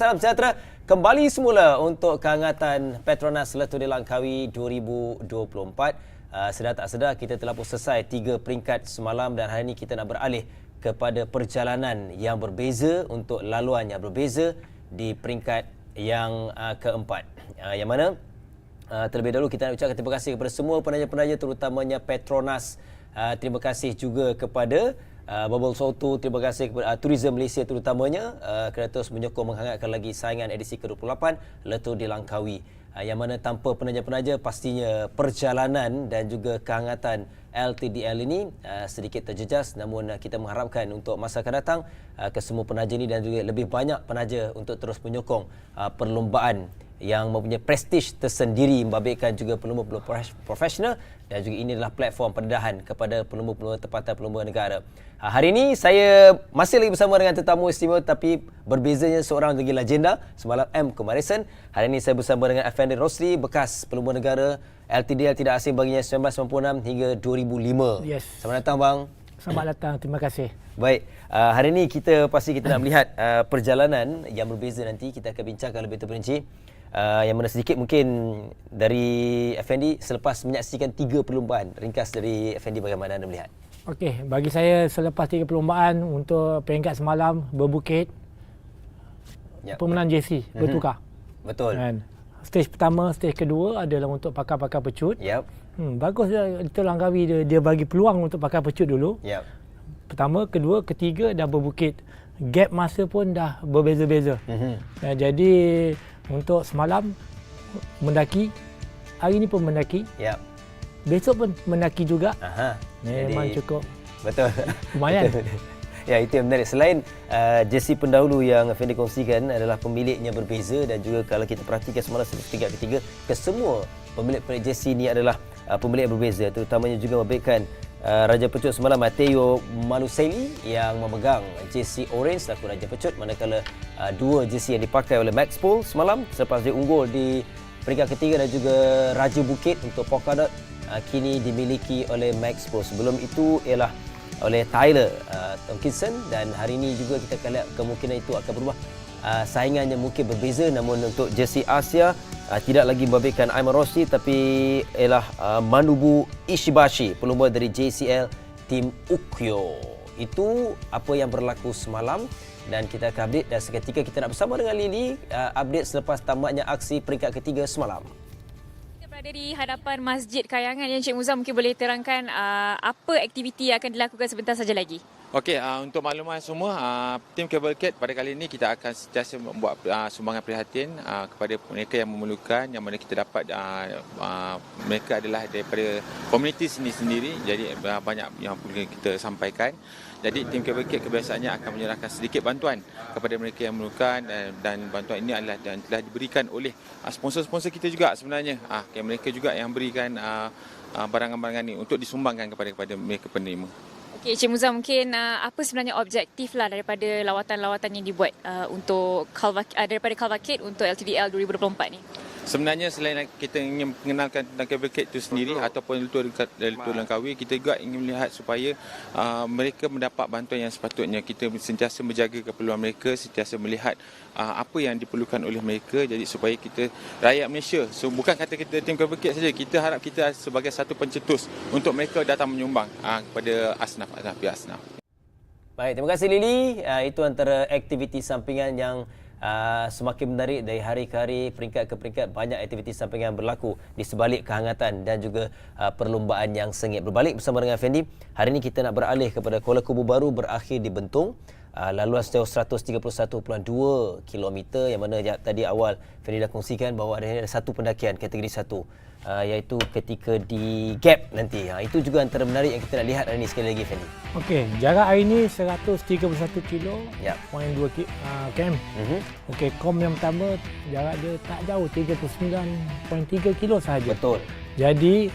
Salam sejahtera kembali semula untuk kehangatan PETRONAS Leturi Langkawi 2024. Sedar tak sedar kita telah pun selesai 3 peringkat semalam dan hari ini kita nak beralih kepada perjalanan yang berbeza untuk laluan yang berbeza di peringkat yang keempat. Yang mana terlebih dahulu kita nak ucapkan terima kasih kepada semua penaja-penaja terutamanya PETRONAS. Terima kasih juga kepada Bubble Soto, terima kasih kepada Tourism Malaysia terutamanya kerana terus menyokong menghangatkan lagi saingan edisi ke-28 Letur di Langkawi. Yang mana tanpa penaja-penaja pastinya perjalanan dan juga kehangatan LTDL ini sedikit terjejas, namun kita mengharapkan untuk masa akan datang kesemua penaja ini dan juga lebih banyak penaja untuk terus menyokong perlombaan yang mempunyai prestij tersendiri, membabitkan juga pelumba-pelumba profesional dan juga ini adalah platform pendedahan kepada pelumba-pelumba tempatan pelumba negara. Hari ini saya masih lagi bersama dengan tetamu istimewa tapi berbezanya seorang lagi legenda semalam M. Kumarisan. Hari ini saya bersama dengan Effendi Rosli, bekas pelumba negara LTDL tidak asing baginya 1996 hingga 2005. Yes. Selamat datang bang. Selamat datang, terima kasih. Baik, hari ini kita nak melihat perjalanan yang berbeza nanti kita akan bincangkan lebih terperinci. Yang mana sedikit mungkin dari Effendi selepas menyaksikan 3 perlombaan, ringkas dari Effendi bagaimana anda melihat? Okey, bagi saya selepas 3 perlombaan untuk peringkat semalam berbukit, pemenang JC bertukar. Betul. Dan stage pertama, stage kedua adalah untuk pakar-pakar pecut. Bagus itu Langkawi dia bagi peluang untuk pakar pecut dulu. Pertama, kedua, ketiga dah berbukit. Gap masa pun dah berbeza-beza. Jadi untuk semalam mendaki, hari ini pun mendaki. Besok pun mendaki juga. Memang cukup. Betul. Lumayan. Ya, itu yang menarik. Selain jersey pendahulu yang Effendi kongsikan adalah pemiliknya berbeza dan juga kalau kita perhatikan semalam peringkat ketiga, kesemua pemilik jersey ini adalah pemilik yang berbeza. Terutamanya juga memberikan Raja Pecut semalam Mateo Manuseli yang memegang jersey orange selaku Raja Pecut, manakala 2 jersey yang dipakai oleh Max Paul semalam selepas dia unggul di peringkat ketiga dan juga Raja Bukit untuk Polkadot kini dimiliki oleh Max Paul. Sebelum itu ialah oleh Tyler Tomkinson dan hari ini juga kita akan lihat kemungkinan itu akan berubah. Saingannya mungkin berbeza, namun untuk jersey Asia tidak lagi membabitkan Aiman Rossi tapi ialah Manubu Ishibashi, pelumba dari JCL Tim Ukyo. Itu apa yang berlaku semalam dan kita akan update dan seketika kita nak bersama dengan Lily update selepas tamatnya aksi peringkat ketiga semalam. Kita berada di hadapan Masjid Kayangan yang Cik Muzam mungkin boleh terangkan apa aktiviti yang akan dilakukan sebentar saja lagi. Okey, untuk makluman semua, tim Cavalcade pada kali ini kita akan sentiasa membuat sumbangan prihatin kepada mereka yang memerlukan, yang mana kita dapat mereka adalah daripada komuniti sendiri, jadi banyak yang perlu kita sampaikan. Jadi tim Cavalcade kebiasaannya akan menyerahkan sedikit bantuan kepada mereka yang memerlukan dan bantuan ini adalah dan telah diberikan oleh sponsor-sponsor kita juga sebenarnya. Mereka juga yang berikan barangan-barangan ini untuk disumbangkan kepada mereka penerima. Okey, Cik Muzam, mungkin apa sebenarnya objektif daripada lawatan-lawatan yang dibuat untuk daripada Cavalcade untuk LTDL 2024 ni? Sebenarnya selain kita ingin mengenalkan tentang Cavalcade itu sendiri ataupun Letur Langkawi, kita juga ingin melihat supaya mereka mendapat bantuan yang sepatutnya. Kita sentiasa menjaga keperluan mereka, sentiasa melihat apa yang diperlukan oleh mereka, jadi supaya kita rakyat Malaysia, bukan kata kita tim Cavalcade saja, kita harap kita sebagai satu pencetus untuk mereka datang menyumbang kepada pihak asnaf. Baik, terima kasih Lily. Itu antara aktiviti sampingan yang semakin menarik dari hari ke hari, peringkat ke peringkat, banyak aktiviti sampingan berlaku di sebalik kehangatan dan juga perlombaan yang sengit. Berbalik bersama dengan Effendi, hari ini kita nak beralih kepada Kuala Kubu Bharu berakhir di Bentong. Laluan sejauh 131.2 km yang mana tadi awal Effendi dah kongsikan bahawa ada satu pendakian kategori 1 iaitu ketika di gap nanti. Itu juga antara menarik yang kita nak lihat hari ini sekali lagi Effendi. Okey, jarak hari ini 131 kilo, 2 km. Okey, kom yang pertama jarak dia tak jauh, 39.3 kilo sahaja. Betul. Jadi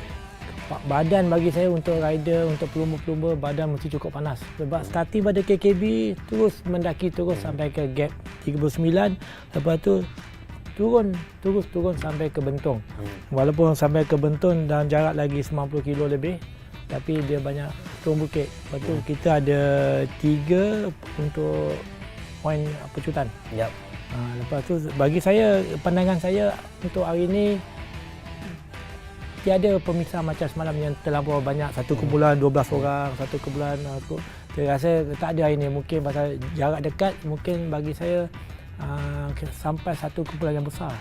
badan bagi saya untuk rider, untuk pelumba-pelumba, badan mesti cukup panas. Sebab starting pada KKB terus mendaki terus sampai ke gap 39, lepas tu turun sampai ke Bentong. Walaupun sampai ke Bentong dan jarak lagi 90 kilo lebih, tapi dia banyak turun bukit. Lepas tu kita ada 3 untuk poin pecutan. Lepas tu bagi saya, pandangan saya untuk hari ini tiada pemisah macam semalam yang terlampau banyak, satu kumpulan 12 orang, satu kumpulan saya rasa tak ada hari ini. Mungkin pasal jarak dekat, mungkin bagi saya sampai satu kumpulan yang besar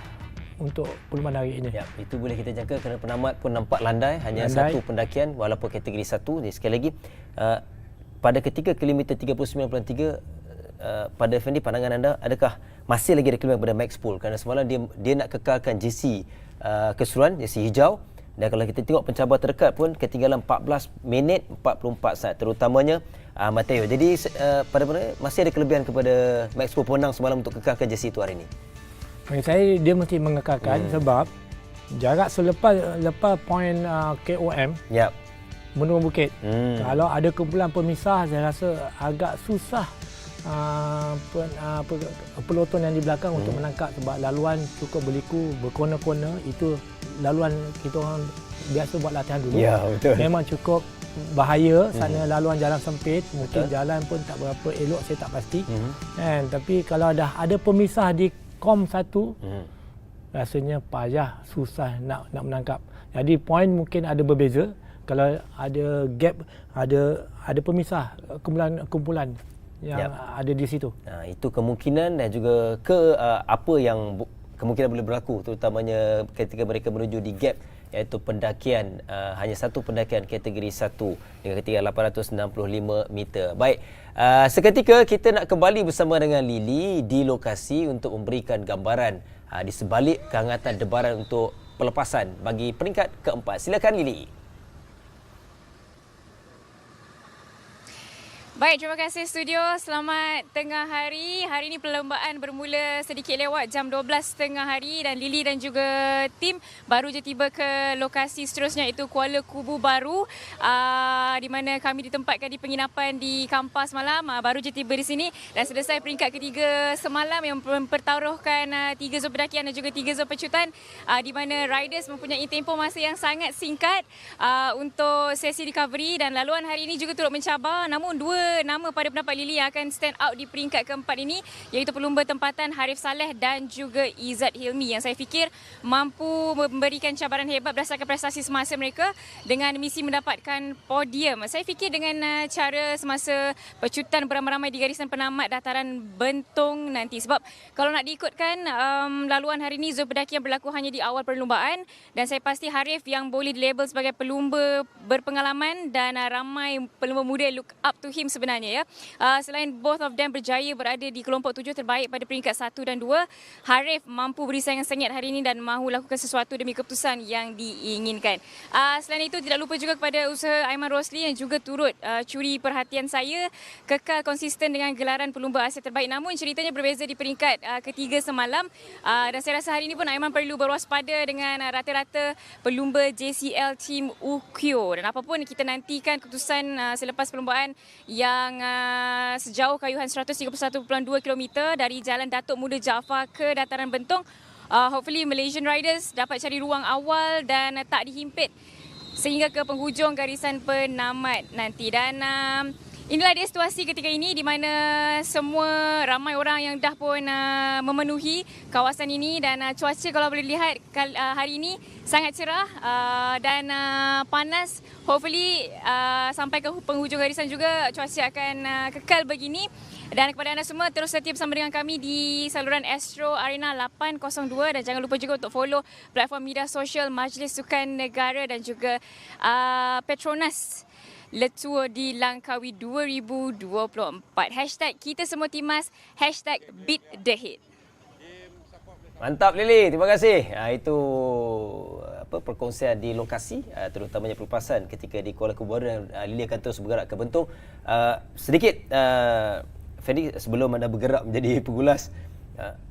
untuk perlumbaan hari ini. Ya, itu boleh kita jangka kerana penamat pun nampak landai, hanya satu pendakian walaupun kategori 1. Jadi sekali lagi pada ketika kilometer 39.3 pada Effendi, pandangan anda adakah masih lagi ada kelebihan pada Max Pool kerana semalam dia nak kekalkan jersey keseluruhan, jersey hijau, dan kalau kita tengok pencabar terdekat pun ketinggalan 14 minit 44 saat terutamanya Mateo. Jadi pada masih ada kelebihan kepada Max Pool pemenang semalam untuk kekalkan jersey itu hari ini. Bagi saya dia mesti mengekalkan sebab jarak selepas poin KOM menurun bukit. Kalau ada kumpulan pemisah, saya rasa agak susah pelotong yang di belakang untuk menangkap sebab laluan cukup berliku, berkona-kona. Itu laluan kita orang biasa buat latihan dulu. Ya, betul. Memang cukup bahaya sana, laluan jalan sempit, mungkin jalan pun tak berapa elok, saya tak pasti. Tapi kalau dah ada pemisah di kom 1, rasanya payah, susah nak menangkap. Jadi poin mungkin ada berbeza kalau ada gap, ada pemisah kumpulan yang ada di situ. Itu kemungkinan dan juga apa yang kemungkinan boleh berlaku terutamanya ketika mereka menuju di gap, iaitu pendakian hanya satu pendakian kategori 1 dengan ketinggian 865 meter. Baik, seketika kita nak kembali bersama dengan Lily di lokasi untuk memberikan gambaran di sebalik kehangatan debaran untuk pelepasan bagi peringkat keempat. Silakan Lily. Baik, terima kasih studio. Selamat tengah hari. Hari ini perlombaan bermula sedikit lewat jam 12 tengah hari dan Lily dan juga tim baru je tiba ke lokasi seterusnya, iaitu Kuala Kubu Bharu, di mana kami ditempatkan di penginapan di Kampas malam. Baru je tiba di sini dan selesai peringkat ketiga semalam yang mempertaruhkan 3 zon pendakian dan juga 3 zon pecutan, di mana riders mempunyai tempoh masa yang sangat singkat untuk sesi recovery, dan laluan hari ini juga turut mencabar. Namun dua nama pada pendapat Lily yang akan stand out di peringkat keempat ini, iaitu pelumba tempatan Harif Saleh dan juga Izzat Hilmi, yang saya fikir mampu memberikan cabaran hebat berdasarkan prestasi semasa mereka dengan misi mendapatkan podium. Saya fikir dengan cara semasa pecutan beramai-ramai di garisan penamat dataran Bentong nanti, sebab kalau nak diikutkan laluan hari ini zon pendakian berlaku hanya di awal perlumbaan, dan saya pasti Harif yang boleh dilabel sebagai pelumba berpengalaman dan ramai pelumba muda look up to him sebenarnya, ya. Selain both of them berjaya berada di kelompok 7 terbaik pada peringkat 1 dan 2, Harif mampu beri saingan sengit hari ini dan mahu lakukan sesuatu demi keputusan yang diinginkan. Selain itu, tidak lupa juga kepada usaha Aiman Rosli yang juga turut curi perhatian saya, kekal konsisten dengan gelaran pelumba Asia terbaik. Namun ceritanya berbeza di peringkat ketiga semalam, dan saya rasa hari ini pun Aiman perlu berwaspada dengan rata-rata pelumba JCL Team Ukyo. Dan apapun kita nantikan keputusan selepas perlumbaan yang sejauh kayuhan 131.2 km dari Jalan Datuk Muda Jaafar ke Dataran Bentong. Hopefully Malaysian riders dapat cari ruang awal dan tak dihimpit sehingga ke penghujung garisan penamat nanti. Dan inilah dia situasi ketika ini di mana ramai orang yang dah pun memenuhi kawasan ini, dan cuaca kalau boleh lihat hari ini sangat cerah dan panas. Hopefully sampai ke penghujung garisan juga cuaca akan kekal begini. Dan kepada anda semua, terus setia bersama dengan kami di saluran Astro Arena 802, dan jangan lupa juga untuk follow platform media sosial Majlis Sukan Negara dan juga PETRONAS Letua di Langkawi 2024. #kita semua Timas, #beat the hit. Mantap Lily, terima kasih. Itu perkongsian di lokasi, terutamanya pelepasan ketika di Kuala Kubu, dan Lily akan terus bergerak ke Bentong. Sedikit Fendi, sebelum anda bergerak menjadi pegulas,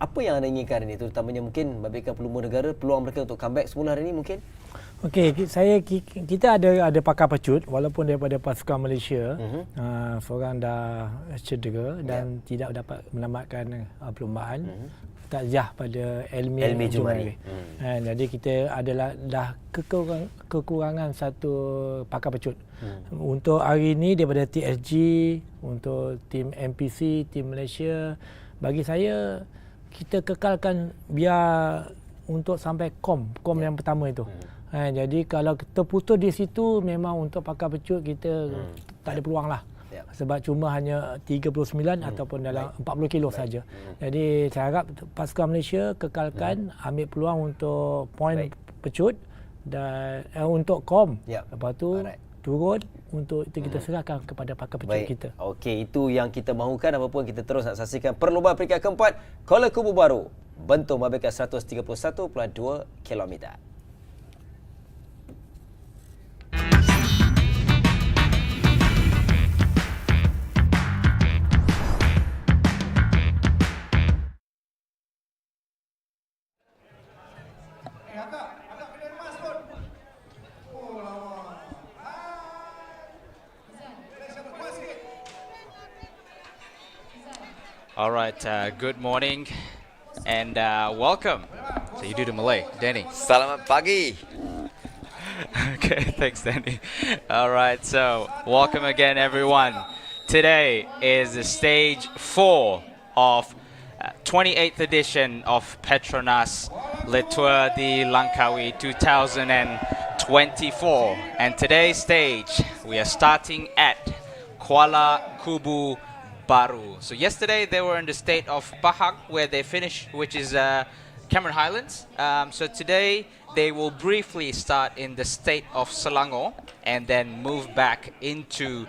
apa yang anda inginkan hari ini, terutamanya mungkin memberikan pelumba negara peluang mereka untuk comeback semula hari ini mungkin? Okey, kita ada pakar pecut walaupun daripada pasukan Malaysia. Seorang dah cedera dan tidak dapat menamatkan perlumbaan. Takziah pada Elmi Jumari. Jadi kita dah kekurangan satu pakar pecut. Untuk hari ini daripada TSG, untuk tim MPC, tim Malaysia, bagi saya kita kekalkan biar untuk sampai kom yang pertama itu. Jadi kalau terputus di situ memang untuk pakar pecut kita tak ada peluang lah. Sebab cuma hanya 39 ataupun dalam 40 kilo saja. Jadi saya harap pasukan Malaysia kekalkan, ambil peluang untuk poin pecut dan untuk kom. Lepas tu turun untuk itu kita serahkan kepada pakar pecut kita. Okey, itu yang kita mahukan. Apapun kita terus nak saksikan perlombaan peringkat keempat Kuala Kubu Bharu. Bentong memberikan 131.2 km. All right, good morning and welcome. So you do the Malay, Danny. Selamat pagi. Okay, thanks, Danny. All right, so welcome again, everyone. Today is the stage 4 of 28th edition of PETRONAS Le Tour de Langkawi 2024. And today's stage, we are starting at Kuala Kubu, Bharu. So yesterday they were in the state of Pahang where they finished, which is Cameron Highlands. So today they will briefly start in the state of Selangor and then move back into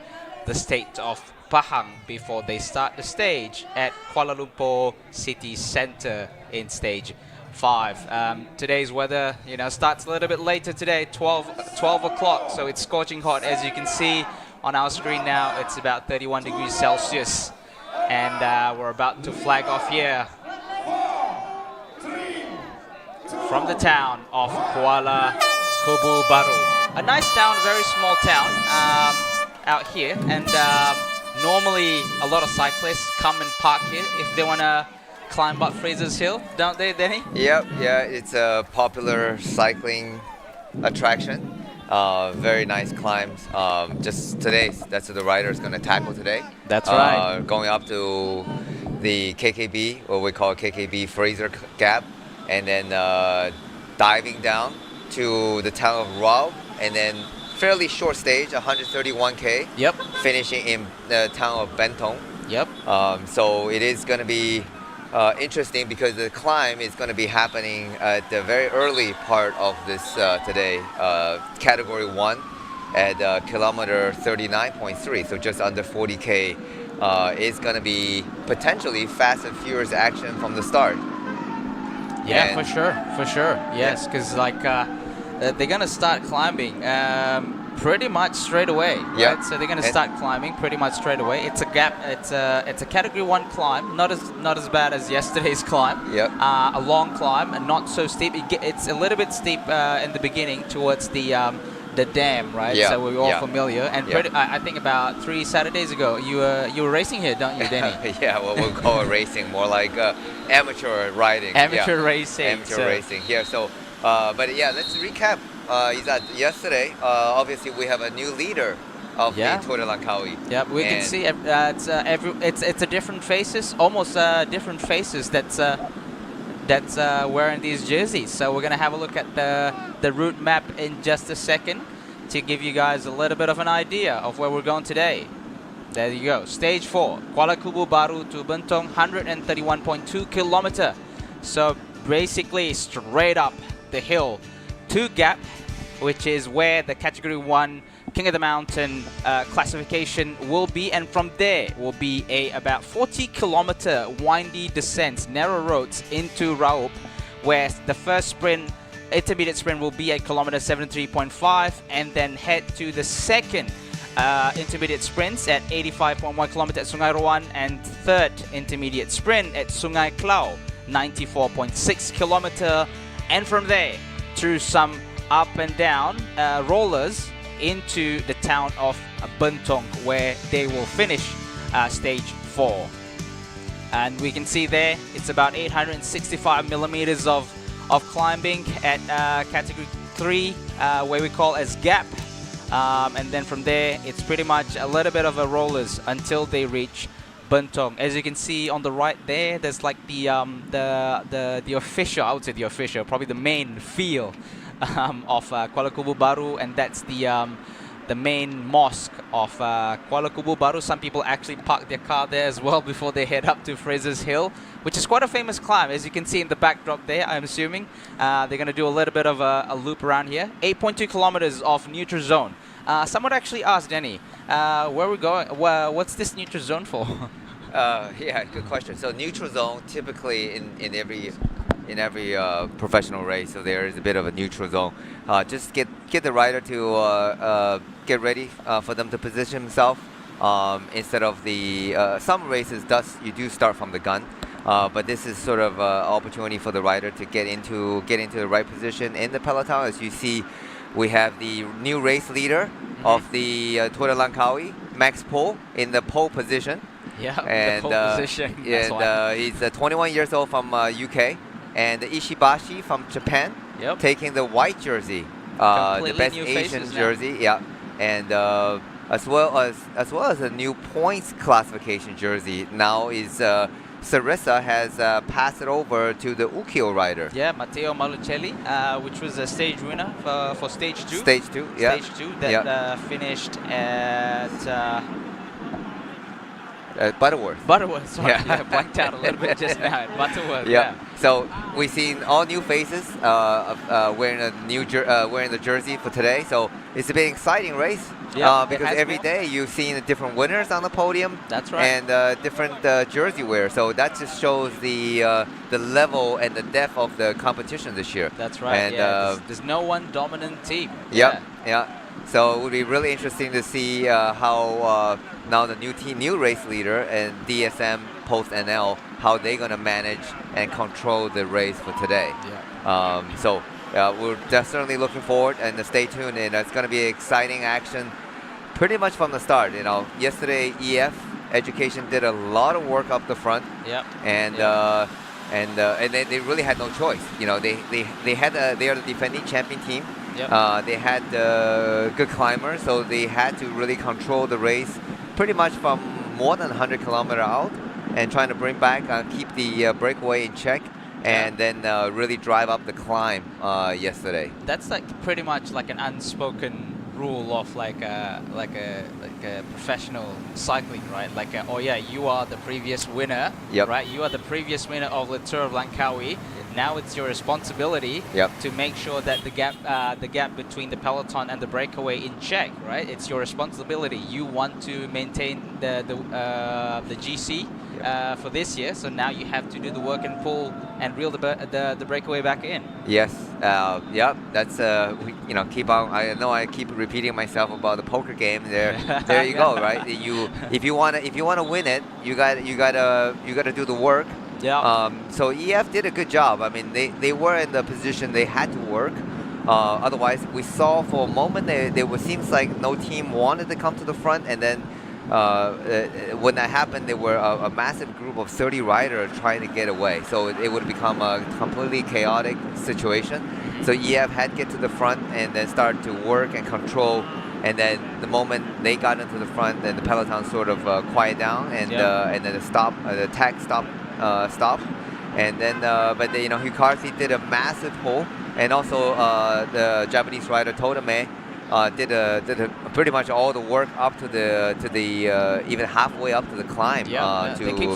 the state of Pahang before they start the stage at Kuala Lumpur City Centre in stage 5. Today's weather, starts a little bit later today, 12 o'clock. So it's scorching hot, as you can see. On our screen now, it's about 31 degrees Celsius. And we're about to flag off here from the town of Kuala Kubu Bharu. A nice town, very small town out here. And normally a lot of cyclists come and park here if they want to climb up Fraser's Hill, don't they, Denny? Yep, it's a popular cycling attraction. Very nice climbs. Just today, that's what the rider is going to tackle today. That's right. Going up to the KKB, what we call KKB Fraser Gap, and then diving down to the town of Raub, and then fairly short stage, 131k. Yep. Finishing in the town of Bentong. Yep. So it is going to be interesting because the climb is going to be happening at the very early part of this today, category 1 at kilometer 39.3, so just under 40k. It's going to be potentially fast and furious action from the start. Yeah, and for sure. Yes, because they're going to start climbing pretty much straight away. Yeah. Right? So they're going to start climbing pretty much straight away. It's a gap. It's a category 1 climb, not as bad as yesterday's climb. Yep. A long climb and not so steep. It's a little bit steep in the beginning towards the dam, right? Yeah. So we're all familiar. And I think about 3 Saturdays ago, you were racing here, don't you, Danny? Yeah, well, we'll call it racing, more like amateur riding. Amateur racing. Amateur racing. Yeah. So, but yeah, let's recap. Yesterday, obviously we have a new leader of the Tour de Langkawi. Yeah, we can see it's a different faces, almost different faces that's wearing these jerseys. So we're gonna have a look at the route map in just a second to give you guys a little bit of an idea of where we're going today. There you go. Stage 4, Kuala Kubu Bharu to Bentong, 131.2 kilometer. So basically straight up the hill to Gap, which is where the category 1 King of the Mountain classification will be, and from there will be about 40 kilometer windy descents, narrow roads into Raup, where the first intermediate sprint will be at kilometer 73.5, and then head to the second intermediate sprints at 85.1 kilometer at Sungai Roan, and third intermediate sprint at Sungai Klau, 94.6 kilometer, and from there through some up and down rollers into the town of Bentong, where they will finish stage 4. And we can see there it's about 865 millimeters of climbing at category 3, where we call as Gap, and then from there it's pretty much a little bit of a rollers until they reach Bentong. As you can see on the right there, there's like the official, I would say the official, probably the main field of Kuala Kubu Bharu, and that's the main mosque of Kuala Kubu Bharu. Some people actually park their car there as well before they head up to Fraser's Hill, which is quite a famous climb. As you can see in the backdrop there, I'm assuming they're going to do a little bit of a loop around here. 8.2 kilometers of neutral zone. Someone actually asked Denny, where we're going, what's this neutral zone for? Yeah, good question. So neutral zone typically in every professional race, so there is a bit of a neutral zone. Just get the rider to get ready for them to position himself. Instead of the some races, you do start from the gun, but this is sort of an opportunity for the rider to get into the right position in the peloton. As you see, we have the new race leader of the Tour de Langkawi, Max Pohl, in the pole position. Yeah, and, the pole position. And he's 21 years old from UK, and Ishibashi from Japan, taking the white jersey, the best Asian jersey. Yeah, and as well as a new points classification jersey. Now is Sarissa has passed it over to the Ukiyo rider. Yeah, Matteo Malucelli, which was a stage winner for stage 2. Stage 2, yeah. Stage 2 that finished at Butterworth. Butterworth, sorry. Yeah, blanked out a little bit just now at Butterworth. Yeah. So we've seen all new faces wearing the jersey for today. So it's a bit exciting race. Yeah, because every day you've seen different winners on the podium. That's right. And different jersey wear. So that just shows the level and the depth of the competition this year. That's right. And there's no one dominant team. Yep. Yeah. So it would be really interesting to see how now the new race leader and DSM Post NL, how they're going to manage and control the race for today. Yeah. So we're definitely looking forward, and stay tuned. And it's going to be exciting action pretty much from the start. You know, yesterday EF Education did a lot of work up the front. Yep. And they really had no choice. You know, they are the defending champion team. Yep. They had good climbers, so they had to really control the race pretty much from more than 100 kilometers out, and trying to bring back, keep the breakaway in check, and then really drive up the climb yesterday. That's like pretty much like an unspoken rule of like a professional cycling, right? Like, oh yeah, you are the previous winner, right? You are the previous winner of the Tour of Langkawi. Now it's your responsibility to make sure that the gap between the peloton and the breakaway in check, right? It's your responsibility. You want to maintain the GC for this year, so now you have to do the work and pull and reel the breakaway back in. Yes, that's keep on. I know I keep repeating myself about the poker game. There you go, right? If you wanna win it, you gotta do the work. Yeah. So EF did a good job. I mean, they were in the position they had to work. Otherwise, we saw for a moment seems like no team wanted to come to the front, and then when that happened, there were a massive group of 30 riders trying to get away. So it would become a completely chaotic situation. So EF had to get to the front and then start to work and control. And then the moment they got into the front, then the peloton sort of quiet down, and then the attack stopped. And then Hugh Carthy did a massive pull, and also the Japanese rider Totome did pretty much all the work up to the even halfway up to the climb to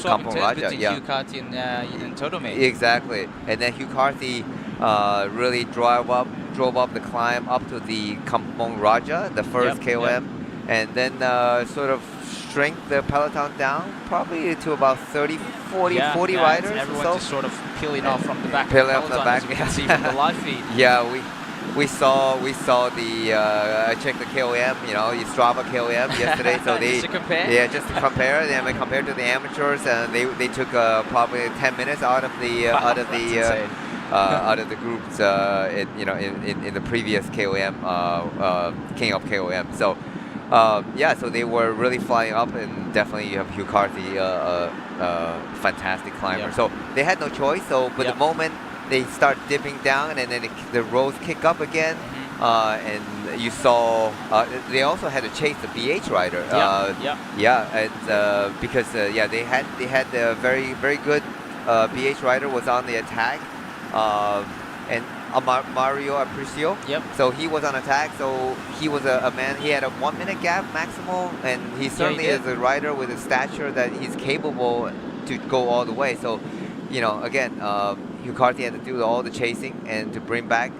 Kampong Raja. Hugh Carthy and Totome. Exactly, and then Hugh Carthy really drove up the climb up to the Kampong Raja, the first KOM, and then sort of shrink the peloton down probably to about 40 riders. Everyone or so. just sort of peeling off from the back. Peeling off the back. As we can see from the live feed. Yeah, we saw the I checked the KOM, Strava KOM yesterday. So just to compare. Just to compare. They compared to the amateurs, and they took probably 10 minutes out of the out of the groups in the previous KOM King of KOM. So. So they were really flying up, and definitely you have Hugh Carthy, fantastic climber. So they had no choice. So, but the moment they start dipping down, and then the roads kick up again, and you saw they also had to chase the BH rider. Because they had a very good BH rider was on the attack, and Mario Apricio. So he was on attack. So he was a man. He had a 1 minute gap maximal, and he certainly is a rider with a stature that he's capable to go all the way. So, you know, again, Hucarty had to do all the chasing and to bring back.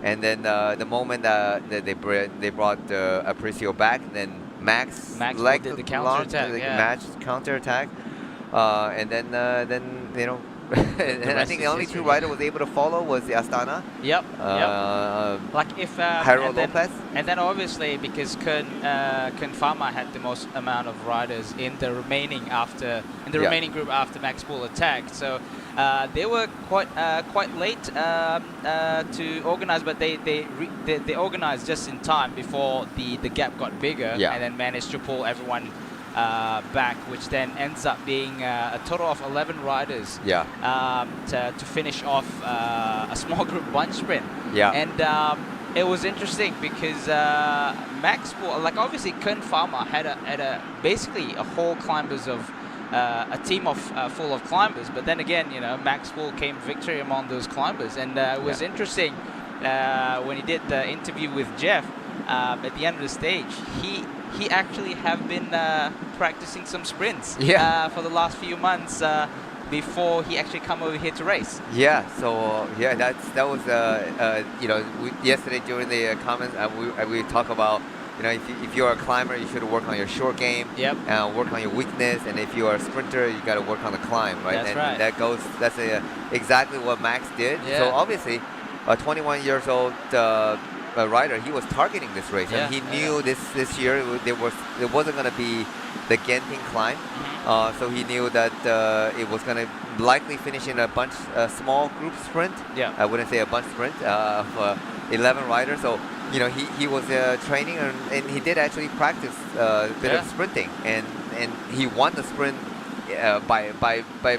And then the moment that they brought Apricio back, then Max did the counter attack. And then you know. And I think the only true rider was able to follow was the Astana. Like if Jairo Lopez. And then obviously because Kun Pharma had the most amount of riders in the remaining remaining group after Max Bull attacked. So they were quite late to organize, but they organized just in time before the gap got bigger, and then managed to pull everyone back, which then ends up being a total of 11 riders to finish off a small group bunch sprint. And it was interesting because Max Bull, like obviously Kun Pharma had basically a whole climbers of a team of full of climbers, but then again, you know, Max Bull came victory among those climbers, and it was interesting when he did the interview with Jeff at the end of the stage. He actually have been practicing some sprints for the last few months before he actually come over here to race. So that was you know, yesterday during the comments we talk about, you know, if you're a climber, you should work on your short game, work on your weakness, and if you are a sprinter, you got to work on the climb, right? That's exactly what Max did. So obviously, a 21 years old rider, he was targeting this race, and he knew this year it wasn't going to be the Genting climb, so he knew that it was going to likely finish in a small group sprint. I wouldn't say a bunch sprint of 11 riders. So, you know, he was training, and he did actually practice a bit of sprinting, and he won the sprint by a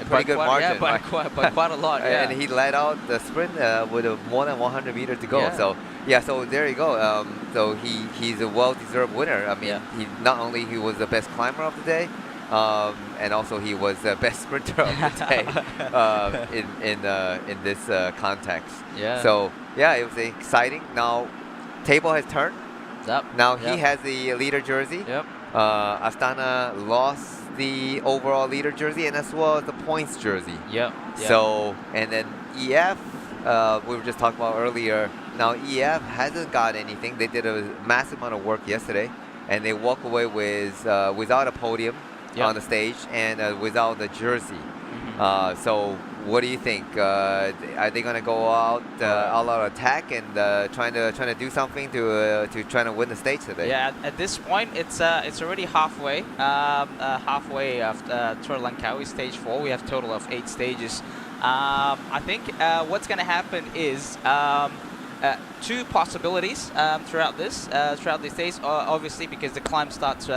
pretty good margin. By quite a lot. And he led out the sprint with more than 100 meters to go. So so there you go. So he's a well-deserved winner. I mean, he not only he was the best climber of the day, and also he was the best sprinter of the day in this context. So it was exciting. Now table has turned. Now he has the leader jersey. Astana lost the overall leader jersey and as well as the points jersey. So, and then EF, we were just talking about earlier. Now EF hasn't got anything. They did a massive amount of work yesterday, and they walk away with without a podium on the stage and without the jersey. So, what do you think? Are they going to go out all out attack and trying to do something to trying to win the stage today? At this point, it's already halfway after Tour Langkawi stage 4. We have a total of 8 stages. I think what's going to happen is 2 possibilities throughout this stage. Obviously, because the climb starts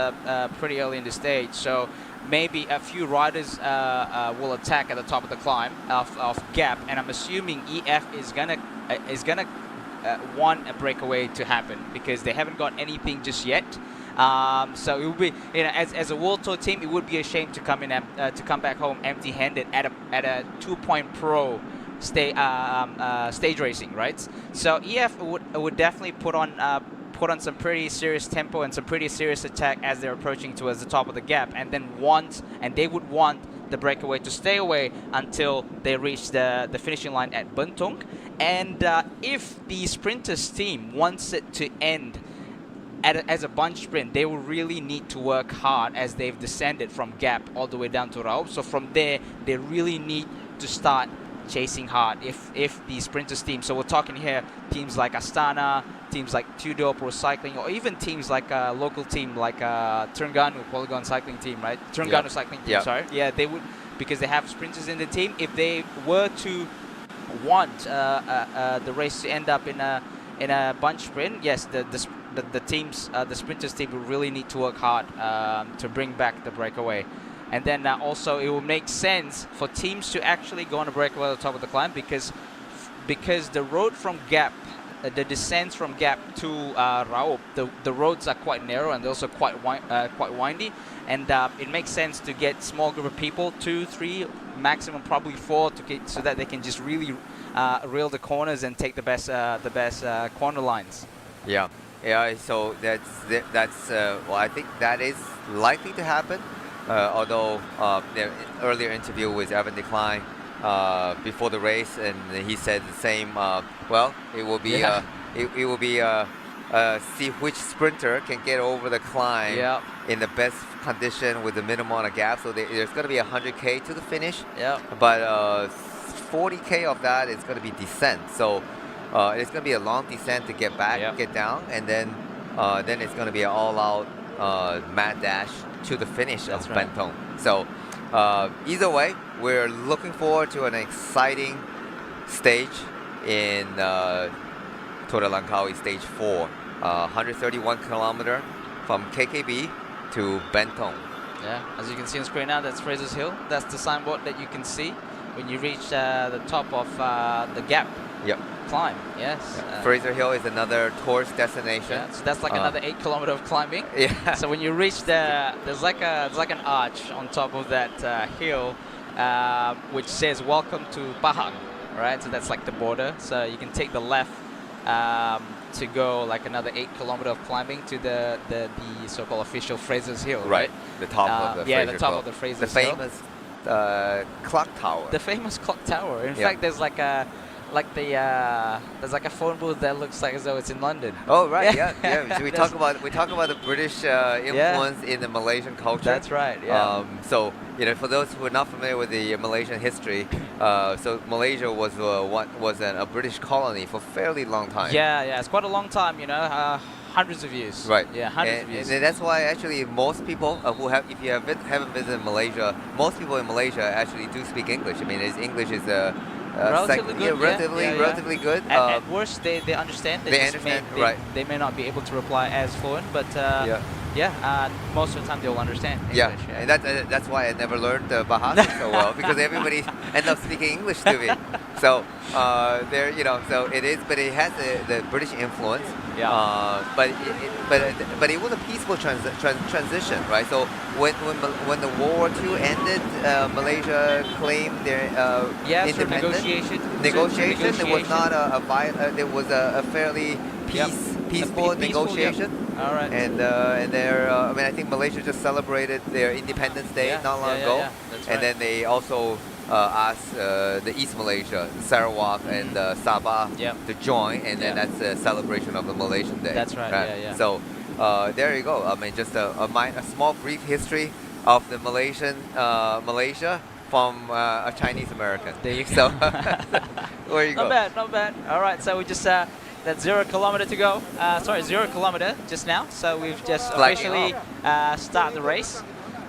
pretty early in the stage, so maybe a few riders will attack at the top of the climb of gap, and I'm assuming EF is gonna want a breakaway to happen because they haven't got anything just yet. So it would be, you know, as a World Tour team, it would be a shame to come back home empty-handed at a 2-point pro stage racing, right? So EF would definitely put on some pretty serious tempo and some pretty serious attack as they're approaching towards the top of the gap, and then they would want the breakaway to stay away until they reach the finishing line at Bentong. And if the sprinters team wants it to end as a bunch sprint, they will really need to work hard as they've descended from gap all the way down to Raup. So from there, they really need to start chasing hard if the sprinters team, so we're talking here teams like Astana, teams like Tudor Pro Cycling, or even teams like a local team like Terengganu Polygon Cycling Team, right? Terengganu Cycling Team, sorry. They would, because they have sprinters in the team. If they were to want the race to end up in a bunch sprint, yes, the teams, the sprinters team will really need to work hard to bring back the breakaway. And then also it will make sense for teams to actually go on a breakaway at the top of the climb because the road from gap the descents from Gap to Raup, the roads are quite narrow and also quite windy, and it makes sense to get small group of people, 2, 3, maximum probably 4, so that they can just really reel the corners and take the best corner lines. Yeah, yeah. So that's well, I think that is likely to happen. Although the earlier interview with Evan Decline before the race, and he said the same. Well, it will be it will be see which sprinter can get over the climb in the best condition with the minimum amount of gap. So there's going to be 100K to the finish. But 40K of that is going to be descent. So it's going to be a long descent to get back, get down, and then it's going to be an all-out mad dash to the finish of Bentong. So either way, we're looking forward to an exciting stage in Tour de Langkawi Stage 4. 131 kilometer from KKB to Bentong. Yeah, as you can see on screen now, that's Fraser's Hill. That's the signboard that you can see when you reach the top of the Gap climb. Yes. Fraser Hill is another tourist destination. Yeah, so that's like another 8 kilometer of climbing. Yeah. So when you reach there's like an arch on top of that hill, which says "Welcome to Pahang," right? So that's like the border. So you can take the left to go like another 8 kilometer of climbing to the so-called official Fraser's Hill. Right. The top of the Fraser the top Hill. of the Fraser's Hill. The famous clock tower. The famous clock tower. In fact, there's there's like a phone booth that looks like as though it's in London. Oh right, yeah. So we talk about the British influence in the Malaysian culture. That's right. Yeah. So for those who are not familiar with the Malaysian history, so Malaysia was a British colony for a fairly long time. Yeah. It's quite a long time. Hundreds of years. Right. Yeah, hundreds of years. And that's why actually most people if you haven't visited Malaysia, most people in Malaysia actually do speak English. I mean, English is relatively good. Relatively good. At worst, they understand. They may not be able to reply as fluent, but most of the time they'll understand English. And that's why I never learned Bahasa so well, because everybody ends up speaking English to me. So so it is, but it has the British influence. But it was a peaceful transition, right? So when the World War II ended, Malaysia claimed their independence. Negotiation. There was not a violent. There was a fairly peaceful negotiation. All right. And I think Malaysia just celebrated their Independence Day not long ago. That's and then they also asked the East Malaysia, Sarawak and Sabah to join, and then that's a celebration of the Malaysian Day. That's right. Yeah. So there you go. I mean, just a small brief history of the Malaysia from a Chinese American. There you go. So where you go? Not bad. All right, so we just that's 0 kilometer to go. 0 kilometer just now. So we've just officially started the race.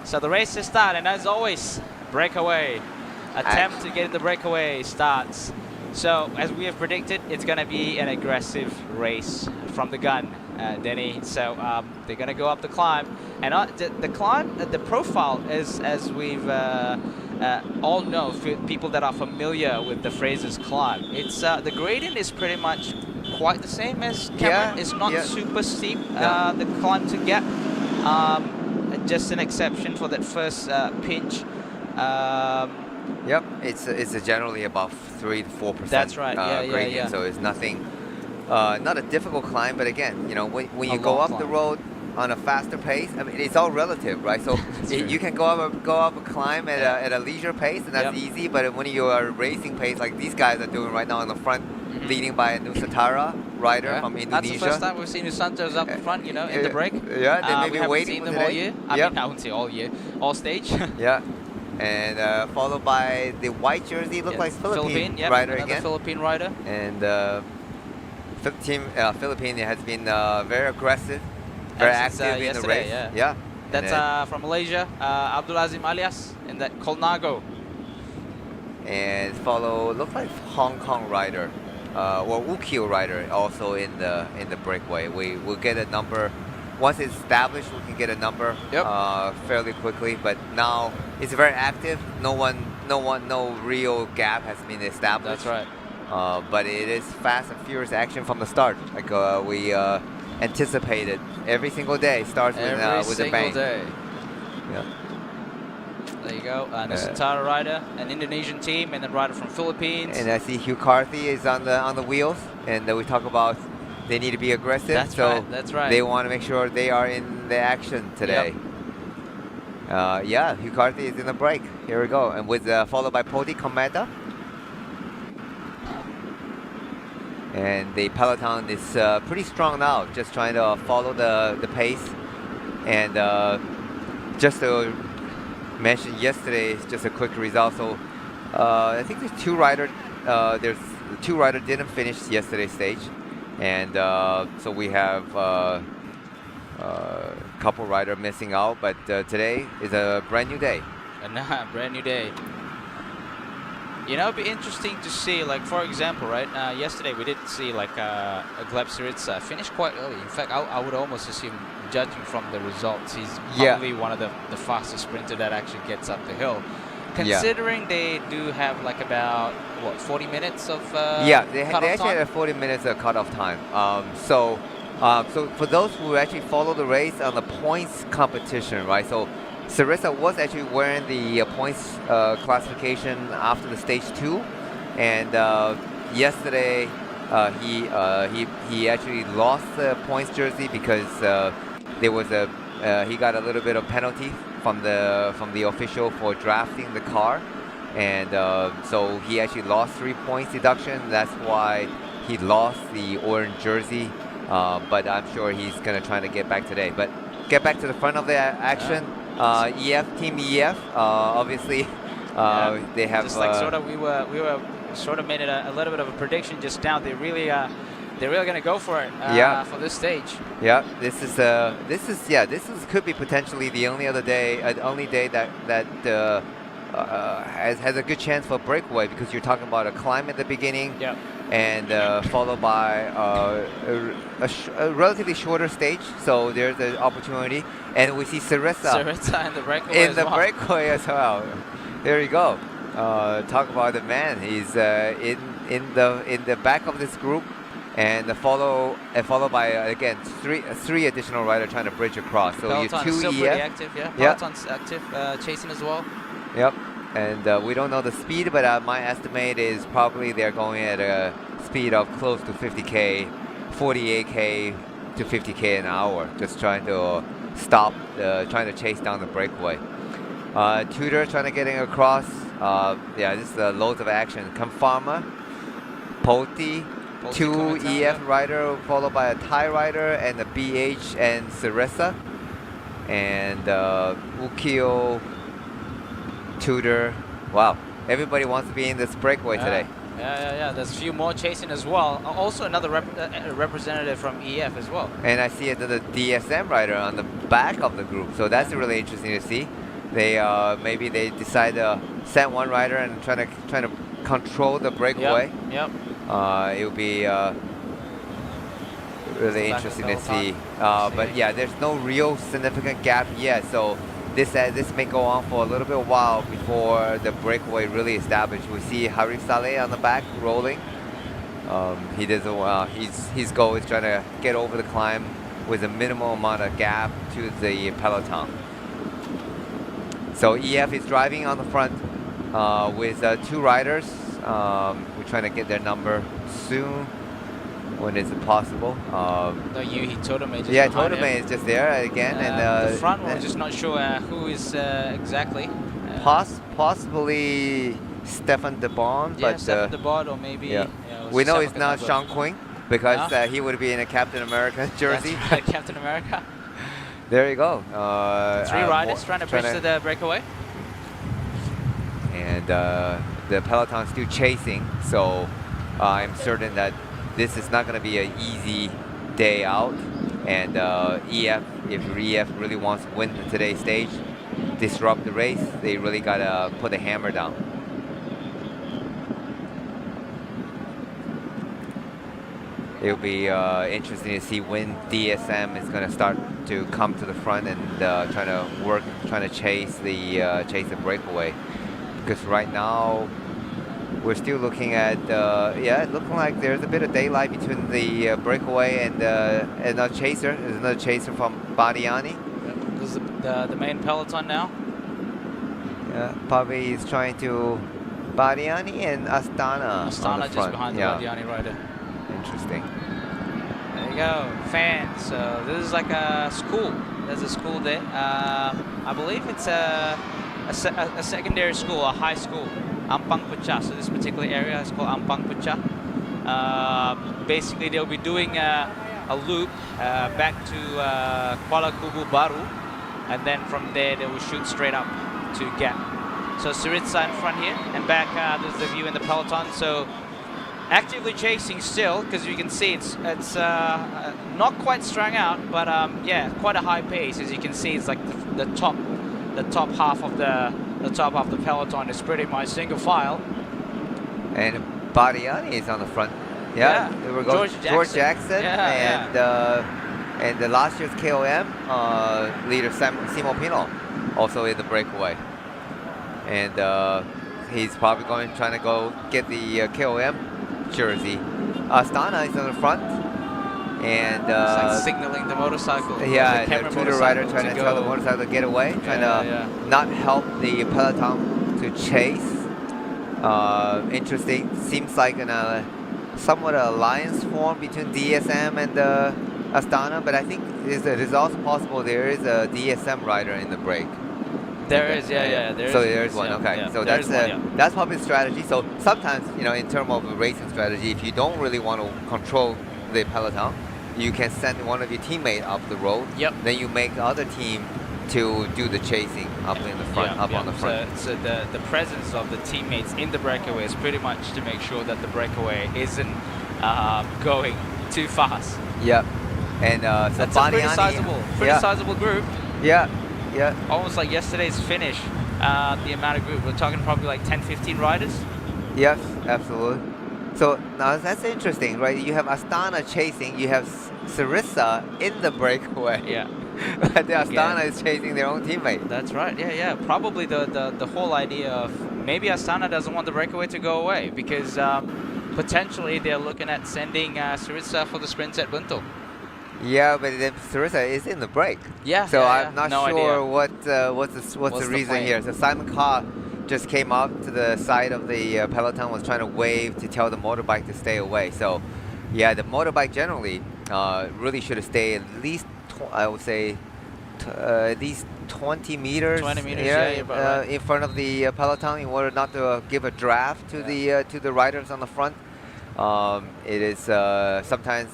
So the race has started, and as always, breakaway. Attempt to get the breakaway starts. So as we have predicted, it's going to be an aggressive race from the gun, Denny. So they're going to go up the climb, and the climb, the profile is, as we've all know, for people that are familiar with the Fraser's climb, it's the gradient is pretty much quite the same as Cameron. It's not super steep. The climb to Gap, just an exception for that first pinch. It's generally about 3 to 4%. That's right. Gradient. So it's nothing, not a difficult climb, but again, when you go up the road on a faster pace, I mean, it's all relative, right? So you can go up a climb at a leisure pace, and that's easy. But when you are racing pace like these guys are doing right now on the front, leading by a Nusantara rider from Indonesia. That's the first time we've seen Nusanta's up front, in the break. Yeah, they may be waiting for them all year. I mean, I wouldn't say all year, all stage. And followed by the white jersey, look like Philippine rider again. Philippine rider. And Philippine has been very aggressive, very active in the race. That's from Malaysia, Abdul Azim Alias in that Colnago. And look like Hong Kong rider, or Ukio rider also in the breakaway. We'll get a number. Once it's established, we can get a number fairly quickly. But now it's very active. No real gap has been established. That's right. but it is fast and furious action from the start. Like we anticipated. Every single day starts with a bang. Every single day. Yeah. There you go. Nusantara rider, an Indonesian team, and then rider from Philippines. And I see Hugh Carthy is on the wheels, and we talk about they need to be aggressive. That's right. That's right. They want to make sure they are in the action today. Yep. Yeah, Hugh Carthy is in the break. Here we go, and with followed by Poti Kometa. And the peloton is pretty strong now, just trying to follow the pace. And just to mention yesterday, just a quick result. So I think there's two rider didn't finish yesterday's stage, and so we have a couple rider missing out. But today is a brand new day. A brand new day. You know, it'd be interesting to see, like, for example, right, yesterday we did see, like, Gleb Syriza finish quite early. In fact, I would almost assume, judging from the results, he's probably one of the fastest sprinter that actually gets up the hill. Considering they do have, like, about, what, 40 minutes of they actually have 40 minutes of cutoff time. So for those who actually follow the race on the points competition, right, so Syriza was actually wearing the points classification after the stage 2, and yesterday he actually lost the points jersey because there was he got a little bit of penalty from the official for drafting the car, and so he actually lost 3 points deduction. That's why he lost the orange jersey, but I'm sure he's gonna try to get back today. But get back to the front of the action. Team EF, obviously, they have just like sort of we were sort of made it a little bit of a prediction just now. They're really going to go for it for this stage. Yeah, this is could be potentially the only day that has a good chance for breakaway, because you're talking about a climb at the beginning. Yeah. And followed by a relatively shorter stage, so there's an opportunity. And we see Syriza in the breakaway as well. There you go. Talk about the man. He's in the back of this group, and followed by again three additional riders trying to bridge across. So you two still pretty active, Peloton's active, chasing as well. Yep. And we don't know the speed, but my estimate is probably they're going at a speed of close to 50k, 48k to 50k an hour, just trying to trying to chase down the breakaway. Tudor trying to get across. This is loads of action. Kamfama, Poti, two EF rider, followed by a Thai rider, and a BH and Syriza, and Ukio, Tudor. Wow, everybody wants to be in this breakaway today. Yeah. There's a few more chasing as well. Also another representative from EF as well. And I see another DSM rider on the back of the group, so that's really interesting to see. They maybe they decide to send one rider and trying to control the breakaway. Yep. It will be really interesting to see. But yeah, there's no real significant gap yet, so this may go on for a little bit while before the breakaway really established. We see Harif Saleh on the back rolling. He doesn't. His goal is trying to get over the climb with a minimal amount of gap to the peloton. So EF is driving on the front with two riders. We're trying to get their number soon. When is it possible? Todome is just there again, and the front one, we're just not sure who is exactly. Possibly Stefan de Bon, but Stefan de Bon, or maybe. We know it's not Sean Quinn, because he would be in a Captain America jersey. That's right, Captain America. There you go. Three riders trying to bridge to the breakaway. And the peloton still chasing, so I'm certain that this is not going to be an easy day out. And if EF really wants to win today's stage, disrupt the race, they really got to put the hammer down. It'll be interesting to see when DSM is going to start to come to the front and trying to chase the breakaway. Because right now, we're still looking at, looking like there's a bit of daylight between the breakaway and another chaser. There's another chaser from Badiani. This is the main peloton now. Yeah, Pavi is trying to Badiani and Astana. Astana just front. behind the Badiani rider. Interesting. There you go, fans. So this is like a school. There's a school there. I believe it's a secondary school, a high school. Ampang Pucha. So this particular area is called Ampang Pucha. Basically, they'll be doing a loop back to Kuala Kubu Bharu, and then from there they will shoot straight up to Gap. So Syriza in front here, and back there's the view in the peloton. So actively chasing still, because you can see it's not quite strung out, but yeah, quite a high pace. As you can see, it's like the top half of the peloton is pretty much single file. And Badiani is on the front. Yeah, we were going George Jackson and the last year's KOM leader Simo Pino also in the breakaway. And he's probably trying to go get the KOM jersey. Astana is on the front. And it's like signaling the motorcycle. Yeah, the tutor rider trying to tell the motorcycle to get away, trying to not help the peloton to chase. Interesting. Seems like somewhat an alliance formed between DSM and Astana, but I think it is also possible there is a DSM rider in the break. There is, yeah. There is one. Okay, so that's probably the strategy. So sometimes, in terms of a racing strategy, if you don't really want to control the peloton, you can send one of your teammates up the road. Yep. Then you make the other team to do the chasing up in the front, on the front. So the presence of the teammates in the breakaway is pretty much to make sure that the breakaway isn't going too fast. Yep. And so that's a pretty sizable group. Yeah. Almost like yesterday's finish. The amount of group, we're talking probably like 10-15 riders. Yes, absolutely. So now that's interesting, right? You have Astana chasing, you have Syriza in the breakaway. Yeah. The Astana is chasing their own teammate. That's right. Yeah. Probably the whole idea of maybe Astana doesn't want the breakaway to go away, because potentially they're looking at sending Syriza for the sprint at Bentong. Yeah, but then Syriza is in the break. Yeah. So I'm not sure idea. what's the reason here. So Simon Carr just came up to the side of the peloton, was trying to wave to tell the motorbike to stay away. So yeah, the motorbike generally really should have stayed at least I would say at least 20 meters, right. in front of the peloton, in order not to give a draft to the riders on the front. It is sometimes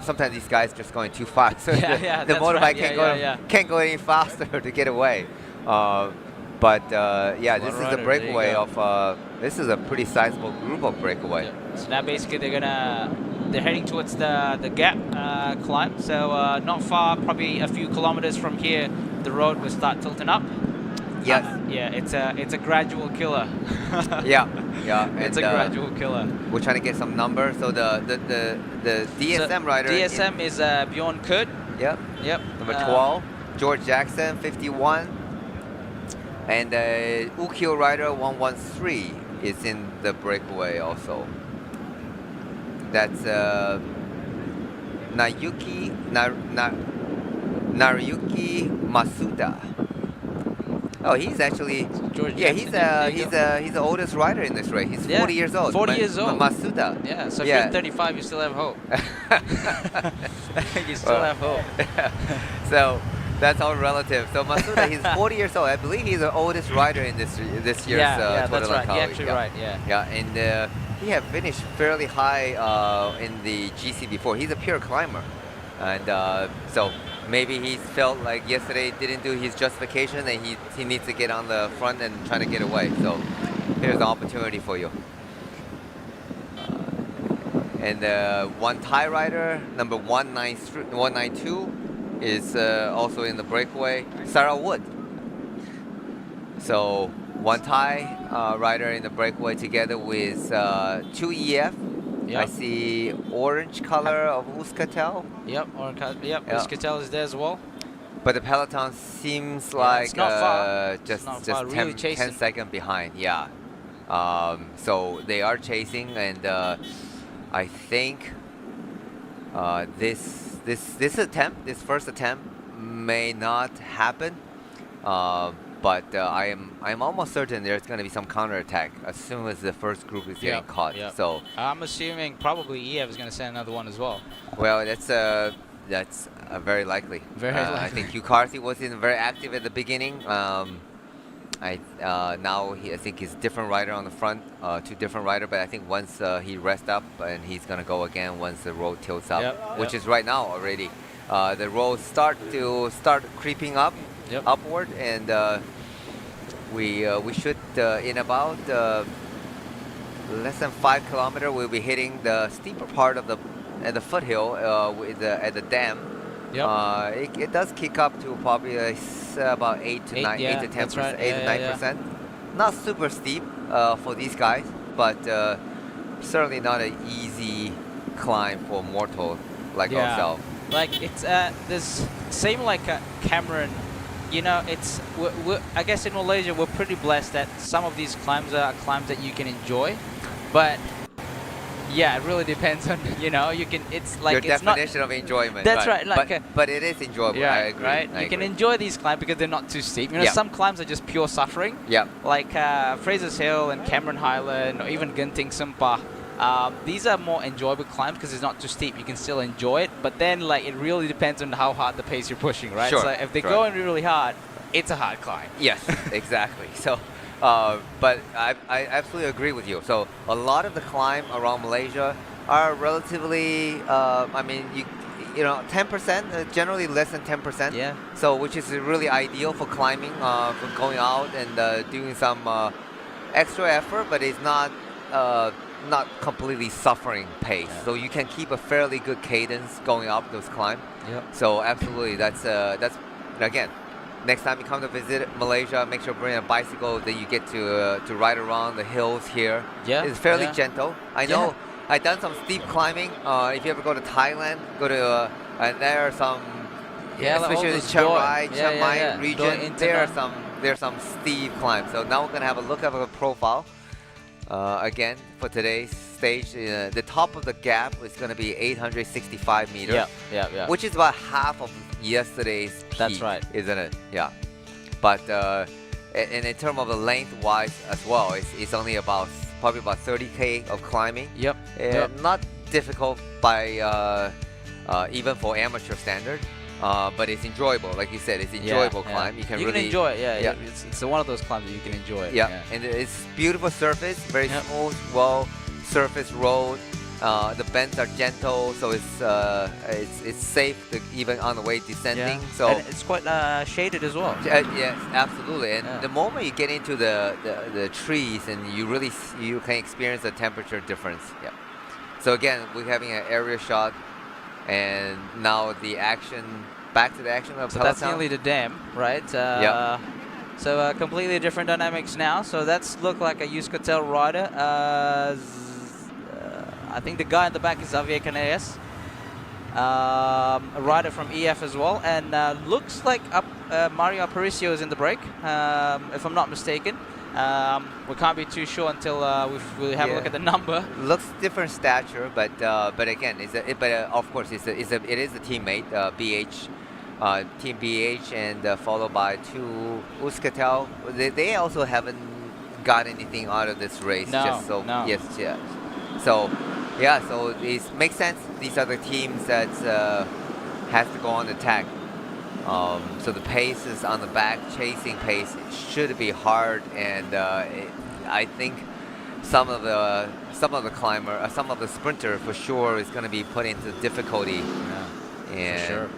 sometimes these guys just going too fast. So the motorbike can't go any faster to get away. But this is the breakaway of this is a pretty sizable group of breakaway. Yeah. So now basically they're heading towards the gap climb. So not far, probably a few kilometers from here, the road will start tilting up. Yes. It's a gradual killer. Yeah. It's a gradual killer. We're trying to get some numbers. So the DSM rider. DSM is Bjorn Kurt. Yep. Number 12. George Jackson, 51. And Ukyo rider 113 is in the breakaway also. That's Nariyuki Masuda. Oh, he's actually he's the oldest rider in this race. He's 40 years old. 40 years old. Masuda. Yeah. So if you're 35, you still have hope. You still have hope. So that's all relative. So Masuda, he's 40 years old. I believe he's the oldest rider in this year's Tour de that's right. Langkawi. You're actually right. Yeah. And he had finished fairly high in the GC before. He's a pure climber, and so maybe he felt like yesterday didn't do his justification, and he needs to get on the front and try to get away. So here's an opportunity for you. And one Thai rider, number 192, is also in the breakaway, Sarah Wood. So one Thai rider in the breakaway together with 2 EF. Yep. I see orange color of Uskatel. Yep, orange color. Yep, Uskatel is there as well. But the peloton seems like it's not far. just really 10 seconds behind. Yeah. So they are chasing, and I think this first attempt may not happen. But I'm almost certain there's going to be some counterattack as soon as the first group is getting caught. So I'm assuming probably EF is going to send another one as well. Well, that's very likely. Very likely. I think Yukarthi wasn't very active at the beginning. I think he's different rider on the front, two different rider. But I think once he rests up, and he's going to go again once the road tilts up, which is right now already. The roads start creeping up. Upward, and we should in about less than 5 kilometers we'll be hitting the steeper part of the foothill at the dam. It does kick up to probably about 8 to 10%, 8 to 9%. Not super steep for these guys, but certainly not an easy climb for mortals like ourselves. Like it's this same like Cameron. You know, I guess in Malaysia we're pretty blessed that some of these climbs are climbs that you can enjoy, but yeah, it really depends on it's like your definition of enjoyment. That's right. Like, but it is enjoyable. Yeah, I agree. Right. You can enjoy these climbs because they're not too steep. You know, some climbs are just pure suffering. Yeah. Like Fraser's Hill and Cameron Highland, or even Genting Sumpah. These are more enjoyable climbs because it's not too steep. You can still enjoy it, but then like it really depends on how hard the pace you're pushing, right? Sure, so if they're going really hard, it's a hard climb. Yes, exactly. So, but I absolutely agree with you. So a lot of the climb around Malaysia are relatively, 10%, generally less than 10%. Yeah. So which is really ideal for climbing, for going out and doing some extra effort, but it's not completely suffering pace. So you can keep a fairly good cadence going up those climbs. So absolutely, that's again, next time you come to visit Malaysia, make sure to bring a bicycle that you get to ride around the hills here. It's fairly gentle. I know I've done some steep climbing. If you ever go to Thailand, and there are some, especially in Chiang Mai region, there are some steep climbs. So now we're gonna have a look at the profile. Again, for today's stage, the top of the gap is going to be 865 meters. Which is about half of yesterday's peak. That's right. Isn't it? Yeah. But and in terms of the length-wise as well, it's only probably about 30K of climbing. Not difficult by even for amateur standard. But it's enjoyable, like you said. It's enjoyable climb. You can really enjoy it. It's one of those climbs that you can enjoy. And it's beautiful surface, very smooth, well surface road. The bends are gentle, so it's safe even on the way descending. So and it's quite shaded as well. Yes, absolutely. And the moment you get into the trees, and you can experience the temperature difference. So again, we're having an area shot. And now back to the action of So that's nearly the dam, right? So completely different dynamics now. So that's look like a Euskaltel rider. I think the guy in the back is Xavier Canellas, a rider from EF as well. And looks like Mario Aparicio is in the break, if I'm not mistaken. We can't be too sure until we have a look at the number. Looks different stature, but again, of course it is a teammate, BH, Team BH, and followed by two Euskaltel. They also haven't got anything out of this race. No. So it makes sense. These are the teams that has to go on attack. So the pace is on the back, chasing pace should be hard, and I think some of the climber, some of the sprinter for sure is going to be put into difficulty. And, for sure.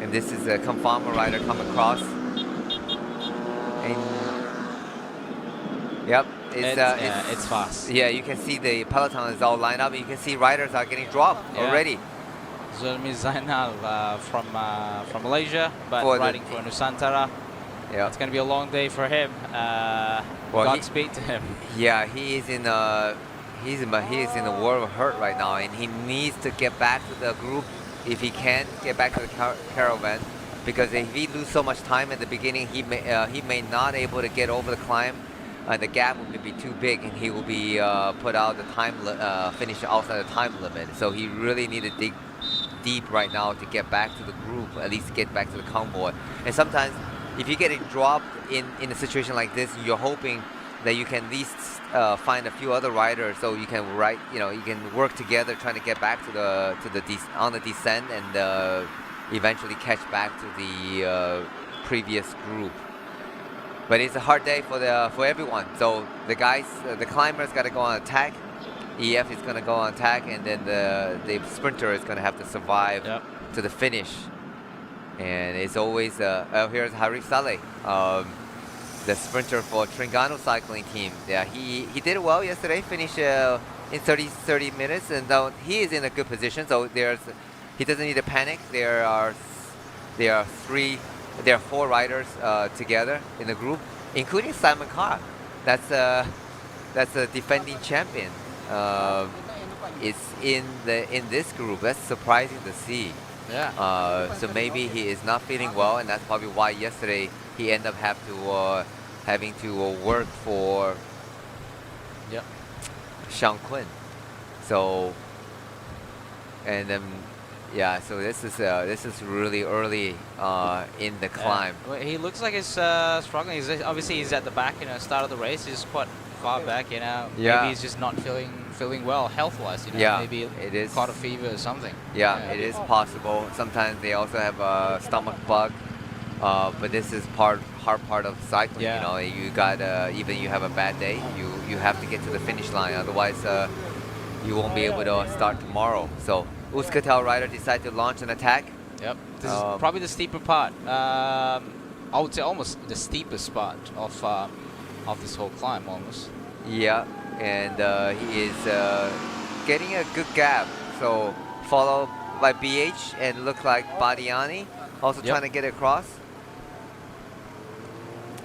And this is a Conformer rider come across. And it's fast. Yeah, you can see the peloton is all lined up. You can see riders are getting dropped already. Zulmi Zainal from Malaysia, but riding for Nusantara. It's going to be a long day for him. Godspeed to him. Yeah, he is in a world of hurt right now, and he needs to get back to the group if he can get back to the caravan, because if he lose so much time at the beginning, he may not able to get over the climb the gap will be too big, and he will be put out the finish outside the time limit. So he really need to dig deep right now to get back to the group, at least get back to the convoy. And sometimes, if you get it dropped in a situation like this, you're hoping that you can at least find a few other riders, so you can you can work together trying to get back to the descent and eventually catch back to the previous group. But it's a hard day for everyone. So the climbers got to go on attack. EF is going to go on attack, and then the sprinter is going to have to survive to the finish. And it's always here's Harif Saleh, the sprinter for Terengganu cycling team. Yeah, he did well yesterday. Finished in 30 minutes, and he is in a good position. So he doesn't need to panic. There are 4 riders together in the group, including Simon Carr. That's a defending champion. It's in this group. That's surprising to see. Yeah. So maybe he is not feeling well, and that's probably why yesterday he ended up having to work for Sean Quinn. So, and then so this is really early in the climb. Well, he looks like he's struggling. He's at the back, start of the race. He's quite far back, Maybe he's just not feeling well health-wise, Maybe it is caught a fever or something. Yeah, it is possible. Sometimes they also have a stomach bug, but this is hard part of cycling. You got even you have a bad day, you have to get to the finish line. Otherwise, you won't be able to start tomorrow. So Euskaltel rider decided to launch an attack. Yep, this is probably the steeper part. I would say almost the steepest part of this whole climb, almost. Yeah, and he is getting a good gap. So followed by BH and look like Badiani also trying to get across.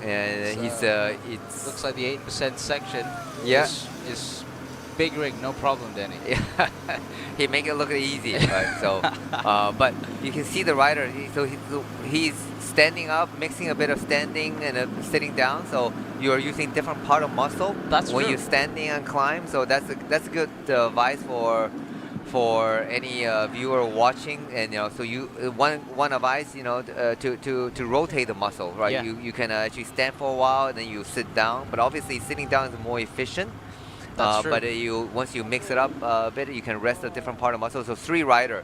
And it looks like the 8% section. Is big rig, no problem, Danny. Yeah, he make it look easy, right? So, but you can see the rider. He's standing up, mixing a bit of standing and sitting down. So you are using different part of muscle when you're standing and climb. So that's a good advice for any viewer watching. And so you one advice, to rotate the muscle, right? Yeah. You can actually stand for a while and then you sit down. But obviously sitting down is more efficient. That's true. But once you mix it up a bit, you can rest a different part of muscle. So 3 rider,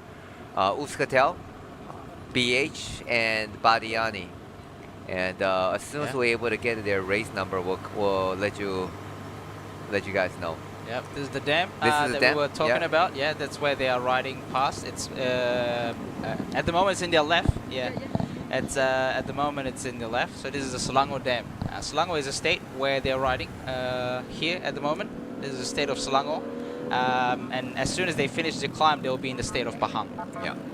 Euskaltel, BH, and Badiani. And as soon as we're able to get their race number, we'll let you guys know. Yep, this is the dam that we were talking about. Yeah, that's where they are riding past. It's at the moment it's in their left. Yeah, it's at the moment it's in the left. So this is the Selangor Dam. Selangor is a state where they're riding here at the moment. This is the state of Selangor. And as soon as they finish the climb, they'll be in the state of Pahang,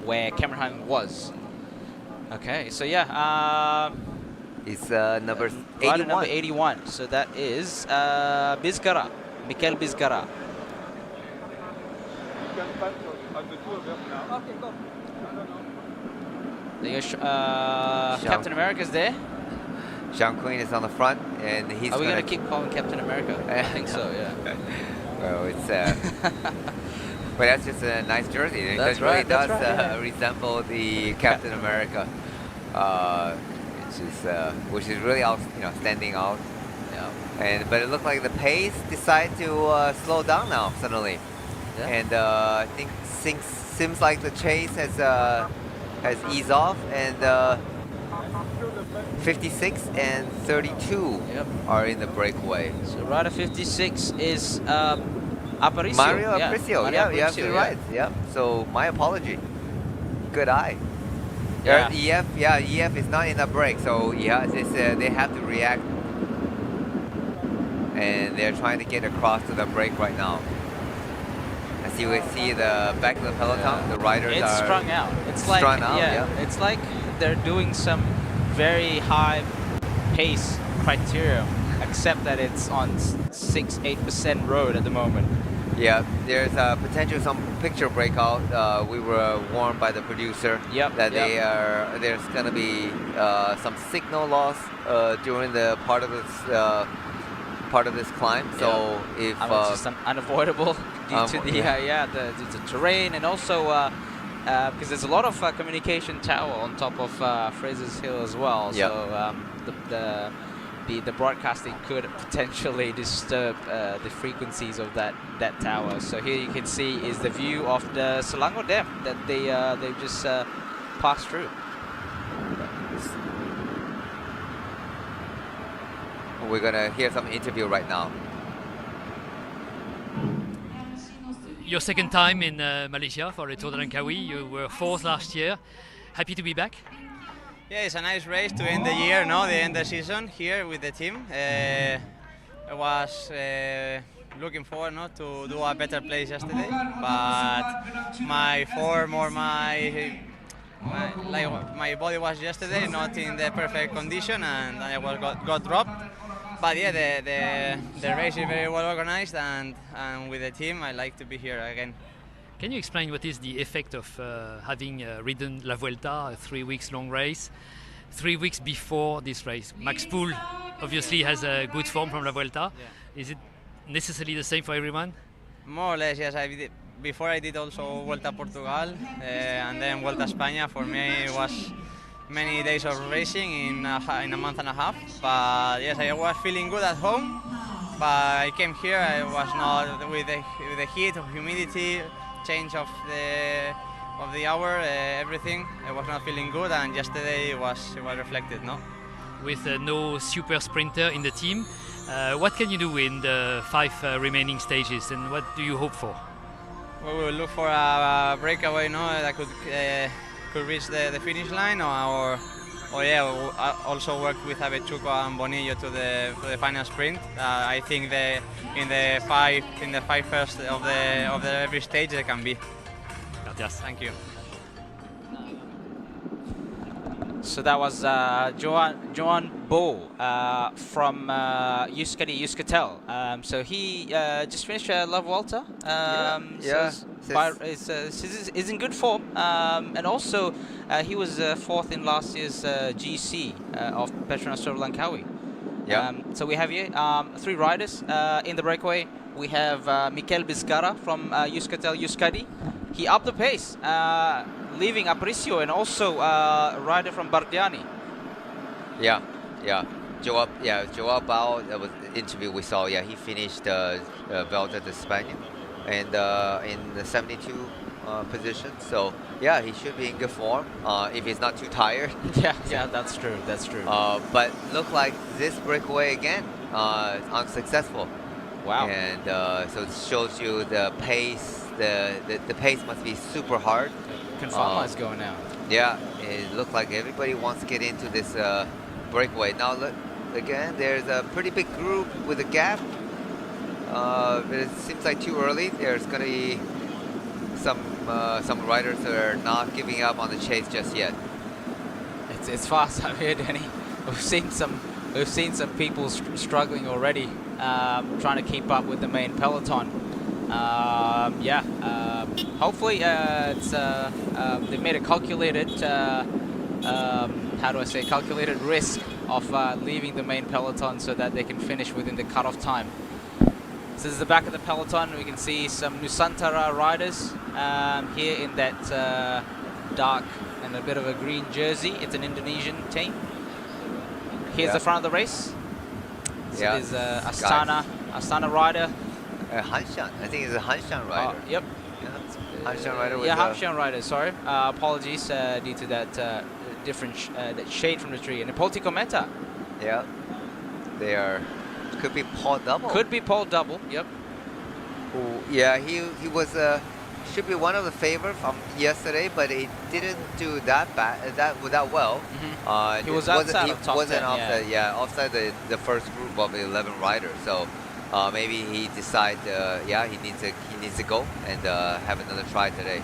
where Cameron Hunt was. Okay, so it's number 81. Rider number 81. So that is Bizkara, Mikel Bizkara. Captain America's there. Sean Quinn is on the front, and he's. Are we gonna keep calling Captain America? I think so. Yeah. Well, it's. But that's just a nice jersey. It really does resemble the Captain America, which is really standing out. Yeah. But it looked like the pace decided to slow down now suddenly, and I think seems like the chase has eased off, and 56 and 32 are in the breakaway. So rider 56 is Aparicio. Mario Aparicio. Yeah, you're absolutely right. Yeah. So my apology. Good eye. Yeah. EF is not in the break, so they have to react, and they're trying to get across to the break right now. As you can see, the back of the peloton, the riders are strung out. It's like it's like they're doing some very high pace criteria, except that it's on 6-8% road at the moment. Yeah, there's potential some picture breakout. We were warned by the producer that there's going to be some signal loss during the part of this part of this climb. So if it's just unavoidable due to the terrain, and also because there's a lot of communication tower on top of Fraser's Hill as well. Yep. So the broadcasting could potentially disturb the frequencies of that tower. So here you can see is the view of the Selangor Dam that they've just passed through. We're gonna hear some interview right now. Your second time in Malaysia for the Tour de Langkawi. You were fourth last year. Happy to be back? Yeah, it's a nice race to end the year, no? The end of the season here with the team. I was looking forward, no, to do a better place yesterday, but my form or my body was yesterday not in the perfect condition, and I got dropped. But yeah, the race is very well organized, and with the team, I like to be here again. Can you explain what is the effect of having ridden La Vuelta, a 3 weeks long race, 3 weeks before this race? Max Poole obviously has a good form from La Vuelta. Yeah. Is it necessarily the same for everyone? More or less, yes. Before I did also Vuelta Portugal, and then Vuelta España. For me, it was many days of racing in a month and a half. But yes, I was feeling good at home. But I came here, I was not with the heat of humidity, change of the hour, everything. I was not feeling good, and yesterday it was reflected, no? With no super sprinter in the team, what can you do in the 5 remaining stages, and what do you hope for? We will look for a breakaway, no, that could reach the finish line, or yeah, we'll also work with Avechuco and Bonillo to the final sprint. I think in the five first of every stage they can be. Gracias. Thank you. So that was Joan Bo from Euskaltel. So he just finished La Vuelta. Is in good form, and also he was fourth in last year's GC of PETRONAS Langkawi. Yeah. So we have here 3 riders in the breakaway. We have Mikel Vizcarra from Euskaltel Euskadi. He upped the pace, leaving Aparicio, and also a rider from Bardiani. Yeah. Joao Bao, that was the interview we saw. Yeah, he finished Vuelta de España, and in the 72 position. So yeah, he should be in good form if he's not too tired. Yeah, that's true. But look like this breakaway again unsuccessful. Wow. And so it shows you the pace. The pace must be super hard. Confirma is going out. Yeah, it looked like everybody wants to get into this breakaway. Now look, again, there's a pretty big group with a gap. But it seems like too early. There's going to be some riders that are not giving up on the chase just yet. It's fast out here, Danny. We've seen some people struggling already, trying to keep up with the main peloton. Hopefully they've made a calculated calculated risk of leaving the main peloton so that they can finish within the cutoff time. So this is the back of the peloton. We can see some Nusantara riders here in that dark and a bit of a green jersey. It's an Indonesian team. Here's the front of the race. So there's Astana rider. Hanshan, I think it's a Hanshan rider. Yep. Hanshan rider. Hanshan rider. Sorry. Apologies due to that different that shade from the tree. And Poltico Meta. Yeah. They are. Could be Paul Double. Could be Paul Double. Yep. Yeah, he was should be one of the favorites from yesterday, but he didn't do that well. Mm-hmm. He was outside of top 10, outside the first group of 11 riders. So maybe he decided, he needs to go and have another try today.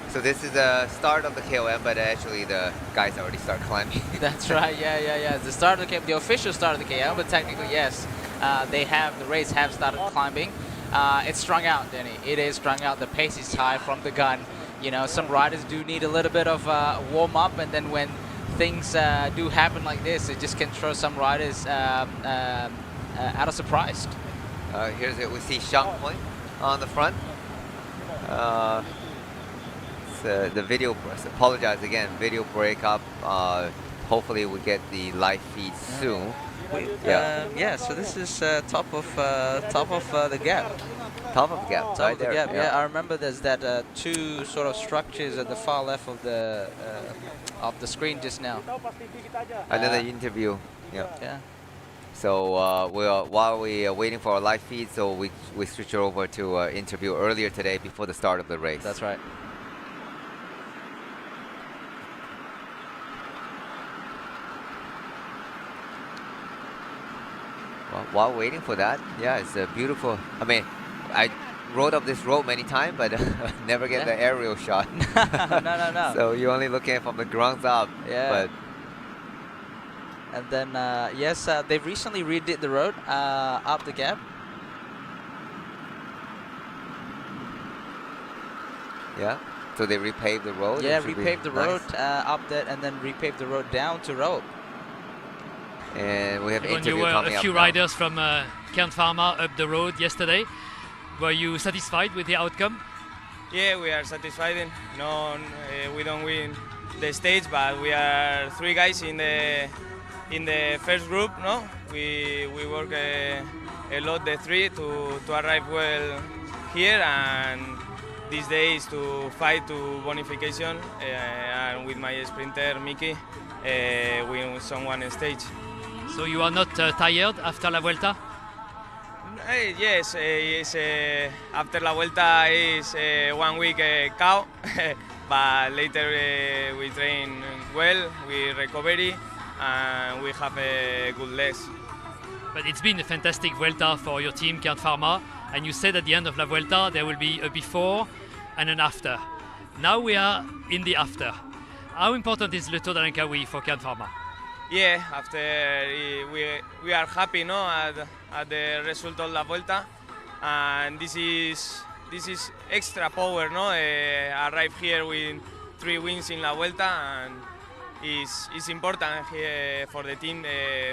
So this is the start of the KOM, but actually the guys already start climbing. That's right. Yeah. The start of the official start of the KOM, but technically yes, the race have started climbing. It's strung out, Denny. It is strung out. The pace is high from the gun. You know, some riders do need a little bit of warm up, and then when things do happen like this, it just can throw some riders at a surprise. Here's it. We see Shang Point on the front. The video. Apologize again. Video breakup. Hopefully we get the live feed soon. So this is top of the gap. Top of the gap. Top of the gap. Yeah, I remember there's that two sort of structures at the far left of the screen just now. Another interview. Yeah. So while we are waiting for our live feed, so we switch over to interview earlier today before the start of the race. That's right. Well, while waiting for that, yeah, it's a beautiful. I mean, I rode up this road many times, but never get the aerial shot. No. So you're only looking from the ground up. Yeah. But and then they've recently redid the road up the gap. yeah, so they repaved the road. Yeah, which should be repaved the nice. road up there, and then repaved the road down to road. And we have When interview you were coming a up few now. riders from Kern Pharma up the road yesterday. Were you satisfied with the outcome? Yeah, we are satisfied. No, we don't win the stage, but we are 3 guys in the first group. No, we work a lot the 3 to arrive well here, and these days to fight to bonification, and with my sprinter Miki, win someone stage. So you are not tired after la Vuelta? Yes, after la Vuelta is 1 week cow, but later we train well, we recovery, and we have a good legs. But it's been a fantastic Vuelta for your team, Kern Pharma, and you said at the end of la Vuelta there will be a before and an after. Now we are in the after. How important is le Tour de Langkawi for Kern Pharma? Yeah, after we are happy, no, at the result of la Vuelta, and this is extra power, no. Arrive here with 3 wins in la Vuelta, and it's important here for the team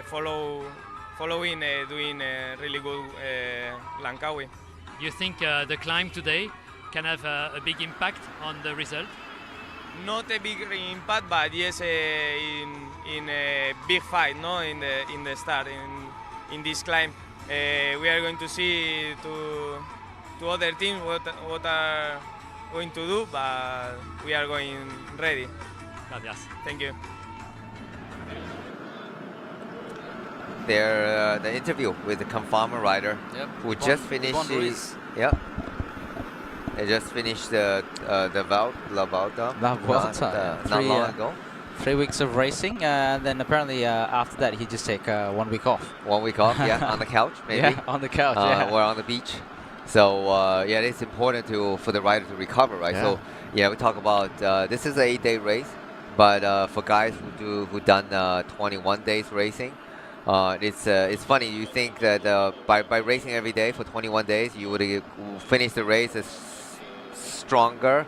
following doing really good Langkawi. You think the climb today can have a big impact on the result? Not a big impact, but yes, in a big fight, no, in the start in this climb. We are going to see to other teams what are going to do, but we are going ready. Gracias. Thank you. The interview with the Confarmer rider who just finished his. Yep. They just finished the La Vuelta not long ago. 3 weeks of racing, and then apparently after that he just take 1 week off. 1 week off, yeah, on the couch maybe. Yeah, on the couch, yeah. Or on the beach. So yeah, it's important for the rider to recover, right? Yeah. So yeah, we talk about this is an 8-day race, but for guys who done 21 days racing, it's funny. You think that by racing every day for 21 days, you would finish the race as stronger,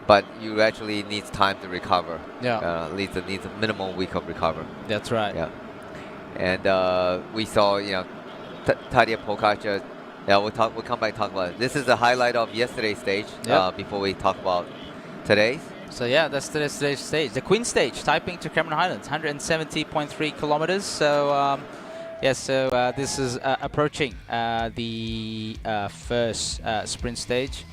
but you actually need time to recover. Yeah. Needs a minimum week of recover. That's right. Yeah. And we saw, Tadej Pogačar. Yeah, we'll come back and talk about it. This is the highlight of yesterday's stage. Before we talk about today's. So yeah, that's today's stage, the Queen stage, Taiping to Cameron Highlands, 170.3 kilometers. So this is approaching the first sprint stage.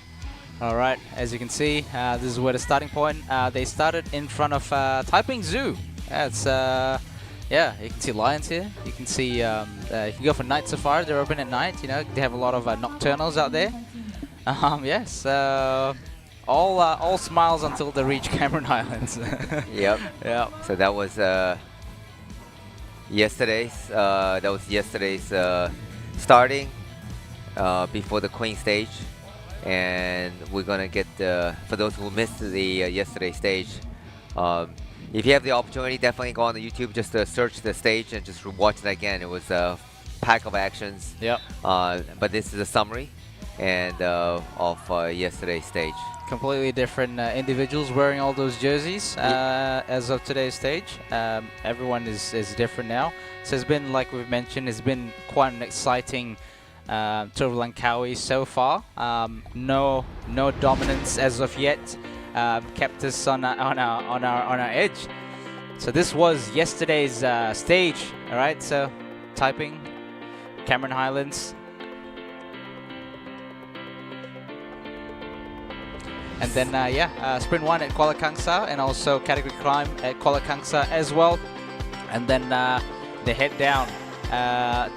All right, as you can see, this is where the starting point. They started in front of Taiping Zoo. It's you can see lions here. You can see you can go for night safari. They're open at night. They have a lot of nocturnals out there. Yes, all smiles until they reach Cameron Highlands. Yep. Yeah. So that was yesterday's. Starting before the Queen stage. And we're gonna get for those who missed the yesterday stage. If you have the opportunity, definitely go on the YouTube just to search the stage and just watch it again. It was a pack of actions. Yep. But this is a summary. and of yesterday's stage. Completely different individuals wearing all those jerseys as of today's stage. Everyone is different now. So it's been, like we've mentioned, it's been quite an exciting tour of Langkawi so far. No dominance as of yet. Kept us on our edge. So this was yesterday's stage. All right. So typing Cameron Highlands. And then, Sprint 1 at Kuala Kangsar, and also Category Climb at Kuala Kangsar as well. And then they head down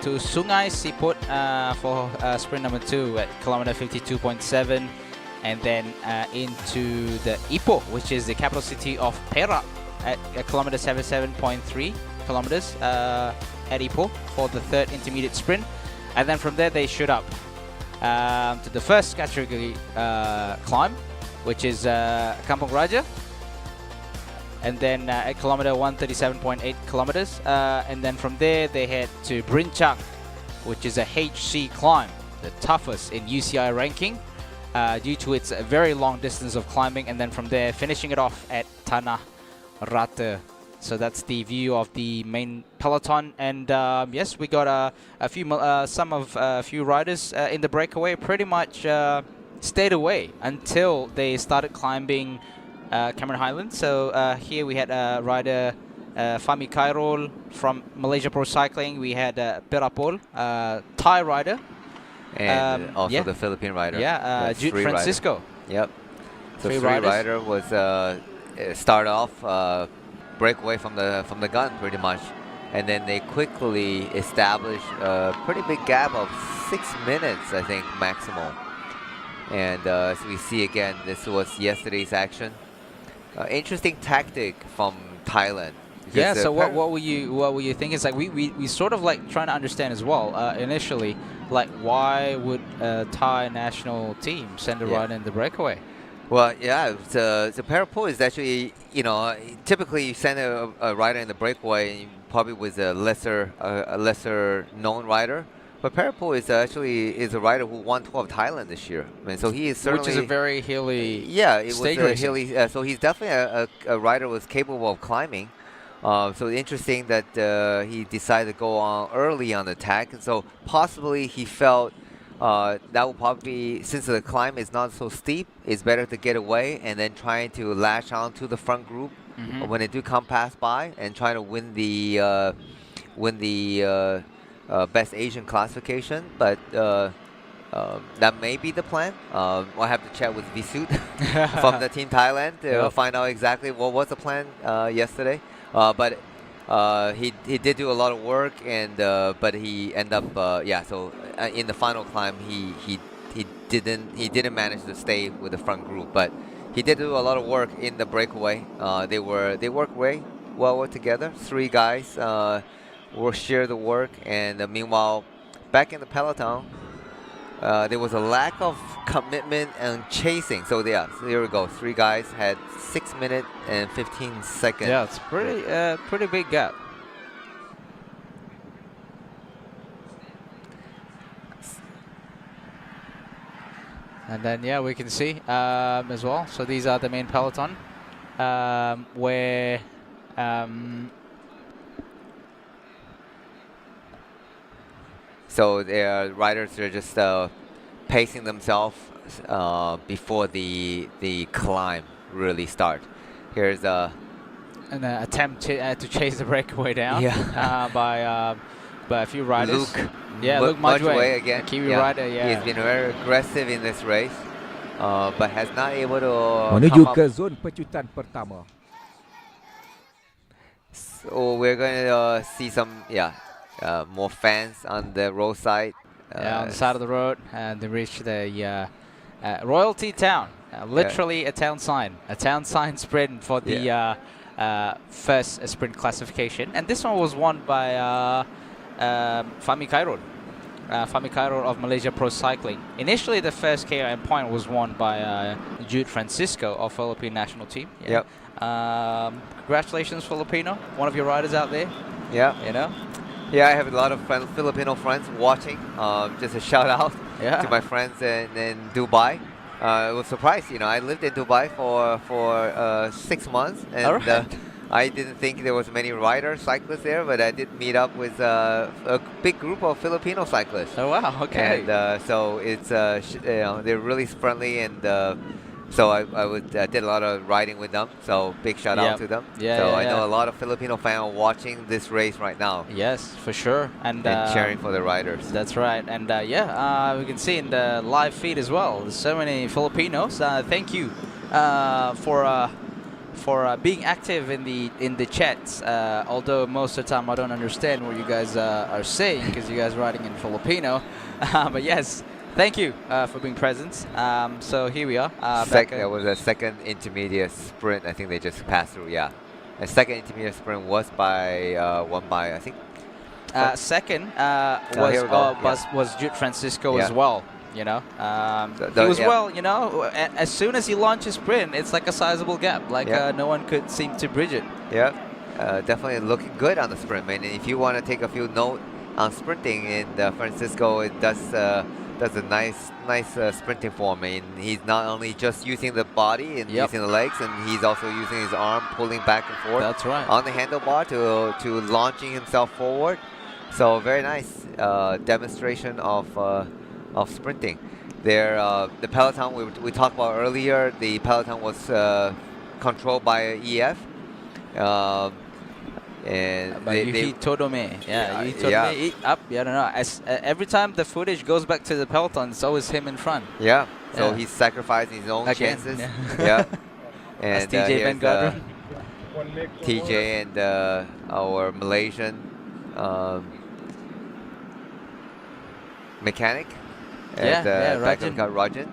to Sungai Siput for sprint number 2 at kilometer 52.7. And then into the Ipoh, which is the capital city of Perak, at kilometer 77.3 kilometers at Ipoh for the 3rd intermediate sprint. And then from there, they shoot up to the first category climb, which is Kampong Raja, and then at kilometer 137.8 kilometers, and then from there they head to Brincang, which is a HC climb, the toughest in UCI ranking due to its very long distance of climbing, and then from there finishing it off at Tanah Rata. So that's the view of the main peloton, and yes, we got a few riders in the breakaway pretty much stayed away until they started climbing Cameron Highlands. So here we had rider Fahmi Khairul from Malaysia Pro Cycling. We had Perapol, Thai rider, and also the Philippine rider. Jude Francisco. Yep. So three rider was start off breakaway from the gun pretty much, and then they quickly established a pretty big gap of 6 minutes, I think, maximum. And as we see again, this was yesterday's action. Interesting tactic from Thailand. Yeah. So what were you thinking? It's like we sort of like trying to understand as well initially, like why would a Thai national team send a rider in the breakaway? Well, yeah. The Perapol is actually, typically you send a rider in the breakaway probably with a lesser known rider. But Perapol is a rider who won Tour of Thailand this year. I mean, so he is certainly, which is a very hilly. Yeah, it was a hilly. So he's definitely a rider who was capable of climbing. So interesting that he decided to go on early on the attack, and so possibly he felt that will probably, since the climb is not so steep, it's better to get away and then trying to latch on to the front group when they do come pass by and try to win the Best Asian classification, but that may be the plan. We'll have to chat with Visut from the Team Thailand to find out exactly what was the plan yesterday. But he did do a lot of work, and but he ended up So in the final climb, he didn't manage to stay with the front group, but he did do a lot of work in the breakaway. They worked very well together. 3 guys. Will share the work, and meanwhile, back in the peloton, there was a lack of commitment and chasing. So so here we go. 3 guys had 6 minutes and 15 seconds. Yeah, it's pretty big gap. And then we can see as well. So these are the main peloton where. So their riders are just pacing themselves before the climb really start. Here's an attempt to chase the breakaway down by a few riders. Luke Majway again. Kiwi rider. He's been very aggressive in this race, but has not able to menuju ke zon pecutan pertama. So we're going to see some more fans on the roadside. On the side of the road, and they reach the Royalty Town. Literally a town sign sprint for the first sprint classification. And this one was won by Fahmi Khairul. Fahmi Khairul of Malaysia Pro Cycling. Initially, the first KOM point was won by Jude Francisco of Philippine national team. Congratulations, Filipino. One of your riders out there. Yeah, I have a lot of Filipino friends watching. Just a shout out. to my friends in Dubai. I was surprised. I lived in Dubai for 6 months, and I didn't think there was many riders, cyclists there, but I did meet up with a big group of Filipino cyclists. Oh wow! Okay. And so it's they're really friendly, and so I did a lot of riding with them. So big shout out to them. So I know a lot of Filipino fans are watching this race right now. Yes, for sure, and cheering for the riders. That's right, and we can see in the live feed as well. There's so many Filipinos. Thank you for being active in the chats. Although most of the time I don't understand what you guys are saying because you guys are writing in Filipino. But yes, thank you for being present. So here we are. There was a second intermediate sprint. I think they just passed through. Yeah, a second intermediate sprint was won by I think. Second was Jude Francisco as well. He was as soon as he launched his sprint, it's like a sizable gap. Like no one could seem to bridge it. Yeah, definitely looking good on the sprint, man. And if you want to take a few notes on sprinting in Francisco, it does a nice sprinting form. I mean, he's not only just using the body and using the legs, and he's also using his arm, pulling back and forth. That's right. On the handlebar to launching himself forward. So very nice demonstration of sprinting. The peloton we talked about earlier, the peloton was controlled by EF. And Yuhi Todome. Yuhi Todome up. I don't know. Every time the footage goes back to the peloton, it's always him in front. Yeah. So he's sacrificing his own chances. Yeah. And TJ Van Garderen. TJ and our Malaysian mechanic. Rajan. Rajan.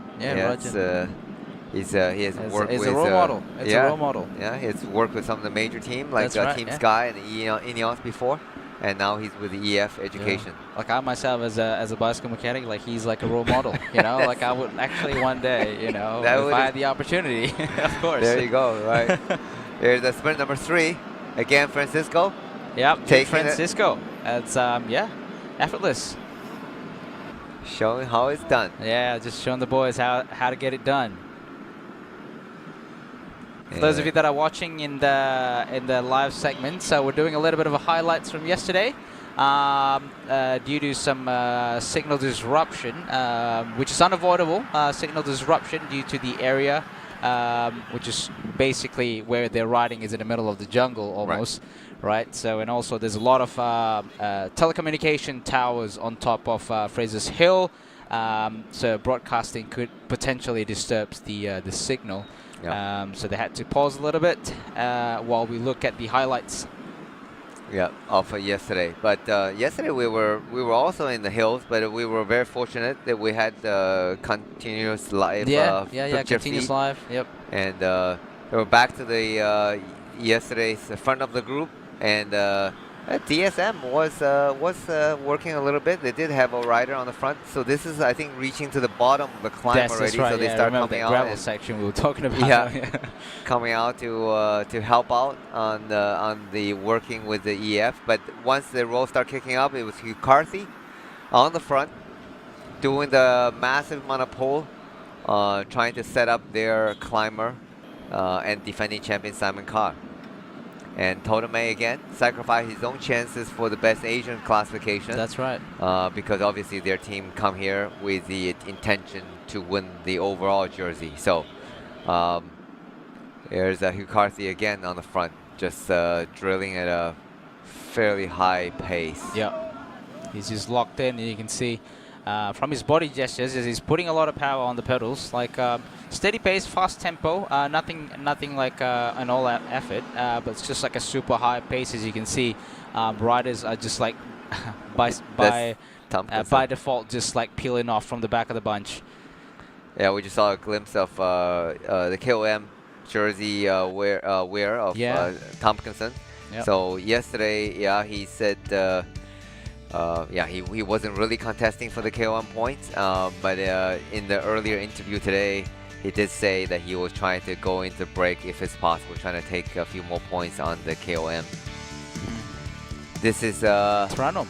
He has worked with... He's a role model. It's a role model. Yeah, he has worked with some of the major teams like Team Sky and Ineos before, and now he's with the EF Education. Yeah. Like I myself as a bicycle mechanic, like he's like a role model. Like I would actually one day, if I had the opportunity, of course. There you go. Right. Here's the sprint number 3. Again, Francisco. Yep. Francisco. It's effortless. Showing how it's done. Yeah, just showing the boys how to get it done. For those of you that are watching in the live segment, so we're doing a little bit of a highlights from yesterday, due to some signal disruption, which is unavoidable. Signal disruption due to the area, which is basically where they're riding is in the middle of the jungle almost. Right. So, and also there's a lot of telecommunication towers on top of Fraser's Hill, so broadcasting could potentially disturb the signal. So they had to pause a little bit while we look at the highlights. Yeah, of yesterday. But yesterday we were also in the hills, but we were very fortunate that we had continuous live. Continuous live. Yep. And we were back to the yesterday's front of the group. And DSM was working a little bit. They did have a rider on the front, so this is, I think, reaching to the bottom of the climb already. Right. So they start coming out. Gravel section we were talking about. Yeah, coming out to help out on the working with the EF. But once the roll start kicking up, it was Hugh Carthy on the front, doing the massive amount of pull, trying to set up their climber and defending champion Simon Carr. And Todome again sacrificed his own chances for the best Asian classification. That's right. Because obviously their team come here with the intention to win the overall jersey. So there's Hugh Carthy again on the front, just drilling at a fairly high pace. Yeah, he's just locked in, and you can see from his body gestures, he's putting a lot of power on the pedals, like steady pace, fast tempo, nothing like an all-out effort, but it's just like a super high pace. As you can see, riders are just like by default just like peeling off from the back of the bunch. Yeah, we just saw a glimpse of the KOM jersey wear of Tompkinson. Yep. So yesterday, he said he wasn't really contesting for the KOM points, but in the earlier interview today, he did say that he was trying to go into break if it's possible, trying to take a few more points on the KOM. This is Tranum,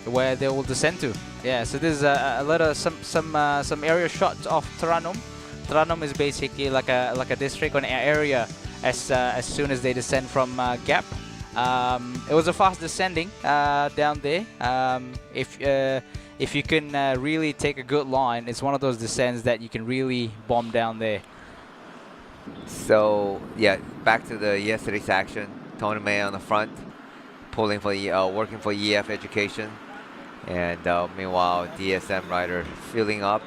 where they will descend to. Yeah, so this is a little some area shots of Taranum. Taranum is basically like a district or an area as soon as they descend from Gap. It was a fast descending down there. If you can really take a good line, it's one of those descents that you can really bomb down there. So yeah, back to the yesterday's action. Tony May on the front, pulling for working for EF Education, and meanwhile DSM rider filling up.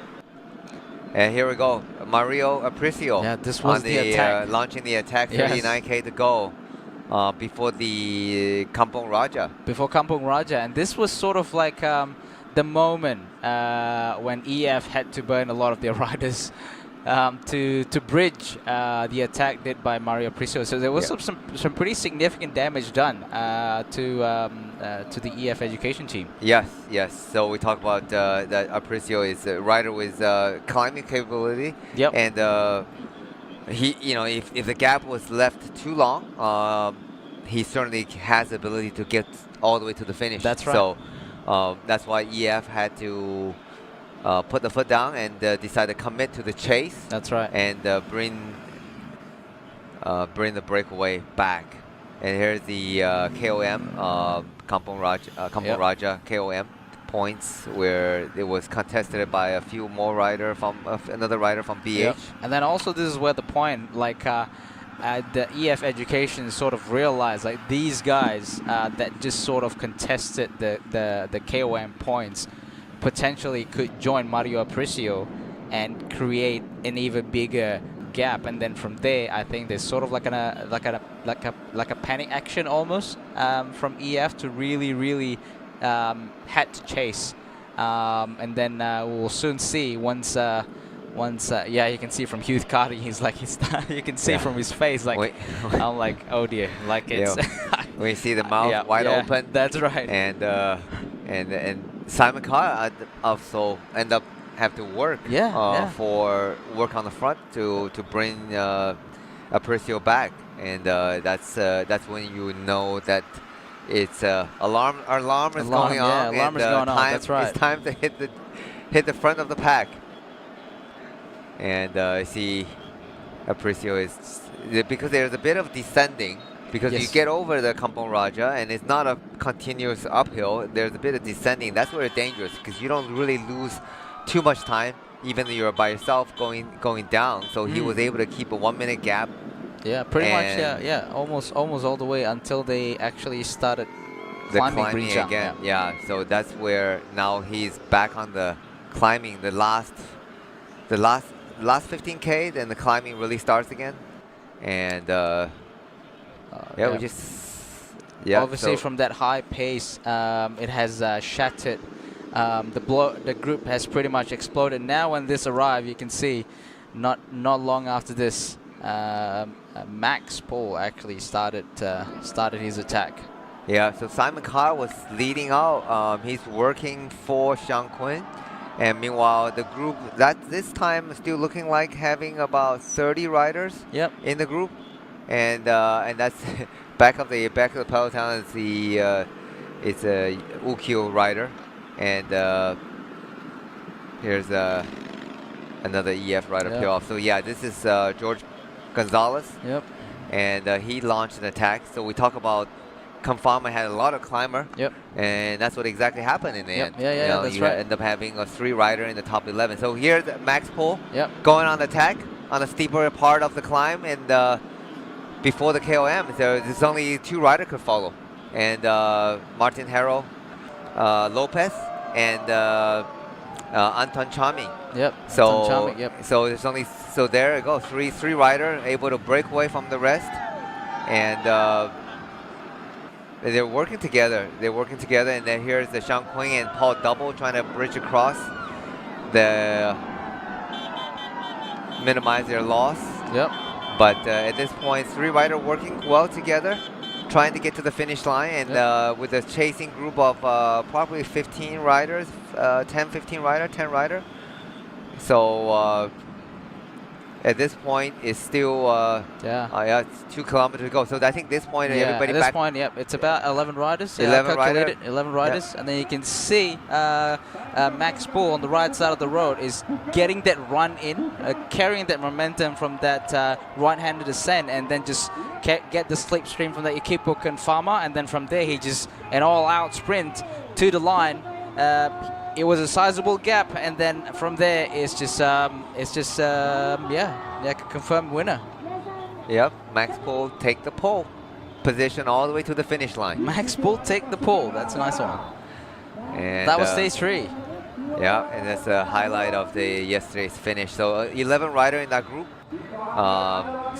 And here we go, Mario Aparicio. Yeah, this was on the attack. Launching the attack. Yes. 39K to go before the Kampong Raja. Before Kampong Raja, and this was sort of like the moment when EF had to burn a lot of their riders to bridge the attack did by Mario Aparicio. So there was some pretty significant damage done to the EF Education team. Yes. So we talk about that Aparicio is a rider with climbing capability. Yep. And he, if the gap was left too long, he certainly has the ability to get all the way to the finish. That's right. So that's why EF had to put the foot down and decide to commit to the chase. That's right. And bring the breakaway back. And here's the KOM, Kampong Raja KOM points, where it was contested by a few more rider from another rider from BH. Yep. And then also this is where the point, like the EF Education sort of realized, like these guys that just sort of contested the KOM points potentially could join Mario Aparicio and create an even bigger gap. And then from there, I think there's sort of like a panic action almost from EF to really had to chase. And then we'll soon see once yeah, you can see from Hugh Carty, he's like, you can see from his face, like, I'm like, oh dear, like it's. We see the mouth wide open. That's right. And Simon Carr also end up have to work for work on the front to bring Aparicio back, and that's when you know that it's alarm is going on. Alarm is going on. That's right. It's time to hit the front of the pack. And see, Aparicio is, because there's a bit of descending, because you get over the Kampong Raja and it's not a continuous uphill. There's a bit of descending. That's where it's dangerous, because you don't really lose too much time, even though you're by yourself going down. So he was able to keep a 1 minute gap. Yeah, pretty much. Yeah, almost all the way until they actually started climbing green jump again. Yeah, so that's where now he's back on the climbing. The last 15K, then the climbing really starts again, and we just obviously from that high pace, it has shattered. The group has pretty much exploded. Now when this arrived, you can see not long after this, Max Paul actually started his attack. Yeah, so Simon Carr was leading out. He's working for Xiang Kun. And meanwhile, the group this time is still looking like having about 30 riders in the group, and that's back of the peloton is it's a Ukyo rider, and here's another EF rider peel off. So yeah, this is George Gonzalez. Yep. And he launched an attack. So we talk about Confama had a lot of climber, and that's what exactly happened in the end. That's right. End up having a 3 rider in the top 11. So here's Max Pohl going on the attack on the steeper part of the climb, and before the KOM, so there's only 2 rider could follow, and Martin Harrow, Lopez, and Anton Chami. So so there's only there you go, three rider able to break away from the rest, and. They're working together. And then here's the Xiang Kun and Paul Double trying to bridge across, minimize their loss. But at this point, 3 rider working well together, trying to get to the finish line, and with a chasing group of probably 15 riders, 10 rider. So at this point it's still it's 2 kilometers to go. So I think this point everybody at this back. point, it's about 11 riders. 11 riders. 11 riders, and then you can see Max Bull on the right side of the road is getting that run in, carrying that momentum from that right-handed descent, and then just get the slipstream from that Equipo Confirma, and then from there he just an all-out sprint to the line. It was a sizable gap, and then from there it's just a confirmed winner. Yep, Max Bull take the pole position all the way to the finish line. Max Bull take the pole. That's a nice one. And that was stage 3. Yeah, and that's a highlight of the yesterday's finish. So 11 rider in that group.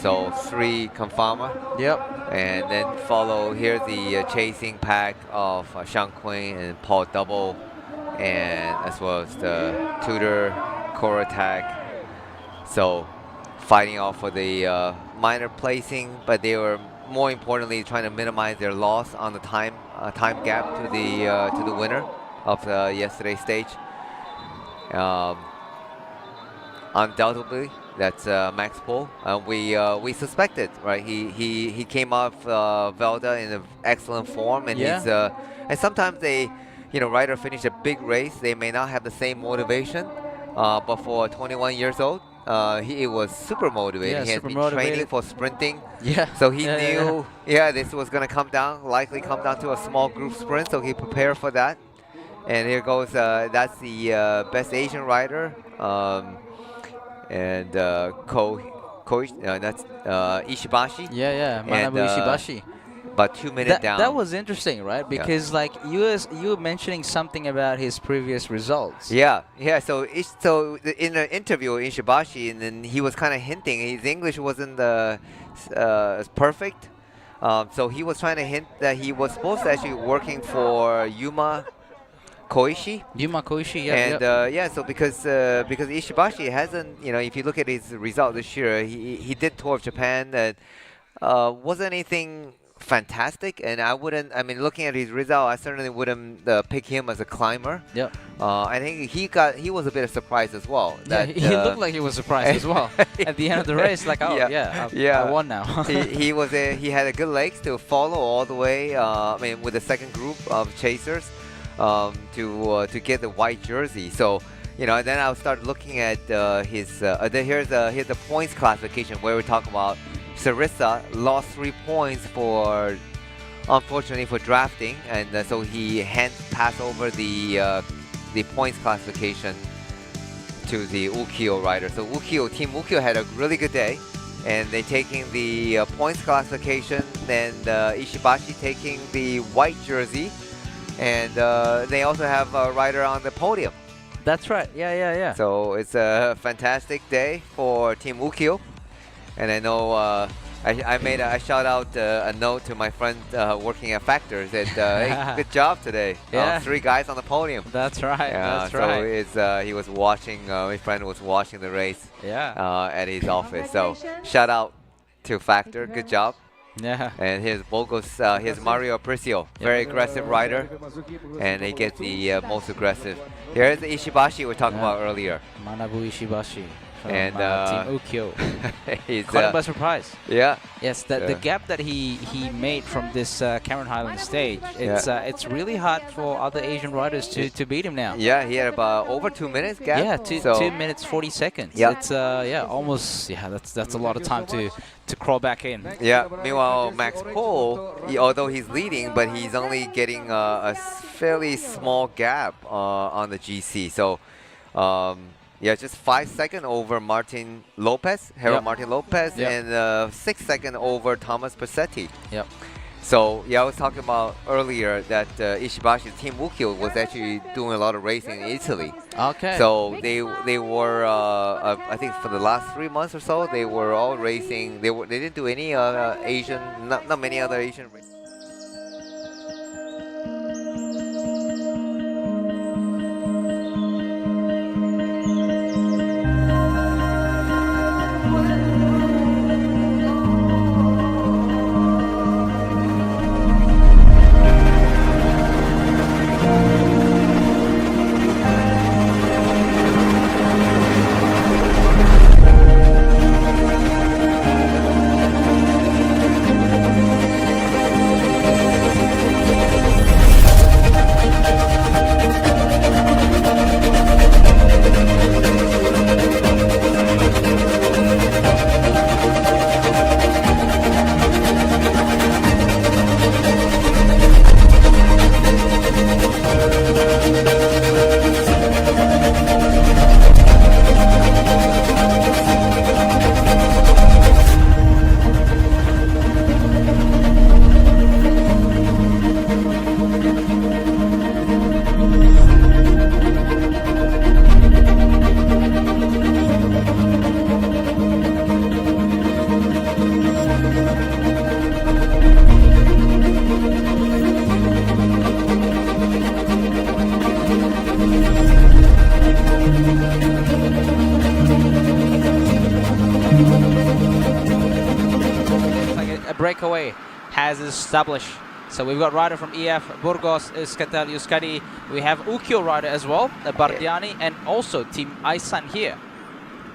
So 3 Confirma. Yep. And then follow here the chasing pack of Sean Quinn and Paul Double, and as well as the Tudor core attack. So fighting off for the minor placing, but they were more importantly trying to minimize their loss on the time gap to the winner of yesterday's stage. Undoubtedly, that's Max Bull. We suspected, right? He came off Velda in an excellent form, and he's and sometimes rider finish a big race, they may not have the same motivation, but for 21 years old, he was super motivated. He has been training for sprinting. Yeah. So he knew, this was going to likely come down to a small group sprint, so he prepared for that. And here goes, that's the best Asian rider, and that's Ishibashi. Manabu Ishibashi. About 2 minutes down. That was interesting, right? Because like you were mentioning something about his previous results. Yeah. So in the interview with Ishibashi, and then he was kind of hinting his English wasn't as perfect. So he was trying to hint that he was supposed to actually working for Yuma Koishi. So because Ishibashi hasn't, if you look at his result this year, he did Tour of Japan that wasn't anything fantastic, and looking at his result, I certainly wouldn't pick him as a climber. I think he was a bit of surprise as well. He looked like he was surprised as well at the end of the race. Like, I won now. he had a good legs to follow all the way. With the second group of chasers, to get the white jersey. So and then I'll start looking at his. Here's the points classification where we talk about. Sarissa lost 3 points unfortunately for drafting, and so he passed over the points classification to the Ukio rider. So Team Ukio had a really good day, and they're taking the points classification, and Ishibashi taking the white jersey, and they also have a rider on the podium. That's right. Yeah. So it's a fantastic day for Team Ukio. And I know I shout out a note to my friend working at Factors that hey, good job today. 3 guys on the podium. That's right. So he was watching. My friend was watching the race. At his office. So shout out to Factor. Good job. Yeah. And here's here's Mario Apricio, very aggressive rider, and he gets the most aggressive. Here's the Ishibashi we were talking about earlier. Manabu Ishibashi. And Team Ukio. He's caught by surprise. Yeah. Yes, the gap that he made from this Cameron Highland stage, it's really hard for other Asian riders to beat him now. Yeah, he had about over 2 minutes gap. Yeah, 2 minutes 40 seconds. Yeah. It's almost that's a lot of time to crawl back in. Yeah. Meanwhile, Max Bull, although he's leading, but he's only getting a fairly small gap on the GC. So. Just 5 seconds over Martin Lopez, Martin Lopez, and 6 seconds over Thomas Passetti. So I was talking about earlier that Ishibashi, Team Ukio, was actually doing a lot of racing in Italy. Okay. So they were, I think for the last 3 months or so, they were all racing. They didn't do any Asian, not many other Asian races. Breakaway has established. So we've got rider from EF, Burgos, Euskaltel, Euskadi. We have Ukyo rider as well, Bardiani, and also Team Aisan here.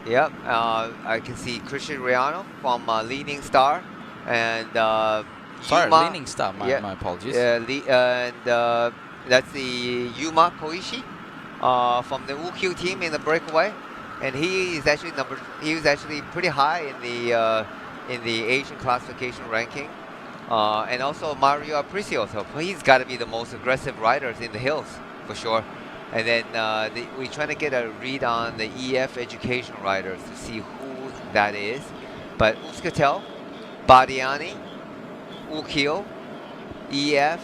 Yep, I can see Christian Riano from Leading Star, and sorry, Yuma, Leading Star. My apologies. and that's the Yuma Koishi from the Ukyo team in the Breakaway, and he was actually pretty high in the Asian classification ranking, and also Mario Apricio. So he's got to be the most aggressive riders in the hills for sure. And then we're trying to get a read on the EF education riders to see who that is. But Euskaltel, Bardiani, Ukyo, EF.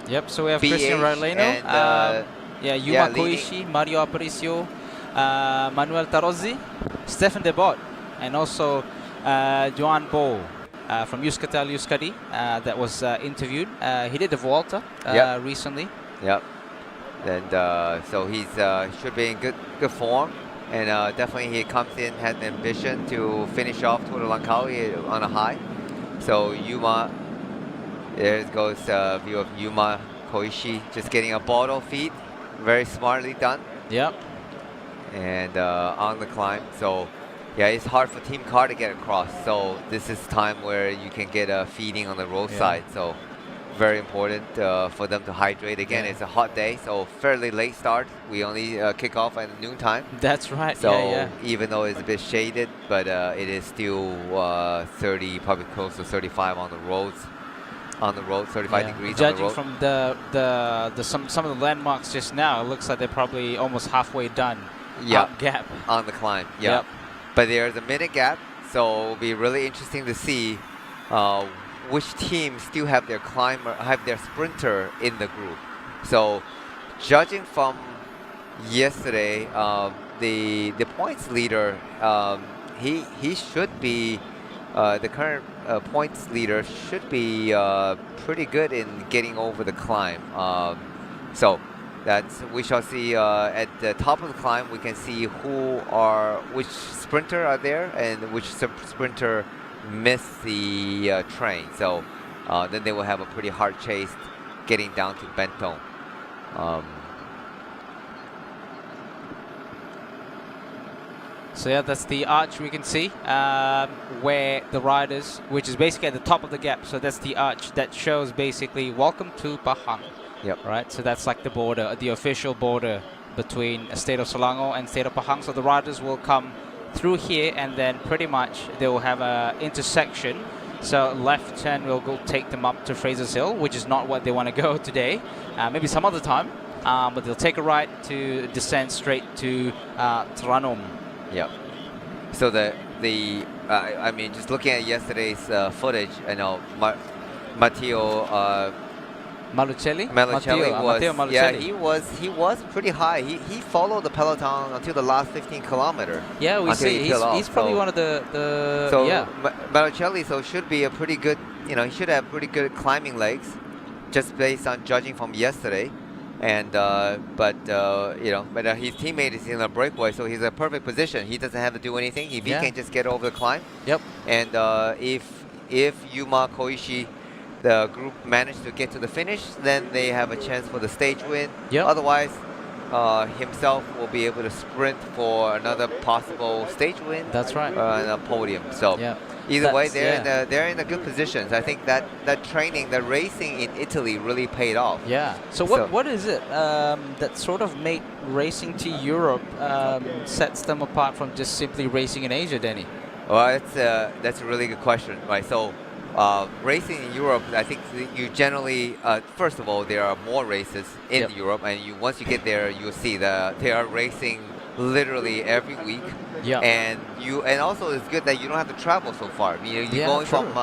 Yep, so we have BH, Christian Raileno, and, Yuma Koishi, Mario Aparicio, Manuel Tarozzi, Stefan Debot, and also Joan Bo from Euskaltel Euskadi that was interviewed. He did the Vuelta recently. Yep. And so he's should be in good form, and definitely he comes in, has an ambition to finish off Tour de Langkawi on a high. So Yuma, there goes view of Yuma Koishi, just getting a bottle feed, very smartly done. Yep. And on the climb, so yeah, it's hard for Team Car to get across. So this is time where you can get a feeding on the roadside. So very important for them to hydrate. Again, it's a hot day, so fairly late start. We only kick off at noontime. That's right. So even though it's a bit shaded, but it is still 30, probably close to 35 on the roads. 35 degrees Judging on the road. from some of the landmarks just now, it looks like they're probably almost halfway done. Gap on the climb. Yep. But there's a minute gap, so it'll be really interesting to see which teams still have their sprinter in the group. So judging from yesterday, the points leader, he should be the current points leader should be pretty good in getting over the climb. So we shall see at the top of the climb. We can see which sprinter are there and which sprinter missed the train. So then they will have a pretty hard chase getting down to Bentong. So yeah, that's the arch we can see where the riders, which is basically at the top of the gap. So that's the arch that shows basically welcome to Pahang. Yep. Right. So that's like the border, the official border between state of Selangor and state of Pahang. So the riders will come through here, and then pretty much they will have a intersection. So left turn will go take them up to Fraser's Hill, which is not what they want to go today. Maybe some other time. But they'll take a right to descend straight to Tranum. Yep. So I mean, just looking at yesterday's footage, I know Matteo Malucelli was he was pretty high. He followed the peloton until the last 15 kilometer. Yeah, we see he's probably one of the Malucelli should be a pretty good, he should have pretty good climbing legs, just based on judging from yesterday. And but his teammate is in a breakaway, so he's in a perfect position. He doesn't have to do anything. He can just get over the climb. Yep. And if Yuma Koishi, the group managed to get to the finish, then they have a chance for the stage win. Yep. Otherwise, himself will be able to sprint for another possible stage win. That's right. And a podium. So either way, they're in a good positions. I think that training, the racing in Italy really paid off. Yeah. So what is it that sort of made racing to Europe sets them apart from just simply racing in Asia, Danny? Well, that's a really good question, right? So racing in Europe, I think you generally, first of all, there are more races in Europe, and once you get there, you'll see that they are racing literally every week. Yeah. And also it's good that you don't have to travel so far. You're going from,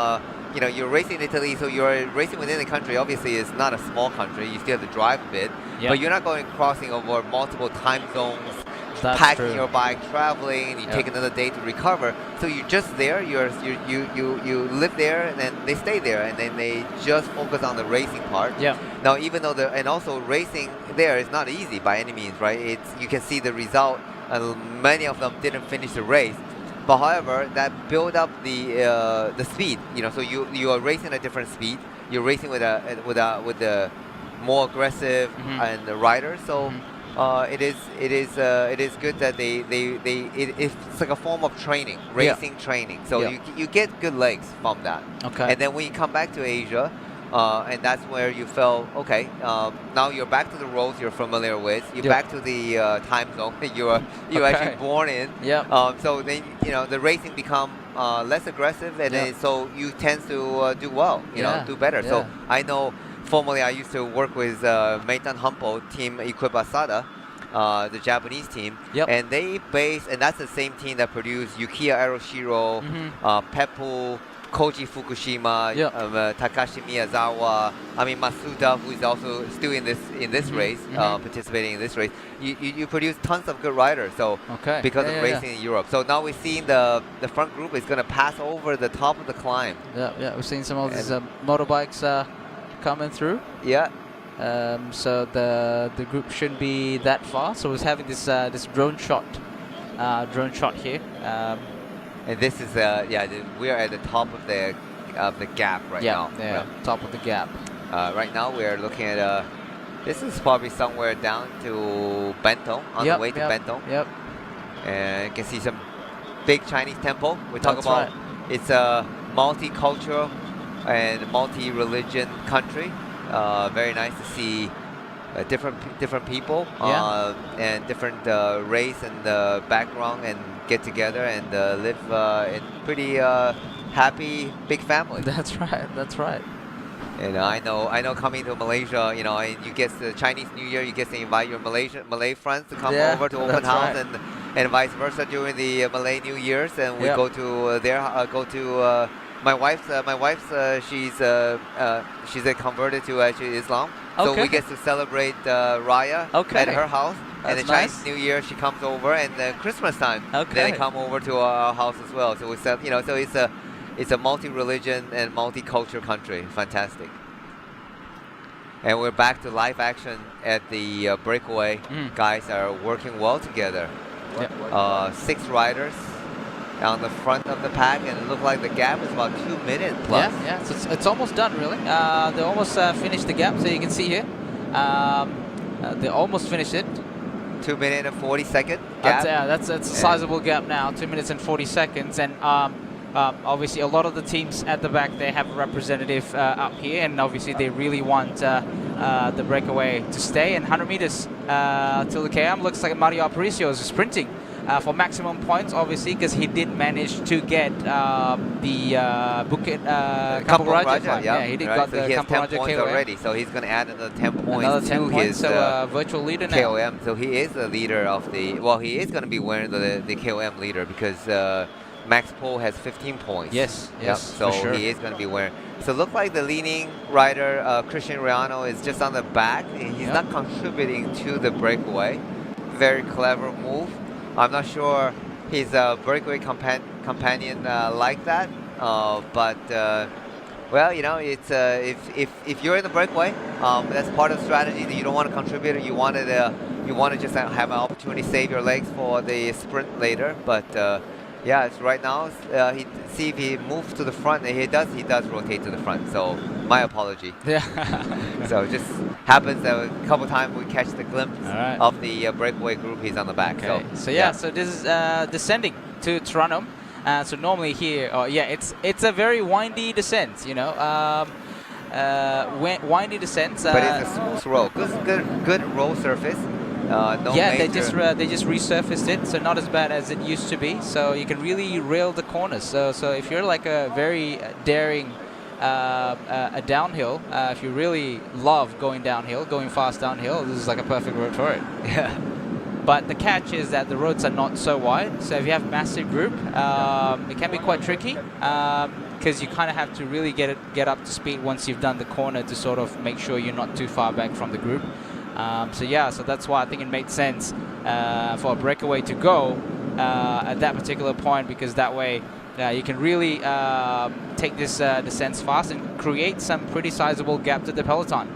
you're racing in Italy, so you're racing within the country. Obviously, it's not a small country. You still have to drive a bit, but you're not crossing over multiple time zones. Packing your bike, traveling, and you take another day to recover. So you're just there. You live there, and then they stay there, and then they just focus on the racing part. Yeah. Now, even though and also racing there is not easy by any means, right? You can see the result. Many of them didn't finish the race, But however, that build up the speed. You know, so you are racing at a different speed. You're racing with the more aggressive and the rider. So it is good that it's like a form of training, racing training. So you get good legs from that. Okay. And then when you come back to Asia, and that's where you felt okay. Now you're back to the roads you're familiar with. You're back to the time zone that you actually born in. So then the racing become less aggressive, and then so you tend to do well. Do better. So I know. Formerly, I used to work with Meitan Humpo team equipped by Sada, the Japanese team, and and that's the same team that produced Yukiya Aroshiro, Peppu, Koji Fukushima, Takashi Miyazawa. I mean Masuda, who is also still in this race, participating in this race. You produce tons of good riders. So because of racing in Europe. So now we're seeing the front group is going to pass over the top of the climb. We're seeing some of these motorbikes coming through. So the group shouldn't be that far. So we're having this drone shot here. And this is we are at the top of the gap right now. Top of the gap. Right now we are looking at this is probably somewhere down to Bentong, on the way to Bentong. And you can see some big Chinese temple. We talk about it's a multicultural and multi-religion country. Very nice to see different people and different race and background, and get together and live in pretty happy big family. That's right. And I know coming to Malaysia, you get the Chinese New Year, you get to invite your Malay friends to come over to open house, and vice versa during the Malay New Year's, and we go to my wife's she's converted to actually Islam, so we get to celebrate Raya at her house. And the Chinese New Year she comes over, and Christmas time they come over to our house as well. So it's a multi-religion and multicultural country. Fantastic. And we're back to live action at the Breakaway. Guys are working well together. 6 riders on the front of the pack, and it looked like the gap is about 2 minutes plus. So it's almost done, really. They almost finished the gap, so you can see here. They almost finished it. 2 minutes and 40 second gap. That's a sizable gap now. 2 minutes and 40 seconds, and obviously a lot of the teams at the back, they have a representative up here, and obviously they really want the Breakaway to stay. And 100 meters till the KM, looks like Mario Aparicio is sprinting for maximum points, obviously, because he did manage to get the Bukit Kampung Raja. He did got the Kampung Raja. He has 10 points KOM already, so he's going to add another 10 points another 10 to points, his virtual leader now. KOM. So he is the leader of the. Well, he is going to be wearing the KOM leader, because Max Pohl has 15 points. Yes, so for sure. he is going to be wearing. So look like the leading rider, Christian Riano, is just on the back. He's not contributing to the Breakaway. Very clever move. I'm not sure he's a Breakaway companion like that, but well, it's if you're in the Breakaway, that's part of the strategy that you don't want to contribute. You want to just have an opportunity to save your legs for the sprint later. But it's right now. See if he moves to the front. And he does rotate to the front. So my apology. So it just happens that a couple times we catch the glimpse of the Breakaway group. He's on the back. So this is descending to Toronto. So normally here, it's a very windy descent. Windy descent. But it's a smooth road. Good road surface. They just resurfaced it, so not as bad as it used to be. So you can really rail the corners. So if you're like a very daring a downhill, if you really love going downhill, going fast downhill, this is like a perfect road for it. But the catch is that the roads are not so wide. So if you have a massive group, it can be quite tricky, because you kind of have to really get up to speed once you've done the corner to sort of make sure you're not too far back from the group. So that's why I think it made sense for a Breakaway to go at that particular point, because that way you can really take this descents fast and create some pretty sizable gap to the peloton.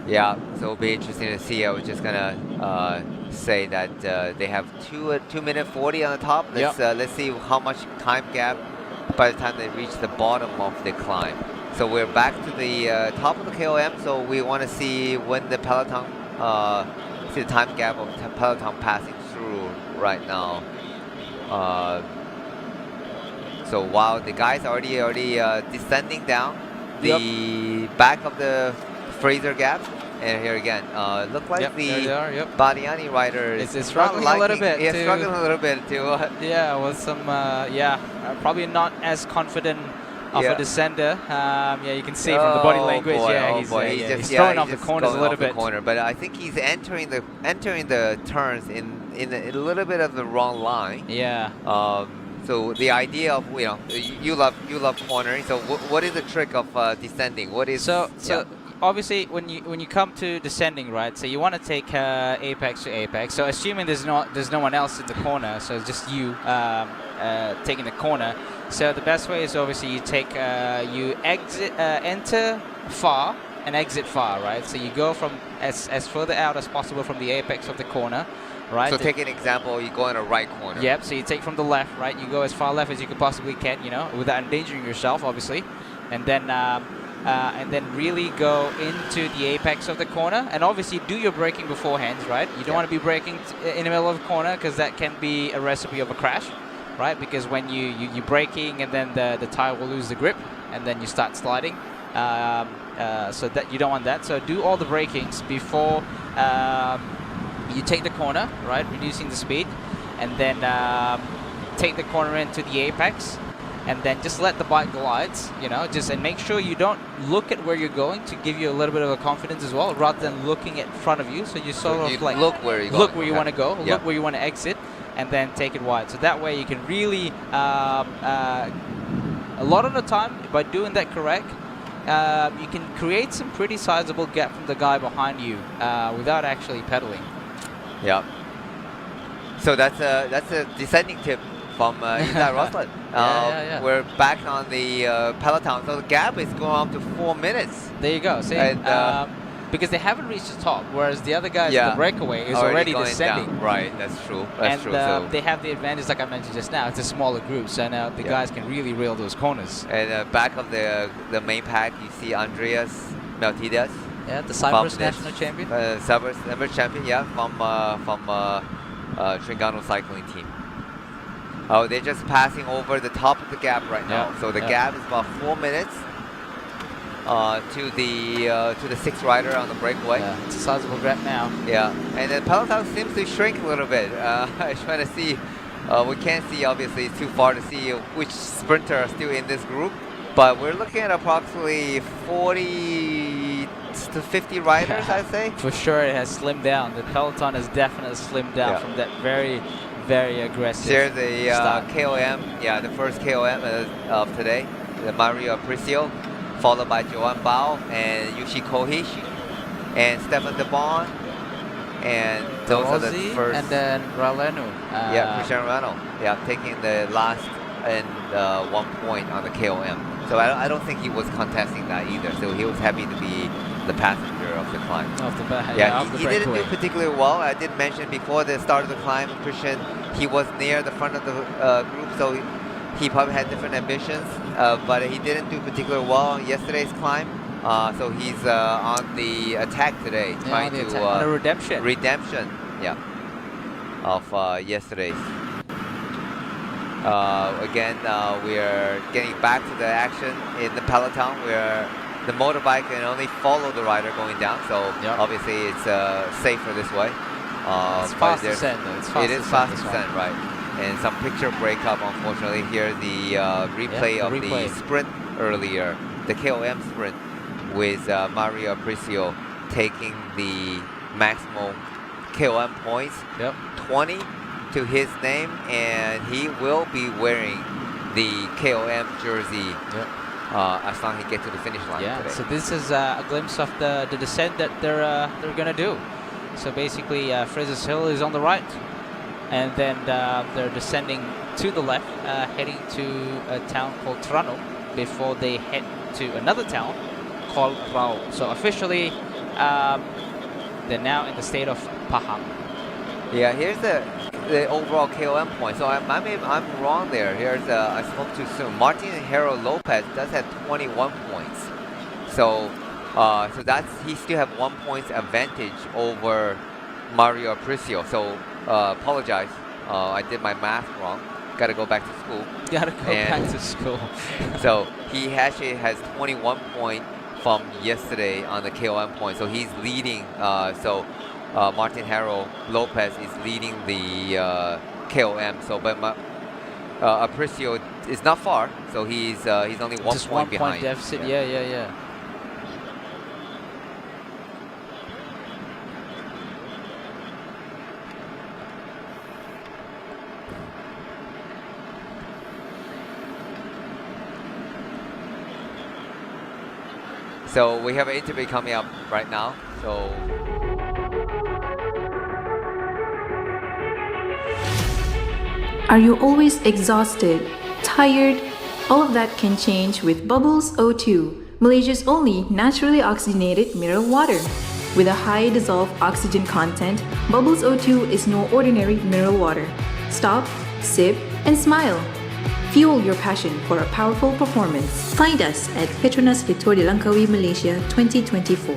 So it'll be interesting to see. I was just gonna say that they have 2 minute 40 on the top. Let's see how much time gap by the time they reach the bottom of the climb. So we're back to the top of the KOM. So we want to see when the peloton, see the time gap of the peloton passing through right now. So while the guys are already descending down the back of the Fraser Gap, and here again, look like the Baliani rider is struggling a little bit. Yeah, struggling a little bit too. Yeah, with some probably not as confident of a descender. Yeah, you can see from the body language. He's throwing off the corners a little bit. But I think he's entering the turns in a little bit of the wrong line. Yeah. So the idea of you love cornering. So what is the trick of descending? What is obviously when you come to descending, right? So you want to take apex to apex. So assuming there's no one else in the corner, so it's just you taking the corner. So the best way is obviously you take you enter far and exit far, right? So you go from as further out as possible from the apex of the corner. Right. So take an example, you go in a right corner. Yep, so you take from the left, right? You go as far left as you possibly can, without endangering yourself, obviously. And then really go into the apex of the corner. And obviously do your braking beforehand, right? You don't want to be braking in the middle of the corner because that can be a recipe of a crash, right? Because when you're braking and then the tire will lose the grip and then you start sliding. So that you don't want that. So do all the brakings before you take the corner, right, reducing the speed, and then take the corner into the apex, and then just let the bike glide, and make sure you don't look at where you're going to give you a little bit of a confidence as well, rather than looking at front of you. So you like look where you want to go, look where you want to exit, and then take it wide. So that way you can really, a lot of the time, by doing that correct, you can create some pretty sizable gap from the guy behind you without actually pedaling. Yeah. So that's a descending tip from Iza Rosland. We're back on the peloton, so the gap is going up to 4 minutes. There you go. See, and, because they haven't reached the top, whereas the other guys, the breakaway, is already descending. Down. Right, that's true. So they have the advantage, like I mentioned just now. It's a smaller group, so now the guys can really rail those corners. And back of the main pack, you see Andreas Meltides. Yeah, the Cyprus national champion. Cyprus champion, from Trengganu cycling team. Oh, they're just passing over the top of the gap right now. So the gap is about 4 minutes to the sixth rider on the breakaway. Yeah, it's a sizable gap now. Yeah, and the peloton seems to shrink a little bit. I'm trying to see. We can't see, obviously, it's too far to see which sprinter are still in this group. But we're looking at approximately 40 to 50 riders, I'd say. For sure, it has slimmed down. The peloton has definitely slimmed down from that very, very aggressive There's the KOM, the first KOM of today, the Mario Apricio, followed by Joan Bao and Yushi Kohishi and Stefan De Bon. And those are the first. And then Ralenu. Cristiano Ronaldo. Taking the last and 1 point on the KOM. So I don't think he was contesting that either. So he was happy to be the passenger of the climb. He didn't do particularly well. I did mention before the start of the climb, Christian, he was near the front of the group, so he probably had different ambitions. But he didn't do particularly well on yesterday's climb. So he's on the attack today, trying to on a redemption. Of yesterday's. Again, we are getting back to the action in the peloton where the motorbike can only follow the rider going down. So obviously it's safer this way. It's fast descent, though. It is fast descent, right? And some picture breakup, unfortunately. Here's the replay of the sprint earlier, the KOM sprint with Mario Apricio taking the maximal KOM points, 20 to his name, and he will be wearing the KOM jersey as long as he gets to the finish line today. So this is a glimpse of the descent that they're going to do. So basically, Fraser's Hill is on the right, and then they're descending to the left, heading to a town called Trano before they head to another town called Rao. So officially, they're now in the state of Pahang. Yeah, here's the overall KOM point. So I'm wrong there. Here's I spoke too soon. Martin Hero Lopez does have 21 points. So so he still have 1 point advantage over Mario Aparicio. So apologize. I did my math wrong. Got to go back to school. Got to go back to school. So he actually has 21 points from yesterday on the KOM point. So he's leading. Martin Haro Lopez is leading the KOM. So, but Aparicio is not far. So he's only Just 1 point behind. 1 point deficit. Yeah. So we have an interview coming up right now. So. Are you always exhausted, tired? All of that can change with Bubbles O2, Malaysia's only naturally oxygenated mineral water. With a high dissolved oxygen content, Bubbles O2 is no ordinary mineral water. Stop, sip, and smile. Fuel your passion for a powerful performance. Find us at PETRONAS Fitur di Langkawi, Malaysia 2024.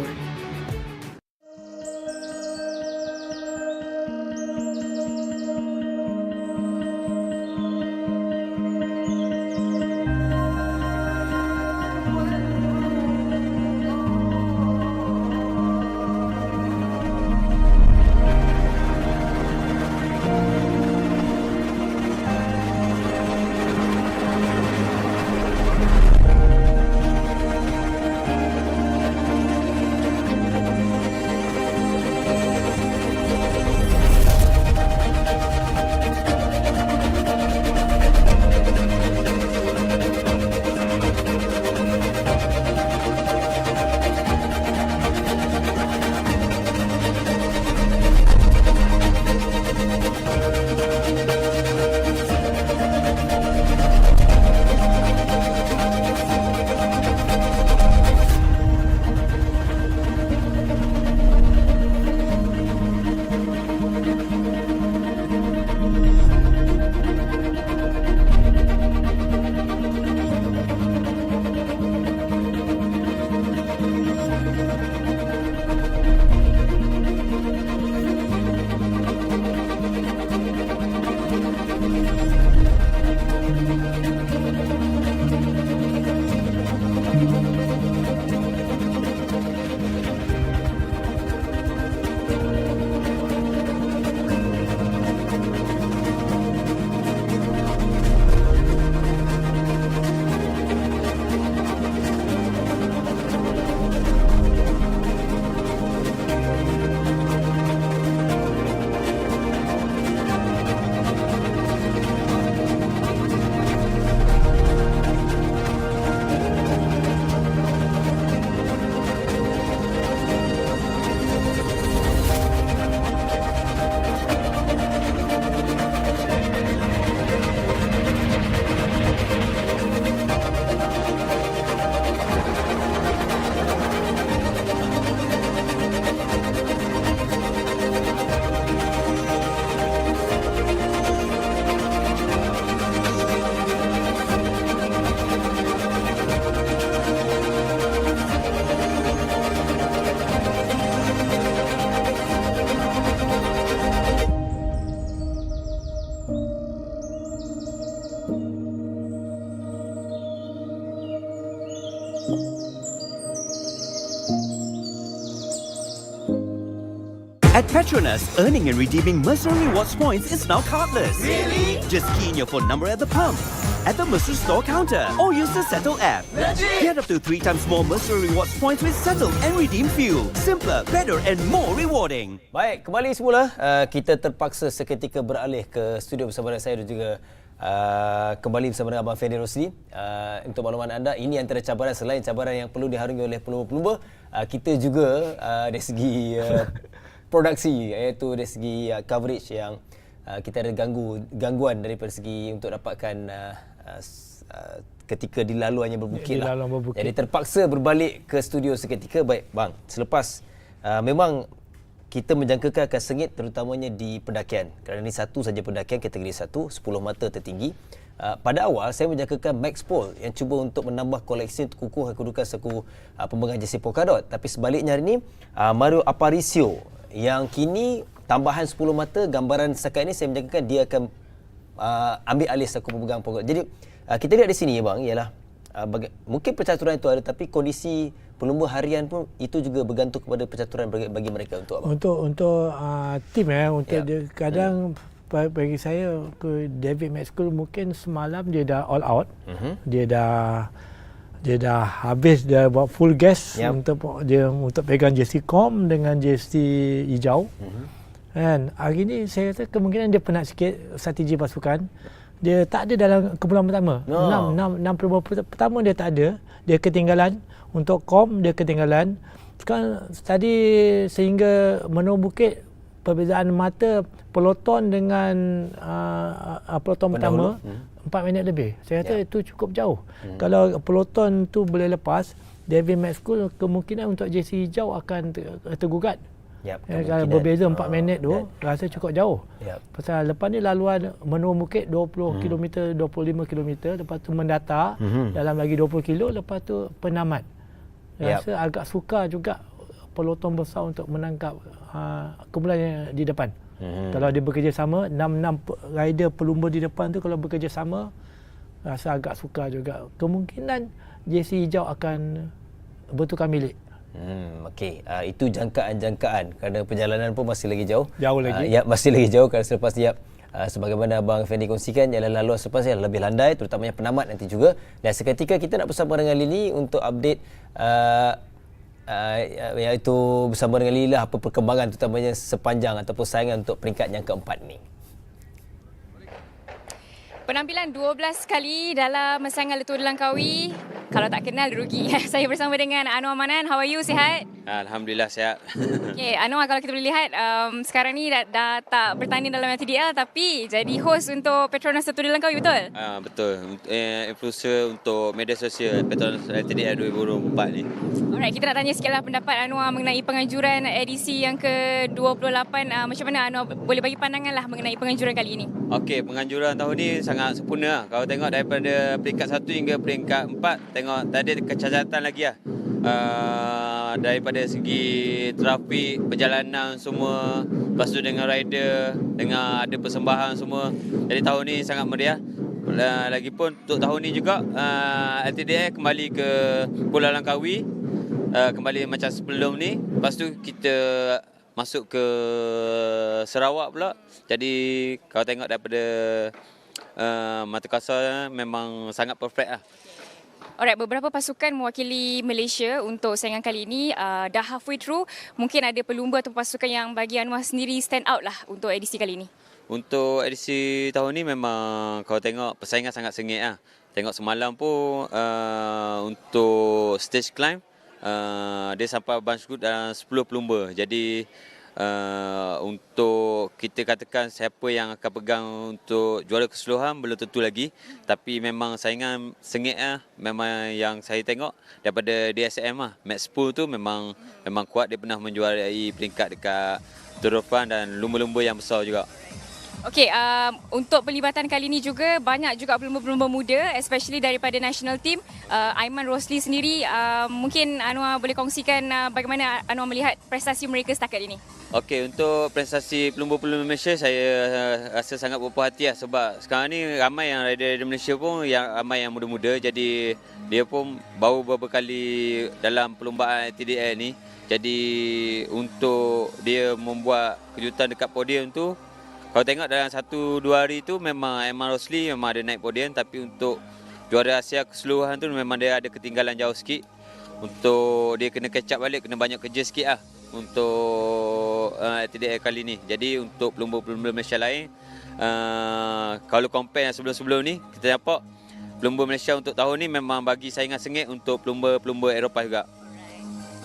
At PETRONAS, earning and redeeming Mercer Rewards points is now cardless. Really? Just key in your phone number at the pump, at the Mercer store counter, or use the Settle app. Legit? Get up to 3 times more Mercer Rewards points with Settle and redeem fuel. Simpler, better and more rewarding. Baik, kembali semula. Kita terpaksa seketika beralih ke studio bersama dengan saya dan juga kembali bersama dengan Abang Fendi Rosli. Untuk makluman anda, ini antara cabaran selain cabaran yang perlu diharungi oleh pelumba-pelumba, kita juga dari segi produksi, iaitu dari segi coverage yang kita ada gangguan daripada segi untuk dapatkan ketika di laluannya berbukit lah. Jadi terpaksa berbalik ke studio seketika. Baik bang, selepas memang kita menjangkakan akan sengit terutamanya di pendakian. Kerana ini satu saja pendakian kategori 1, 10 mata tertinggi. Pada awal saya menjangkakan Max Paul yang cuba untuk menambah koleksi untuk kukuh kedudukan selaku pemegang jersey Polkadot. Tapi sebaliknya hari ini Mario Aparicio yang kini tambahan 10 mata, gambaran setakat ini saya menjangkakan dia akan ambil alih selaku pemegang Polkadot. Jadi kita lihat di sini bang ialah mungkin percaturan itu ada, tapi kondisi pelumba harian pun itu juga bergantung kepada percaturan bagi mereka untuk apa? Untuk tim untuk dia kadang bagi saya ke David Maxwell mungkin semalam dia dah all out. Dia dah habis, dia buat full gas untuk pegang jersey kom dengan jersey hijau. Kan hari ni saya rasa kemungkinan dia penat sikit strategi pasukan. Dia tak ada dalam kumpulan pertama. 6 pelumba pertama dia tak ada. Dia ketinggalan. Untuk kom dia ketinggalan. Sekarang tadi sehingga Menur Bukit perbezaan mata peloton dengan peloton pertama 4 minit lebih. Saya kata itu cukup jauh. Kalau peloton tu boleh lepas, David Maxwell kemungkinan untuk jersey hijau akan tergugat. Kalau berbeza 4 minit tu rasa cukup jauh. Pasal lepas ni laluan Menur Bukit 20 km, 25 km, lepas tu mendata dalam lagi 20 km, lepas tu penamat. Rasa agak sukar juga peloton besar untuk menangkap kumpulan di depan. Kalau dia bekerjasama, 6 rider pelumba di depan tu kalau bekerjasama, rasa agak sukar juga. Kemungkinan jersey hijau akan bertukar milik. Okey, itu jangkaan kerana perjalanan pun masih lagi jauh. Jauh lagi. Masih lagi jauh kerana selepas sebagaimana Abang Fendi kongsikan, ialah laluan selepas yang lebih landai, terutamanya penamat nanti juga. Dan seketika kita nak bersama dengan Lily untuk update iaitu bersama dengan Lily apa perkembangan terutamanya sepanjang ataupun saingan untuk peringkat yang keempat ni. Penampilan 12 kali dalam saingan Tour de Langkawi. Kalau tak kenal, rugi. Saya bersama dengan Anwar Manan. How are you? Sihat? Alhamdulillah, sihat. Okay, Anwar, kalau kita boleh lihat, sekarang ni dah tak bertanding dalam TDL tapi jadi host untuk PETRONAS Tour de Langkawi, betul? Betul. Influencer untuk media sosial PETRONAS TDL 2024 ni. Alright, kita nak tanya sikitlah pendapat Anwar mengenai penganjuran edisi yang ke-28. Macam mana Anwar boleh bagi pandangan lah mengenai penganjuran kali ini? Okey, penganjuran tahun ni sangat sempurna. Kalau tengok daripada peringkat 1 hingga peringkat 4, tengok tadi kecacatan lagi lah. Daripada segi trafik, perjalanan semua, lepas tu dengan rider, dengan ada persembahan semua. Jadi tahun ni sangat meriah. Lagipun untuk tahun ni juga LTDA kembali ke Kuala Langkawi, kembali macam sebelum ni. Lepas tu kita masuk ke Sarawak pula. Jadi kalau tengok daripada mata kasar memang sangat perfect lah. Alright, beberapa pasukan mewakili Malaysia untuk saingan kali ini dah halfway through. Mungkin ada pelumba atau pasukan yang bagi Anwar sendiri stand out lah untuk edisi kali ini. Untuk edisi tahun ni memang kalau tengok persaingan sangat sengit lah. Tengok semalam pun untuk stage climb dia sampai bunch group dalam 10 pelumba. Jadi untuk kita katakan siapa yang akan pegang untuk juara keseluruhan belum tentu lagi, tapi memang saingan sengit lah. Memang yang saya tengok daripada DSM lah, Max Pool tu memang kuat. Dia pernah menjuarai peringkat dekat Tour de France dan lumba-lumba yang besar juga. Okey, untuk pelibatan kali ini juga banyak juga pelumba-pelumba muda, especially daripada national team. Aiman Rosli sendiri, mungkin Anwar boleh kongsikan bagaimana Anwar melihat prestasi mereka setakat ini. Okey, untuk prestasi pelumba-pelumba Malaysia saya rasa sangat berpuas hati lah, sebab sekarang ni ramai yang rider Malaysia pun ramai yang muda-muda. Jadi dia pun baru beberapa kali dalam perlumbaan TDL ni. Jadi untuk dia membuat kejutan dekat podium tu, kalau tengok dalam 1-2 hari tu memang Aiman Rosli memang ada naik podium, tapi untuk juara Asia keseluruhan tu memang dia ada ketinggalan jauh sikit. Untuk dia kena catch up balik, kena banyak kerja sikit lah untuk TDL kali ni. Jadi untuk pelumba-pelumba Malaysia lain, kalau compare yang sebelum-sebelum ni, kita nampak pelumba Malaysia untuk tahun ni memang bagi saingan sengit untuk pelumba-pelumba Eropah juga.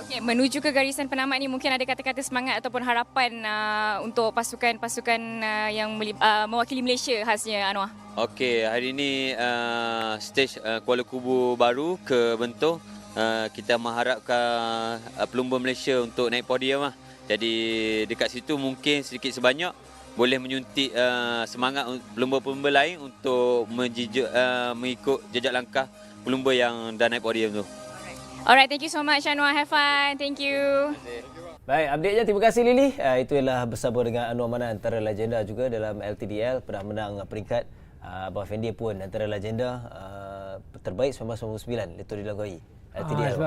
Okay, menuju ke garisan penamat ni, mungkin ada kata-kata semangat ataupun harapan untuk pasukan-pasukan yang mewakili Malaysia khasnya, Anwar? Okey, hari ini stage Kuala Kubu Bharu ke Bentong kita mengharapkan pelumba Malaysia untuk naik podium lah. Jadi dekat situ mungkin sedikit sebanyak boleh menyuntik semangat pelumba-pelumba lain untuk mengikut jejak langkah pelumba yang dah naik podium tu. Alright, thank you so much Anwar. Have fun. Thank you. Baik, update-nya terima kasih Lily. Itu ialah bersama dengan Anwar Manan, antara legenda juga dalam LTDL, pernah menang peringkat. Abang Fendi pun antara legenda terbaik 1999 Leto di Langkawi. LTDL.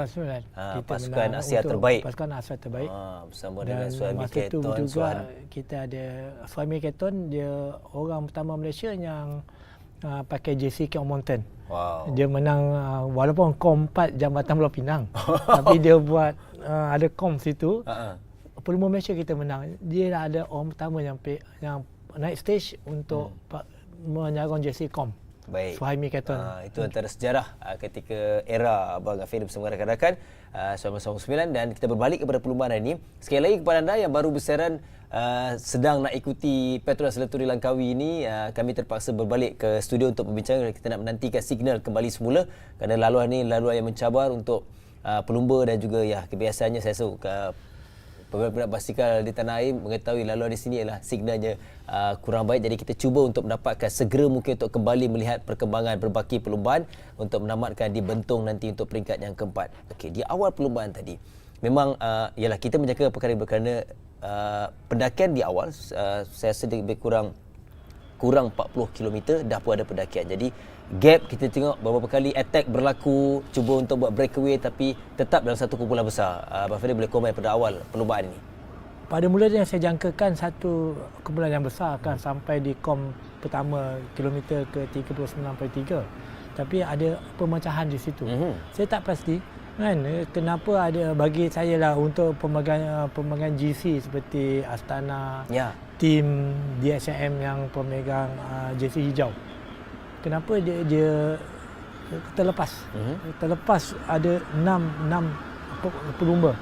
Pasukan Asia terbaik. Pasukan Asia terbaik. Bersama dengan Suami masa itu Keton. juga kita ada Suami Keton, dia orang pertama Malaysia yang pakai jersey King Mountain. Wow. Dia menang walaupun kom 4 Jambatan Pulau Pinang. Tapi dia buat ada kom situ. Pelumba Malaysia kita menang. Dia ada orang pertama yang naik stage untuk menyarung jersey kom. Baik. Suhaimi Keton. Itu antara sejarah ketika era Abang Afif bersama rakan-rakan 1999, dan kita berbalik kepada perlumbaan hari ini. Sekali lagi kepada anda yang baru berseran sedang nak ikuti PETRONAS Leturi Langkawi ini, kami terpaksa berbalik ke studio untuk berbincang. Kita nak menantikan signal kembali semula kerana laluan ini laluan yang mencabar untuk pelumba, dan juga kebiasaannya saya rasa pembalap basikal di tanah air mengetahui laluan di sini adalah signalnya kurang baik. Jadi kita cuba untuk mendapatkan segera mungkin untuk kembali melihat perkembangan berbaki perlumbaan untuk menamatkan di Bentong nanti untuk peringkat yang keempat. Okey, di awal perlumbaan tadi memang ialah kita menjaga perkara kerana pendakian di awal saya rasa lebih kurang 40 km dah pun ada pendakian. Jadi gap kita tengok beberapa kali attack berlaku, cuba untuk buat breakaway tapi tetap dalam satu kumpulan besar. Abang Fadil boleh komen pada awal perlumbaan ini? Pada mulanya saya jangkakan satu kumpulan yang besar akan sampai di kom pertama kilometer ke 39.3. Tapi ada pemecahan di situ. Saya tak pasti kan kenapa ada, bagi saya lah untuk pemegang GC seperti Astana, tim DSM yang pemegang jersey hijau. Kenapa dia terlepas? Terlepas ada 6 pelumba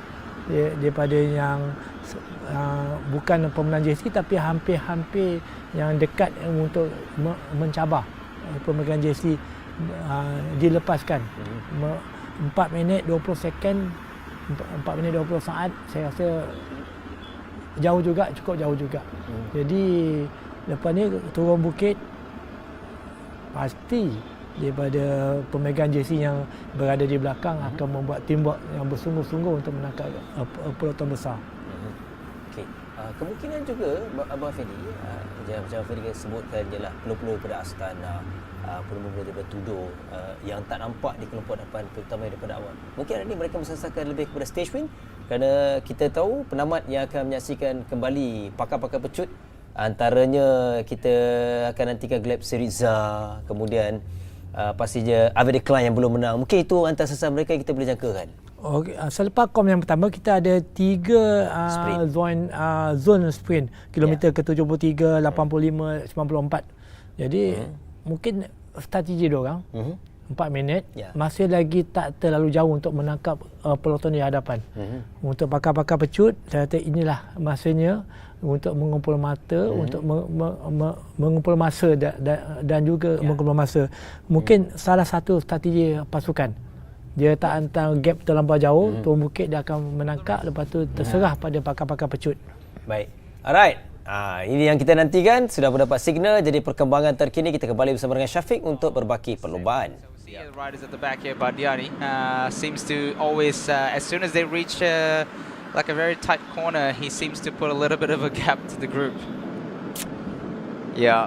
daripada yang bukan pemenang jersey tapi hampir-hampir yang dekat untuk mencabar pemegang jersey dilepaskan. 4 minit 20 second, 4 minit 20 saat, saya rasa jauh juga, cukup jauh juga. Jadi lepas ni turun bukit, pasti daripada pemegang jersey yang berada di belakang akan membuat teamwork yang bersungguh-sungguh untuk menangkap peloton besar. Okey, kemungkinan juga Abang Fendi, macam Fendi sebutkan jelah pelupur daripada Astana, pelupur daripada Tudor yang tak nampak di kelompok depan terutama daripada awal. Mungkin hari ini mereka mensasakan lebih kepada stage win kerana kita tahu penamat yang akan menyaksikan kembali pakar-pakar pecut. Antaranya kita akan nantikan Gleb Seriza, kemudian pastinya Avedi Klein yang belum menang. Mungkin itu antara sasaran mereka yang kita boleh jangkakan. Okay. Selepas kom yang pertama kita ada 3 zone sprint kilometer ke-73, 85, 94. Jadi mungkin strategi diorang 4 minit masih lagi tak terlalu jauh untuk menangkap peloton di hadapan. Untuk pakar-pakar pecut, saya kata inilah masanya untuk mengumpul mata, untuk mengumpul masa dan juga mengumpul masa. Mungkin salah satu strategi pasukan. Dia tak hantar gap terlampau jauh, turun bukit dia akan menangkap, lepas tu terserah pada pakar-pakar pecut. Baik. Alright. Ini yang kita nantikan, sudah mendapat signal. Jadi perkembangan terkini kita kembali bersama dengan Syafiq untuk berbaki perlombaan. The riders at the back here, Bardiani, seems to always, as soon as they reach like a very tight corner, he seems to put a little bit of a gap to the group. Yeah,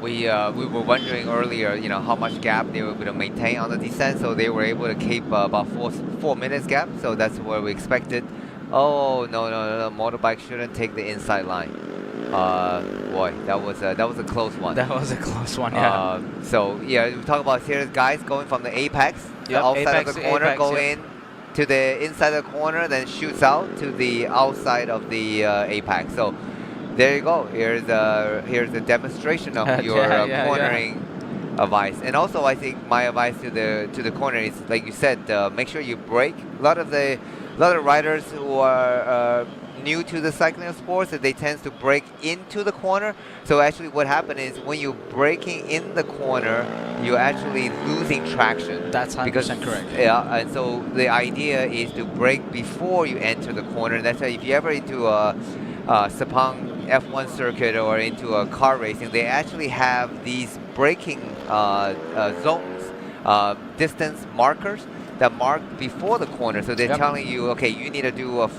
we were wondering earlier, how much gap they were going to maintain on the descent, so they were able to keep about 4 minutes gap, so that's what we expected. Oh no, motorbike shouldn't take the inside line. Boy, that was a close one. That was a close one, yeah. So yeah, we talk about here guys going from the apex, the outside of the corner, go in to the inside of the corner, then shoots out to the outside of the apex. So there you go. Here's a demonstration of your cornering advice. And also, I think my advice to the corner is, like you said, make sure you brake. A lot of riders who are new to the cycling sports, that they tend to break into the corner. So actually what happened is when you're braking in the corner, you're actually losing traction. That's 100% correct. Yeah, and so the idea is to brake before you enter the corner. That's why if you ever into a Sepang F1 circuit or into a car racing, they actually have these braking zones, distance markers that mark before the corner. So they're telling you, okay, you need to do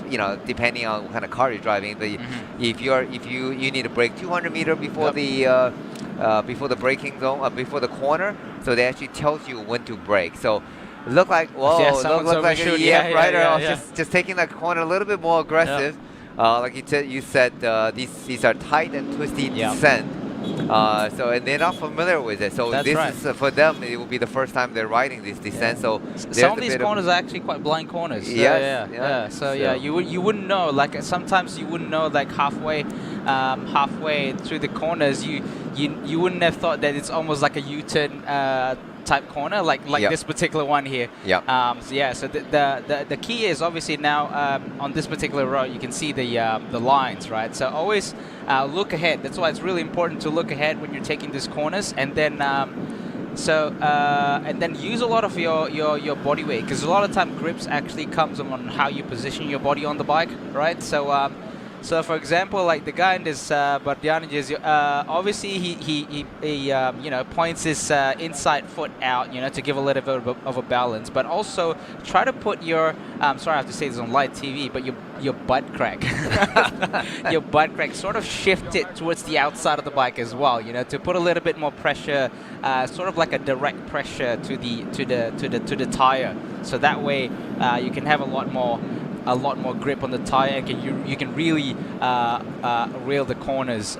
depending on what kind of car you're driving, if you need to brake 200 meters before the braking zone, before the corner. So they actually tells you when to brake. So look like look like a rider just taking that corner a little bit more aggressive. Like you said, these are tight and twisty descent. So and they're not familiar with it. So this is for them. It will be the first time they're riding this descent. So some of these corners are actually quite blind corners. So you wouldn't know. Like sometimes you wouldn't know. Like halfway through the corners, you wouldn't have thought that it's almost like a U-turn type corner, like this particular one here. So the key is obviously now on this particular road you can see the lines, right? So always look ahead. That's why it's really important to look ahead when you're taking these corners, and then and then use a lot of your body weight, because a lot of time grips actually comes on how you position your body on the bike, right? So for example, like the guy in this Bardiani jersey, obviously he points his inside foot out, to give a little bit of a balance, but also try to put your, sorry I have to say this on live TV, but your butt crack, your butt crack sort of shift it towards the outside of the bike as well, to put a little bit more pressure, sort of like a direct pressure to the tire. So that way you can have a lot more grip on the tire, and you can really reel the corners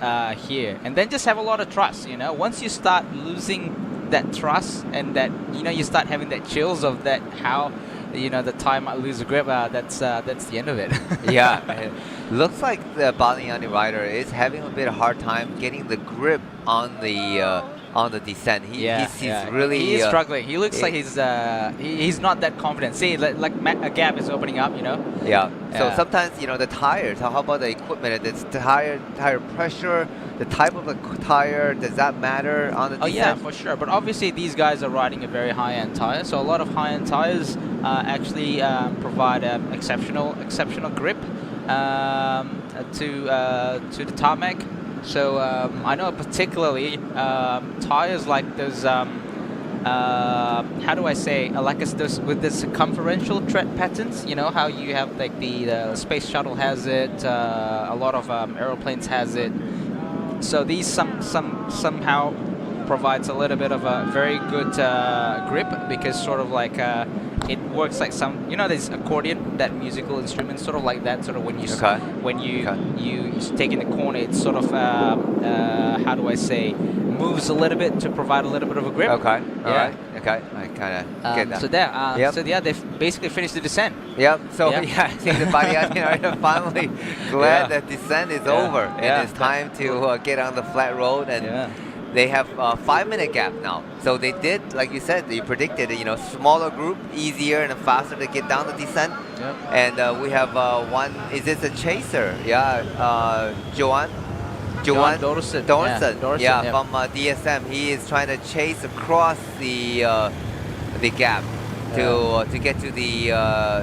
here, and then just have a lot of trust. Once you start losing that trust, and that you start having that chills of that how the tire might lose the grip, that's the end of it. It looks like the Baliani rider is having a bit of hard time getting the grip on the descent. He's really he's struggling. He looks like he's not that confident. See, like a gap is opening up, So sometimes the tires. How about the equipment? It's tire pressure, the type of the tire. Does that matter on the descent? Oh yeah, for sure. But obviously these guys are riding a very high-end tire. So a lot of high-end tires actually provide exceptional grip to the tarmac. So I know particularly tires like those, how do I say, like those with the circumferential tread patterns. How you have like the space shuttle has it, a lot of aeroplanes has it. So these somehow provides a little bit of a very good grip, because sort of like it works like some, there's accordion, that musical instrument, sort of like that. Sort of when you take in the corner, it's sort of how do I say, moves a little bit to provide a little bit of a grip. Okay. All right. Okay. I kind of get that. So they've basically finished the descent. So I think the Baliani are finally glad that descent is over, and it's time to get on the flat road, and they have a 5-minute gap now. So they did, like you said, you predicted, smaller group, easier and faster to get down the descent. And we have one, is this a chaser? Johan Dorsen. From DSM. He is trying to chase across the gap to get to the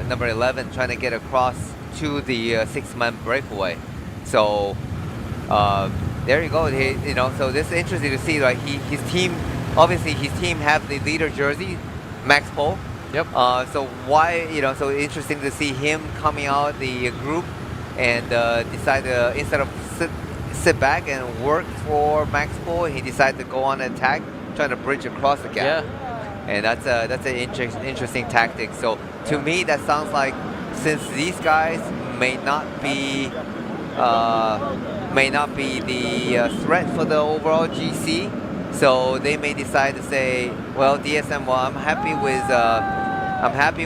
number 11, trying to get across to the 6-man breakaway. So there you go. So this is interesting to see. Like his team have the leader jersey, Max Pol. So why? So interesting to see him coming out the group and decide to, instead of sit back and work for Max Pol, he decided to go on attack, trying to bridge across the gap. And that's an interesting tactic. So to me, that sounds like, since these guys may not be the threat for the overall GC, so they may decide to say, well, DSM, I'm happy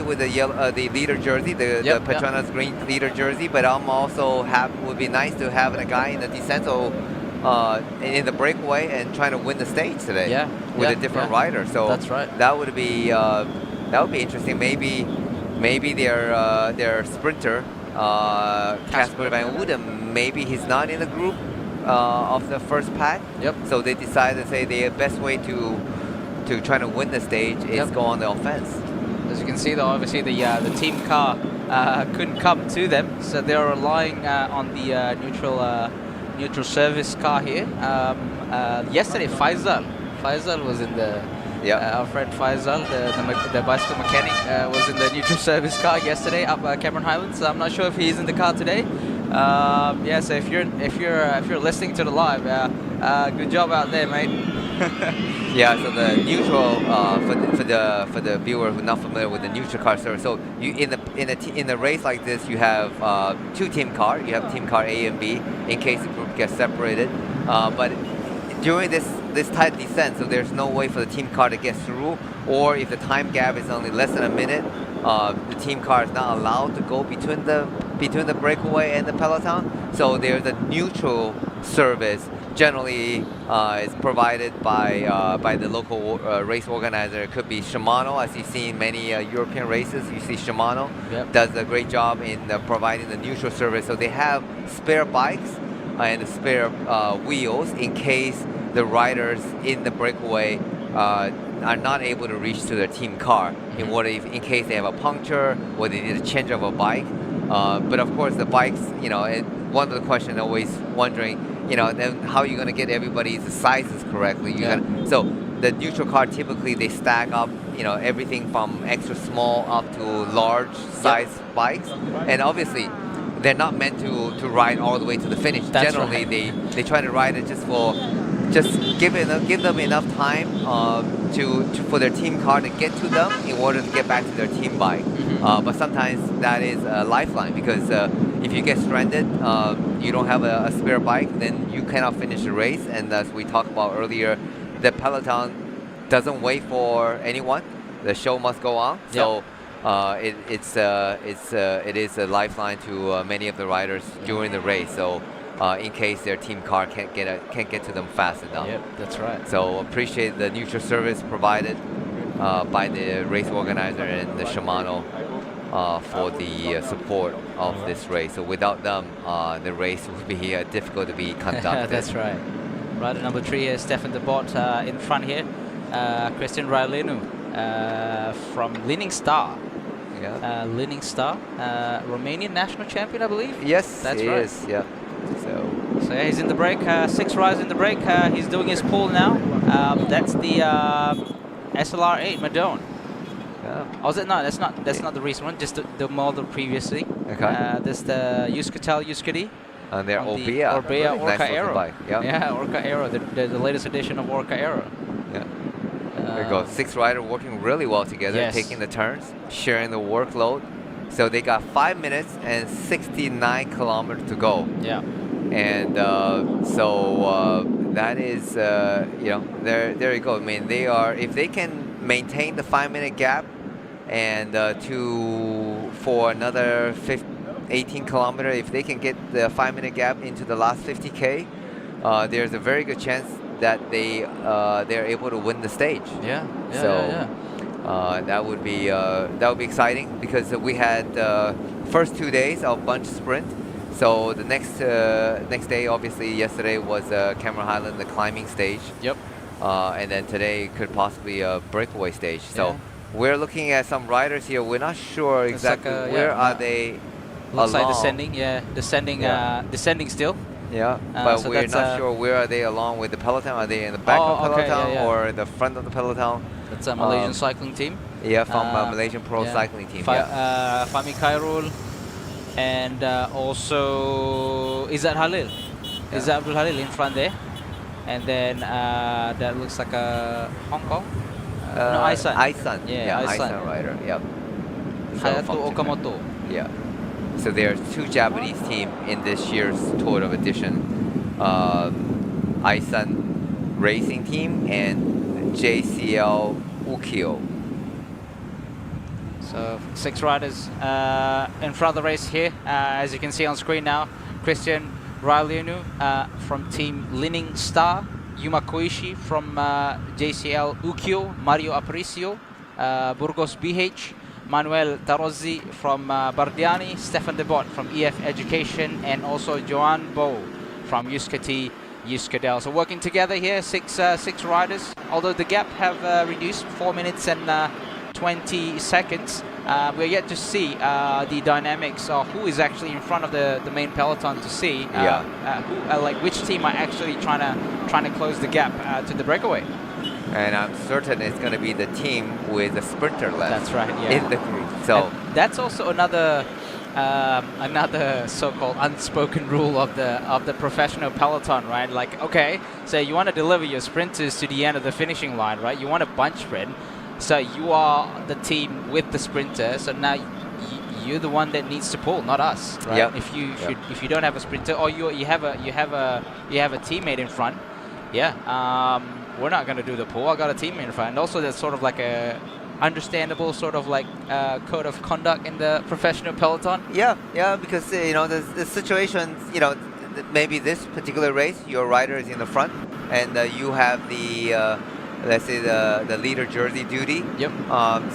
with the yellow, the leader jersey, the PETRONAS green leader jersey, but I'm also would be nice to have a guy in the descent, in the breakaway, and trying to win the stage today with a different rider. So that's right. That would be interesting. Maybe their sprinter Casper Van Uden, maybe he's not in the group of the first pack. Yep. So they decided to say the best way to try to win the stage is go on the offense. As you can see, though, obviously the team car couldn't come to them, so they're relying on the neutral service car here. Yesterday, Faisal was in the. Our friend Faisal, the bicycle mechanic, was in the neutral service car yesterday up Cameron Highlands. So I'm not sure if he's in the car today. So if you're listening to the live, good job out there, mate. So the neutral for the viewer who's not familiar with the neutral car service. So you in a race like this, you have 2 team car. You have team car A and B in case the group gets separated. But during this tight descent, so there's no way for the team car to get through, or if the time gap is only less than a minute, the team car is not allowed to go between the breakaway and the peloton. So there's a neutral service. Generally, is provided by the local race organizer. It could be Shimano, as you see in many European races. You see Shimano does a great job in providing the neutral service. So they have spare bikes and spare wheels in case the riders in the breakaway are not able to reach to their team car in case they have a puncture or they need a change of a bike. But of course, the bikes, one of the questions always wondering, then how are you going to get everybody's sizes correctly? So the neutral car, typically they stack up, everything from extra small up to large size bikes, and obviously they're not meant to ride all the way to the finish. Generally, they try to ride it just give them enough time for their team car to get to them in order to get back to their team bike. But sometimes that is a lifeline, because if you get stranded, you don't have a spare bike, then you cannot finish the race. And as we talked about earlier, the peloton doesn't wait for anyone. The show must go on. So it is a lifeline to many of the riders during the race. So in case their team car can't get to them fast enough. Yep, that's right. So appreciate the neutral service provided by the race organizer and the Shimano for the support of this race. So without them, the race would be difficult to be conducted. That's right. Rider number 3 here, Stefan de Bot in front here. Christian Railenu from Leaning Star. Leaning Star, Romanian national champion, I believe. Yes, that's he right. is. Yeah. So yeah, he's in the break. 6 riders in the break. He's doing his pull now. That's the SLR8 Madone. Oh, is it? No, that's not the recent one. Just the model previously. Okay. There's the Yuskatel Yuskadi. And they're Orbea. Orbea Orca nice Aero. bike. Yeah, Orca Aero. The latest edition of Orca Aero. Yeah. There you go. 6 riders working really well together, taking the turns, sharing the workload. So they got 5 minutes and 69 kilometers to go. Yeah. And that is, there you go. I mean, if they can maintain the 5-minute gap and for another 18 kilometers, if they can get the 5-minute gap into the last 50K, there's a very good chance that they're able to win the stage. That would be exciting, because we had first 2 days of bunch sprint. So the next day, obviously yesterday was Cameron Highland, the climbing stage. Yep. And then today could possibly a breakaway stage. So we're looking at some riders here. We're not sure exactly where are they. Looks like descending. Yeah, descending still. Yeah, but so we're not sure where are they along with the peloton. Are they in the back of the peloton or the front of the peloton? That's a Malaysian cycling team. Yeah, from Malaysian Pro Cycling Team. Fahmi Khairul, and also Izzat Halil. Izzat Abdul Halil in front there. And then that looks like a Hong Kong. No, Aisan. Aisan. Yeah, Aisan rider. Yep. Hayato Okamoto. Yeah. So there are 2 Japanese teams in this year's Tour of Edition. Aisan Racing Team and JCL Ukyo. So 6 riders in front of the race here. As you can see on screen now, Christian Railenu from Team Leaning Star, Yuma Koishi from JCL Ukyo, Mario Aparicio, Burgos BH, Manuel Tarozzi from Bardiani, Stefan Debot from EF Education, and also Joan Bo from Euskadi, Euskadel. So working together here, six riders. Although the gap have reduced 4 minutes and 20 seconds, we're yet to see the dynamics of who is actually in front of the main peloton to see who, like which team are actually trying to close the gap to the breakaway. And I'm certain it's going to be the team with the sprinter left. That's right. Yeah. In the group. So and that's also another so-called unspoken rule of the professional peloton, right? Like, okay, so you want to deliver your sprinters to the end of the finishing line, right? You want a bunch sprint, so you are the team with the sprinter. So now you're the one that needs to pull, not us, right? Yep. If you don't have a sprinter, or you have a teammate in front, we're not going to do the pull. I got a teammate in front, and also there's sort of like a understandable sort of like code of conduct in the professional peloton. Because the situations, maybe this particular race, your rider is in the front, and you have the let's say the leader jersey duty. Yep.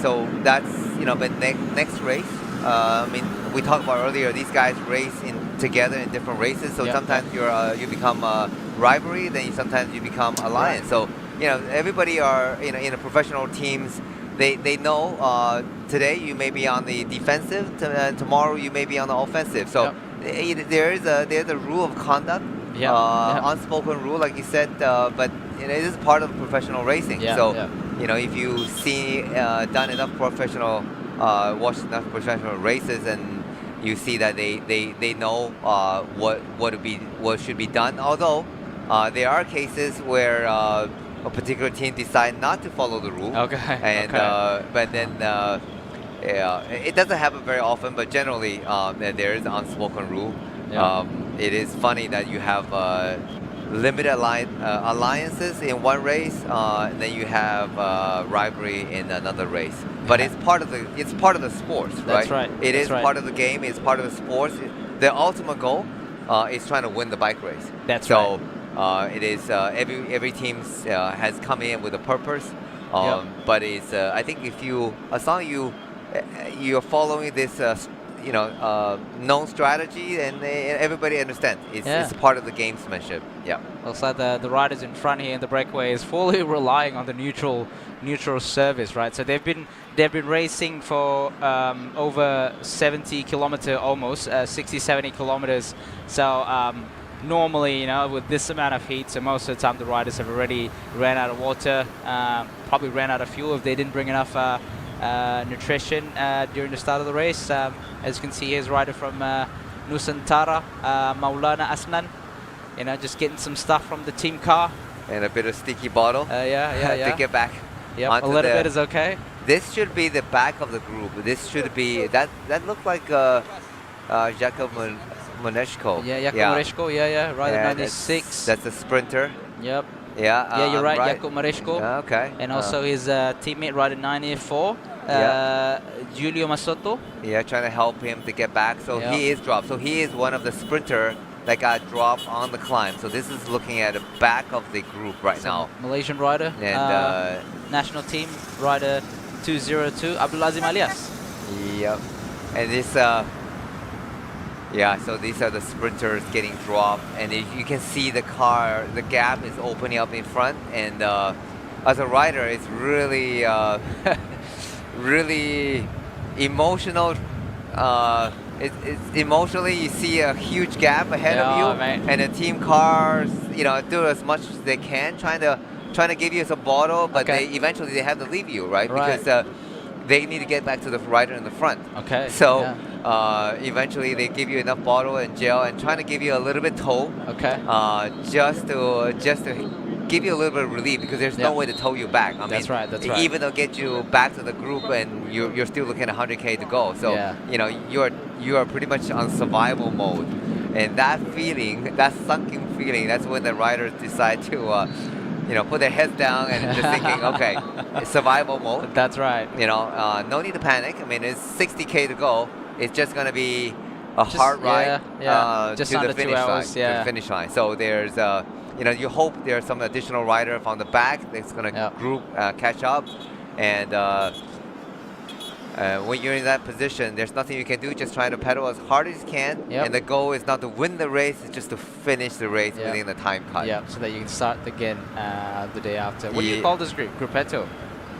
So that's but next race. I mean, we talked about earlier. These guys race together in different races. So sometimes you become rivalry, then sometimes you become alliance. So everybody are in a professional teams. They know today you may be on the defensive, tomorrow you may be on the offensive. So there's a rule of conduct, unspoken rule, like you said, but it is part of professional racing. If you see done enough professional, watched enough professional races, and you see that they know what should be done. Although there are cases where a particular team decide not to follow the rule. But then it doesn't happen very often, but generally there is an unspoken rule. It is funny that you have limited alliances in one race, and then you have rivalry in another race. But it's part of the sports, right? That's right. It is part of the game. It's part of the sports. The ultimate goal is trying to win the bike race. That's right. It is every team has come in with a purpose, but it's I think as long as you're following this known strategy, and everybody understands it's part of the gamesmanship. Looks like the riders in front here in the breakaway is fully relying on the neutral service, right? So they've been racing for over 70 kilometer, almost 60-70 kilometers. So normally, with this amount of heat, so most of the time the riders have already ran out of water, probably ran out of fuel if they didn't bring enough nutrition during the start of the race. As you can see, here's a rider from Nusantara, Maulana Asnan, just getting some stuff from the team car. And a bit of sticky bottle to get back. A little bit is okay. This should be the back of the group. This should be, that looked like Jakob Moneshko. Jakob Moneshko, rider 96. That's a sprinter. Yep. Yeah, you're right, Jakob Moneshko. Okay. And also his teammate, rider 94, Giulio Masotto. Trying to help him to get back. So he is dropped. So he is one of the sprinter that got dropped on the climb. So this is looking at the back of the group right now. Malaysian rider, and national team rider 202, Abdulazim Alias. Yep. And this, so these are the sprinters getting dropped, and you can see the car, the gap is opening up in front, and as a rider, it's really, really emotional. It's emotionally, you see a huge gap ahead of you, and the team cars, do as much as they can, trying to give you some bottle, but eventually they have to leave you, right? Because they need to get back to the rider in the front. So eventually they give you enough bottle and gel, and trying to give you a little bit tow. Just to give you a little bit of relief, because there's no way to tow you back. I mean, that's right. Even they'll get you back to the group, and you're still looking at 100K to go. So you are pretty much on survival mode, and that feeling, that sunken feeling, that's when the riders decide to put their heads down and just thinking, okay, it's survival mode. That's right. No need to panic. I mean, it's 60K to go. It's just going to be a hard ride just to under the finish 2 hours, line. To the finish line. So there's, you hope there's some additional rider from the back that's going to group catch up, and when you're in that position, there's nothing you can do. Just try to pedal as hard as you can. And the goal is not to win the race; it's just to finish the race within the time cut. Yeah, so that you can start again the day after. What do you call this group? Gruppetto.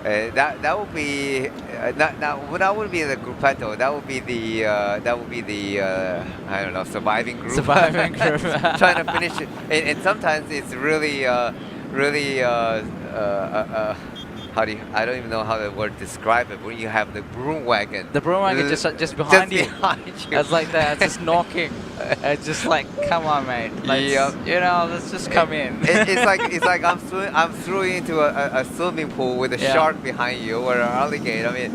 That would be that would be the gruppetto. That would be the I don't know, surviving group. Surviving group. Trying to finish it, and sometimes it's really how do you, I don't even know how the word describe it. When you have the broom wagon. The broom wagon just behind you. Behind you. It's like that, just knocking. It's just like, come on, mate. Let's just come in. It's like I'm throwing into a swimming pool with a shark behind you or an alligator. I mean,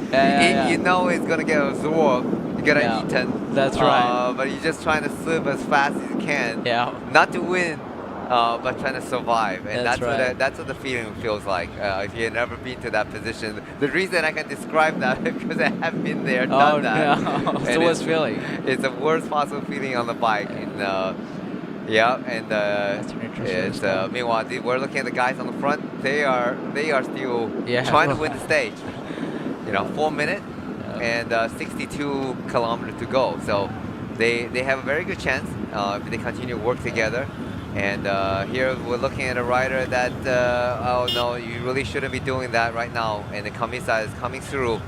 you know it's gonna get absorbed, get eaten. That's right. But you're just trying to swim as fast as you can. Yeah. Not to win. But trying to survive, and that's what the feeling feels like. If you've never been to that position, the reason I can describe that is because I have been there, done that. No. It's the worst feeling. It's the worst possible feeling on the bike, and meanwhile we're looking at the guys on the front. They are still trying to win the stage. 4 minutes and 62 kilometers to go. So they have a very good chance if they continue to work together. And here we're looking at a rider that, oh no, you really shouldn't be doing that right now. And the Kamisa is coming through.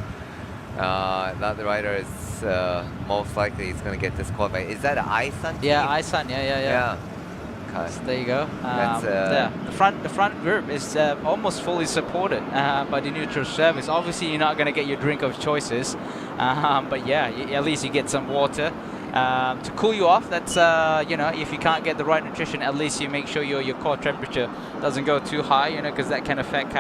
That the rider is most likely is going to get disqualified. Is that an Aisan? Yeah, Aisan. Yeah. Okay. So there you go. The front group is almost fully supported by the neutral service. Obviously, you're not going to get your drink of choices, but yeah, at least you get some water. To cool you off. That's if you can't get the right nutrition, at least you make sure your core temperature doesn't go too high, because that can affect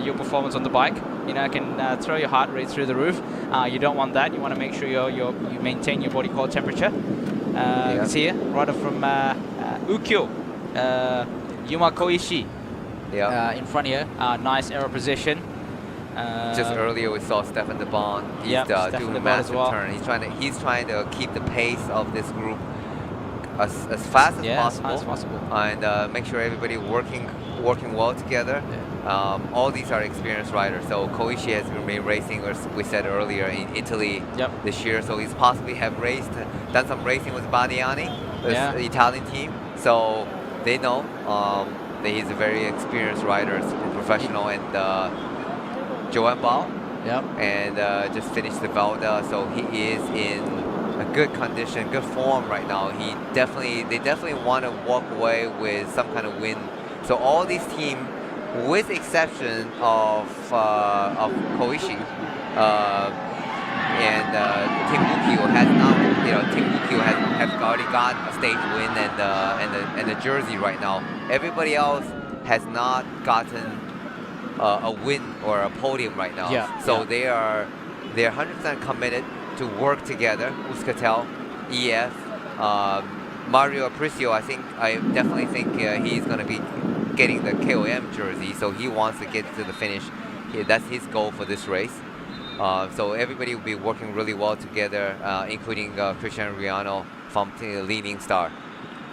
your performance on the bike. It can throw your heart rate through the roof. You don't want that. You want to make sure you maintain your body core temperature. You can see here, rider from Ukyo, Yuma Koishi, in front here. Nice aero position. Just earlier we saw Stefan de Bon. He's doing a massive turn. He's trying to keep the pace of this group as fast as possible. And make sure everybody working well together. All these are experienced riders. So Koishi has been racing, as we said earlier, in Italy this year. So he's possibly have done some racing with Bardiani, the Italian team. So they know that he's a very experienced rider, super professional, and Joan Bao, and just finished the Velda, so he is in a good condition, good form right now. They definitely want to walk away with some kind of win. So all these teams, with exception of Koishi and Team Ukyo has not, Team Ukyo has already got a stage win and the jersey right now. Everybody else has not gotten a win or a podium right now. They're 100% committed to work together. Uskatel, EF, Mario Apricio, I definitely think he's going to be getting the KOM jersey, so he wants to get to the finish. That's his goal for this race. So everybody will be working really well together, including Cristiano Riano from Leaning Star.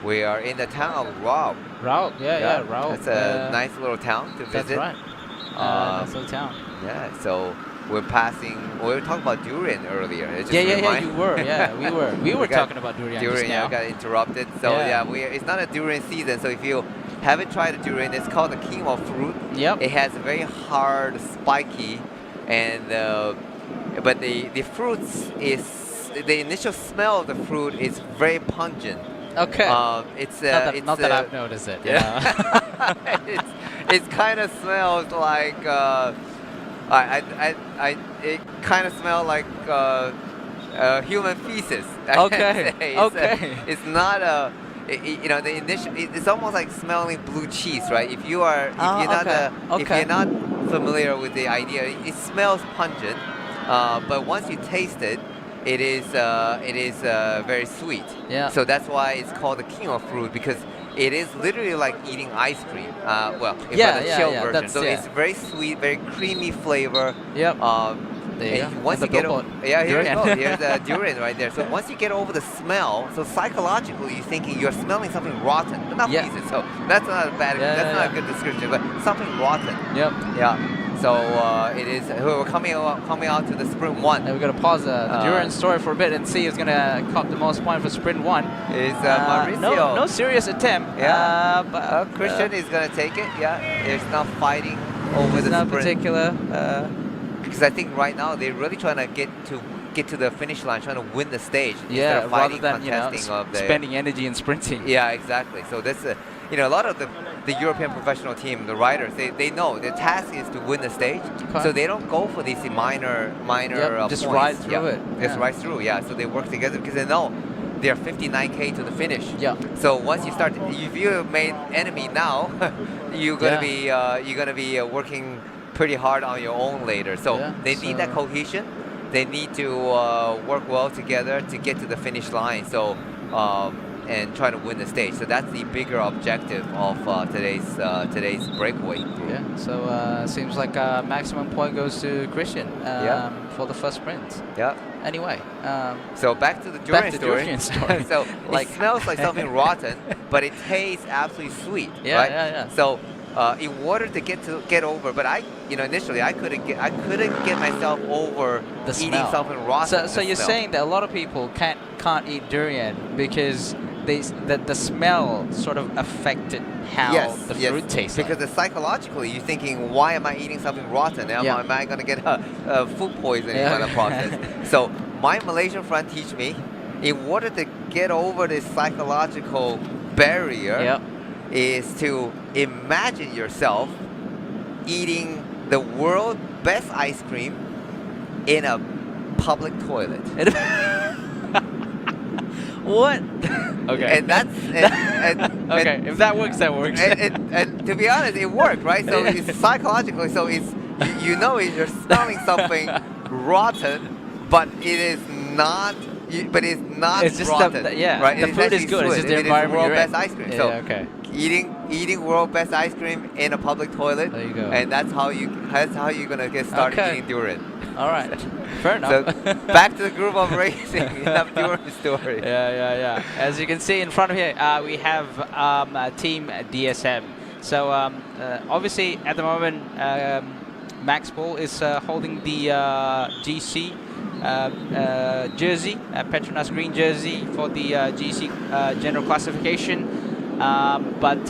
We are in the town of Rao. Rao. It's a nice little town to visit. That's right. Nice little town. Yeah, so we're passing. We were talking about durian earlier. You were. Yeah, we were talking about durian. Durian, just now. Got interrupted. So it's not a durian season. So if you haven't tried the durian, it's called the king of fruit. It has a very hard, spiky, and but the fruits is the initial smell of the fruit is very pungent. Okay. It's not that I've noticed it. It kind of smells like it kind of smells like human feces. It's not a the initial. It's almost like smelling blue cheese, right? If you're not familiar with the idea, it smells pungent, but once you taste it. It is very sweet. So that's why it's called the king of fruit, because it is literally like eating ice cream. The chill version. So it's very sweet, very creamy flavor. Once you get over, here you go. Here's the durian right there. So once you get over the smell, so psychologically you're thinking you're smelling something rotten, but not pieces. So that's not a bad. That's not a good description, but something rotten. So it is. We're coming out to the sprint 1. And we're going to pause the Duran story for a bit and see who's going to cop the most points for sprint 1. Is Mauricio. No serious attempt. Yeah. But Christian is going to take it. Yeah. It's not fighting over the not sprint. particular. Because I think right now they're really trying to get to the finish line, trying to win the stage. Yeah, instead of rather fighting, than spending energy in sprinting. Yeah, exactly. So that's a lot of the European professional team, the riders, they know their task is to win the stage, so they don't go for these minor just points. ride through it. Just ride through. Yeah. So they work together because they know they're 59k to the finish. Yeah. So once you start, if you made enemy now, you're gonna be working pretty hard on your own later. So they need that cohesion. They need to work well together to get to the finish line. So and try to win the stage. So that's the bigger objective of today's breakaway. Yeah. So seems like maximum point goes to Christian for the first sprint. Yeah. Anyway. So back to the Duran story. So it smells like something rotten, but it tastes absolutely sweet. Yeah. Right? Yeah. So in order to get over, but initially I couldn't get myself over the eating smell. Something rotten. So you're saying that a lot of people can't eat durian because the smell sort of affected how the fruit tastes. Because psychologically you're thinking, why am I eating something rotten? Am I going to get a food poisoning in the process? So my Malaysian friend teach me, in order to get over this psychological barrier, is to imagine yourself eating the world's best ice cream in a public toilet. What? Okay. And that's okay. If that works, that works. And to be honest, it worked, right? So it's psychologically. So it's you're smelling something rotten, but it is not. But it's not it's just rotten. Right? The food is good. It's just the environment world you're best in. ice cream. So eating world best ice cream in a public toilet. There you go. And that's how you're gonna get started eating durian. All right. Fair enough. So back to the group of racing. Enough Durian story. Yeah. As you can see in front of here, we have Team DSM. So obviously at the moment, Max Paul is holding the GC jersey, Petronas green jersey for the GC general classification. But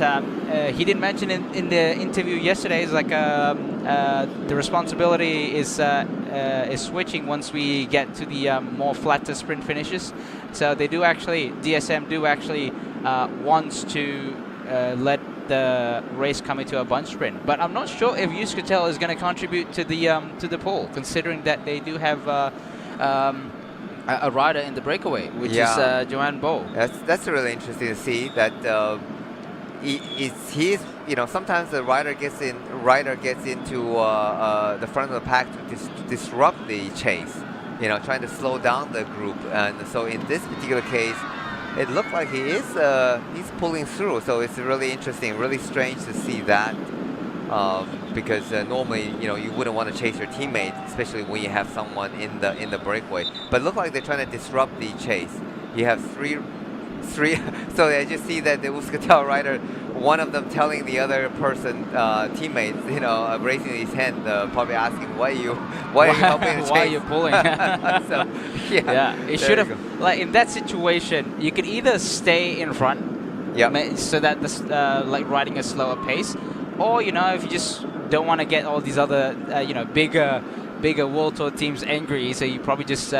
he did mention in the interview yesterday, is like the responsibility is switching once we get to the more flatter sprint finishes. So they DSM do actually wants to let the race come into a bunch sprint. But I'm not sure if Euskaltel is going to contribute to the poll, considering that they do have a rider in the breakaway, which is Joanne Bow. That's really interesting to see that he's sometimes the rider gets into the front of the pack to disrupt the chase, trying to slow down the group. And so in this particular case, it looked like he's pulling through. So it's really interesting, really strange to see that. Because normally, you wouldn't want to chase your teammate, especially when you have someone in the breakaway. But it looked like they're trying to disrupt the chase. You have three. So I just see that the Euskaltel rider, one of them telling the other person, teammates, raising his hand, probably asking, why are you helping the chase? Why are you pulling? So, it should have, like in that situation, you could either stay in front, so that like riding a slower pace. Or, if you just don't want to get all these other, bigger World Tour teams angry, so you probably just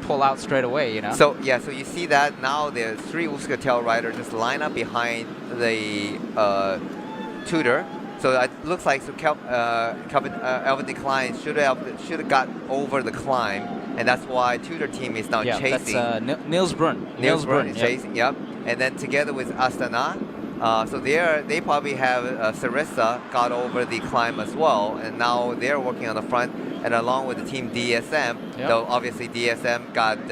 pull out straight away, So, so you see that now the three Euskaltel riders just line up behind the Tudor. So it looks like Elvin Decline should have got over the climb, and that's why Tudor team is now chasing. That's Niels Brun. Niels Brun is chasing, And then together with Astana, so they probably have Sarissa got over the climb as well, and now they're working on the front, and along with the team DSM. So obviously DSM got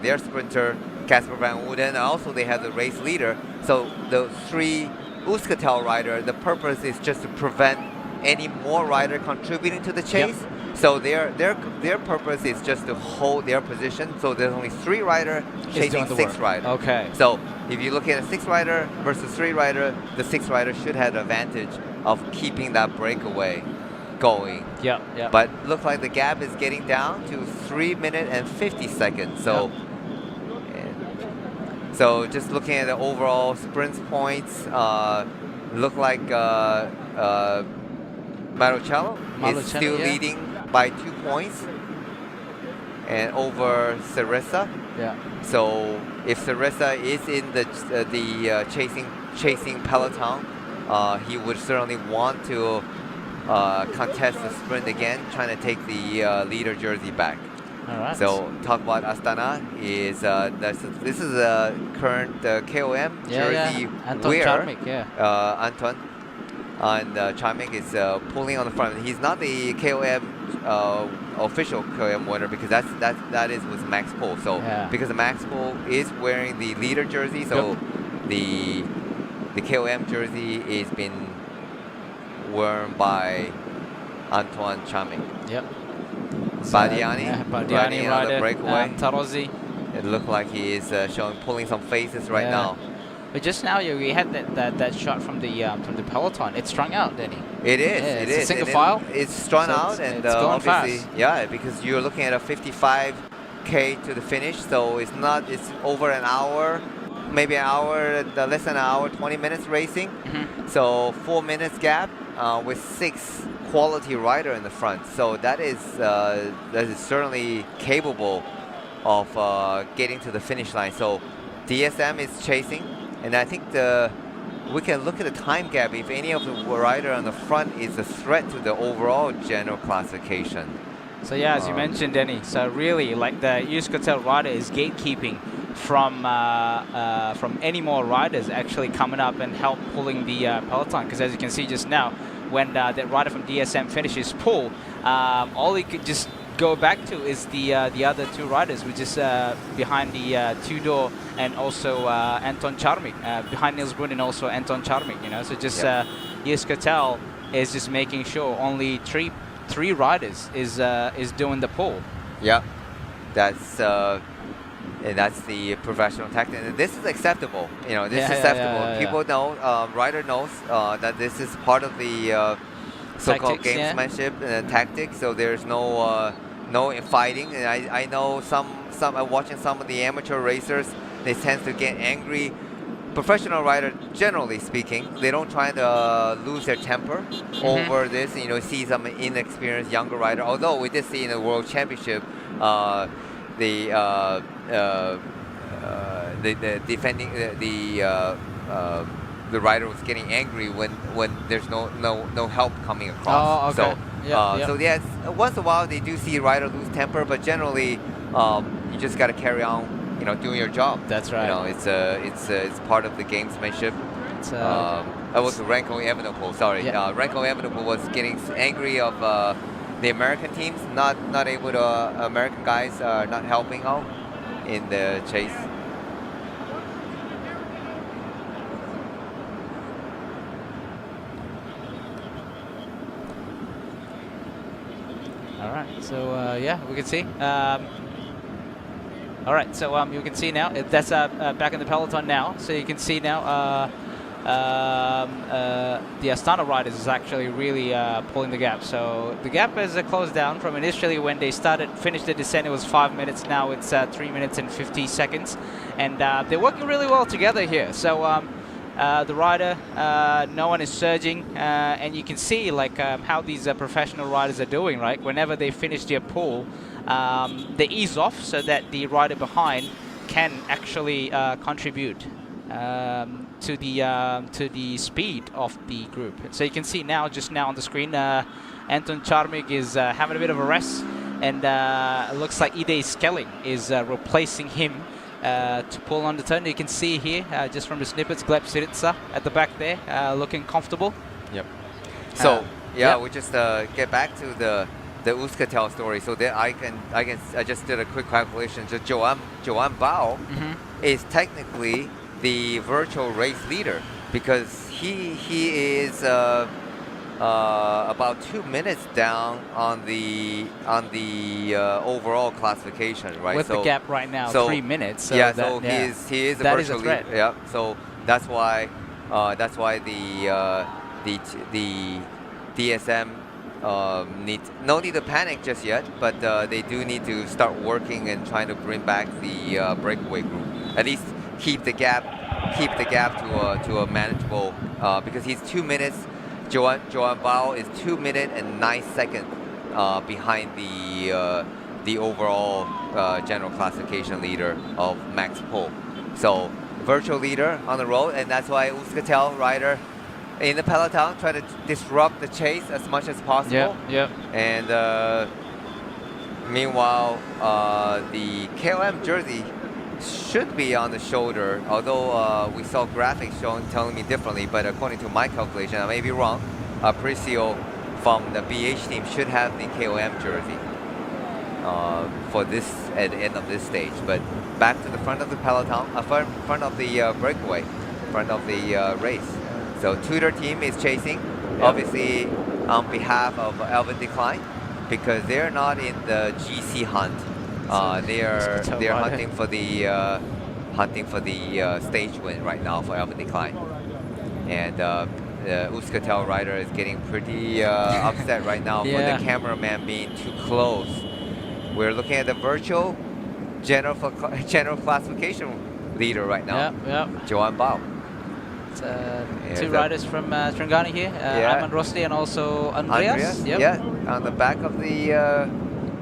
their sprinter Casper Van Wooden, and also they have the race leader. So the three Euskaltel rider, the purpose is just to prevent any more rider contributing to the chase. So their purpose is just to hold their position. So there's only three rider chasing six rider. Okay. So if you look at a 6 rider versus 3 rider, the 6 rider should have the advantage of keeping that breakaway. going. Yeah, yeah. But look like the gap is getting down to 3 minutes and 50 seconds. So, so just looking at the overall sprint points, look like Marcello is still leading by 2 points, and over Sarissa. Yeah. So if Sarissa is in the chasing peloton, he would certainly want to contest the sprint again, trying to take the leader jersey back. All right. So talk about Astana is this is a current KOM jersey Anton wearer. Charmik, Anton and Charmik is pulling on the front. He's not the KOM official KOM winner because that is with Max Pohl. So because Max Pohl is wearing the leader jersey, so the KOM jersey is been worn by Antoine Charmik. Yep. Badiani, Badiani on the breakaway. Tarozzi. It looked like he is pulling some faces right now. But just now, we had that shot from the peloton. It's strung out, Denny. It is. Yeah, it it's is. a single file. It's strung out, and it's going obviously, fast. because you're looking at a 55K to the finish, so it's not. It's over an hour, maybe an hour, less than an hour, 20 minutes racing. So 4 minutes gap with 6 quality rider in the front. So that is certainly capable of getting to the finish line. So DSM is chasing, and I think we can look at the time gap. If any of the rider on the front is a threat to the overall general classification. So yeah, as you mentioned, Denny. So really, like the Euskaltel rider is gatekeeping from any more riders actually coming up and help pulling the peloton. Because as you can see just now, when that rider from DSM finishes pull, all he could just go back to is the other 2 riders, which is behind the Tudor and also Anton Charmik, behind Niels Brun and also Anton Charmik. So just Euskaltel is just making sure only three riders is doing the pull. Yeah, that's the professional tactic. And this is acceptable. This is acceptable. People know, rider knows that this is part of the so-called gamesmanship and tactics. So there's no fighting. And I know some watching some of the amateur racers, they tend to get angry. Professional rider, generally speaking, they don't try to lose their temper over this. See some inexperienced younger rider. Although we did see in the World Championship, the defending the rider was getting angry when there's no help coming across. Oh, okay. So yes, once in a while they do see rider lose temper, but generally you just got to carry on. Doing your job. That's right. It's part of the gamesmanship. That was Renko Evenepoel. Sorry, Renko Evenepoel was getting angry of the American teams, not able to. American guys are not helping out in the chase. All right. So we can see. All right, so you can see now, that's back in the peloton now. So you can see now the Astana riders is actually really pulling the gap. So the gap has closed down from initially when they finished the descent, it was 5 minutes. Now it's 3 minutes and 50 seconds. And they're working really well together here. So the rider, no one is surging. And you can see like how these professional riders are doing, right? Whenever they finish their pull, they ease off so that the rider behind can actually contribute to the speed of the group. So you can see now, just now on the screen, Anton Charmik is having a bit of a rest, and it looks like Ide Skelling is replacing him to pull on the turn. You can see here, just from the snippets, Gleb Syriza at the back there, looking comfortable. Yep. So we just get back to the Euskaltel story. So that I just did a quick calculation. So Joan Bao is technically the virtual race leader because he is about 2 minutes down on the overall classification, right? With the gap right now, 3 minutes. So he is a virtual leader. Yeah. So that's why the DSM no need to panic just yet, but they do need to start working and trying to bring back the breakaway group. At least keep the gap to a manageable, because he's 2 minutes. Joan Bao is 2 minutes and 9 seconds behind the overall general classification leader of Max Pohl. So virtual leader on the road, and that's why Euskaltel rider in the peloton try to disrupt the chase as much as possible. Yeah. And meanwhile, the KOM jersey should be on the shoulder, although we saw graphics telling me differently, but according to my calculation, I may be wrong, Aparicio from the BH team should have the KOM jersey for this at the end of this stage. But back to the front of the peloton, front of the breakaway, front of the race. So Tudor team is chasing, obviously on behalf of Alvin Decline, because they're not in the GC hunt. They're hunting for the stage win right now for Alvin Decline, and the Euskaltel rider is getting pretty upset right now for the cameraman being too close. We're looking at the virtual general classification leader right now, Joan Bao. Two riders from Terengganu here, Ayman Rosli and also Andreas. Yeah, on the back of the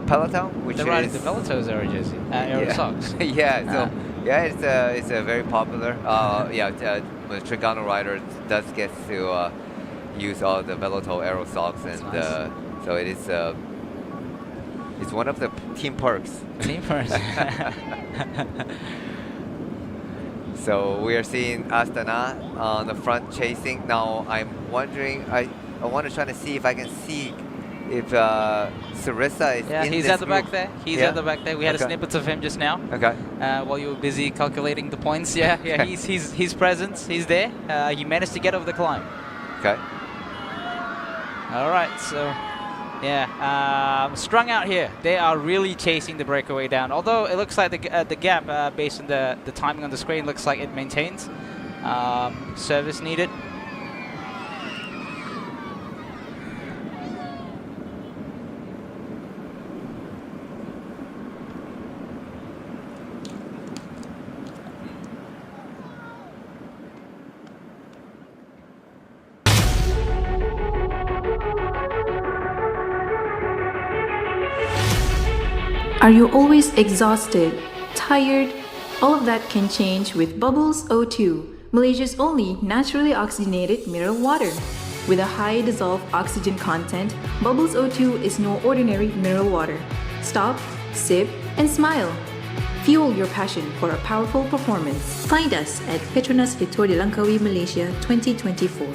peloton, which they're riding the Veloto's Aero jersey, Aero socks. It's a very popular. The Terengganu rider does get to use all the Veloto Aero socks, and nice. So it is. It's one of the team perks. Team perks. So we are seeing Astana on the front chasing. Now I'm wondering, I want to try to see if I can see if Sarissa is in he's this at the back group. there. He's at the back there. We had a snippet of him just now. Okay. While you were busy calculating the points. He's present. He's there. He managed to get over the climb. Okay. All right, so strung out here. They are really chasing the breakaway down. Although it looks like the gap, based on the timing on the screen, looks like it maintains. Service needed. Are you always exhausted, tired? All of that can change with Bubbles O2, Malaysia's only naturally oxygenated mineral water. With a high dissolved oxygen content, Bubbles O2 is no ordinary mineral water. Stop, sip, and smile. Fuel your passion for a powerful performance. Find us at PETRONAS Fitur di Langkawi, Malaysia 2024.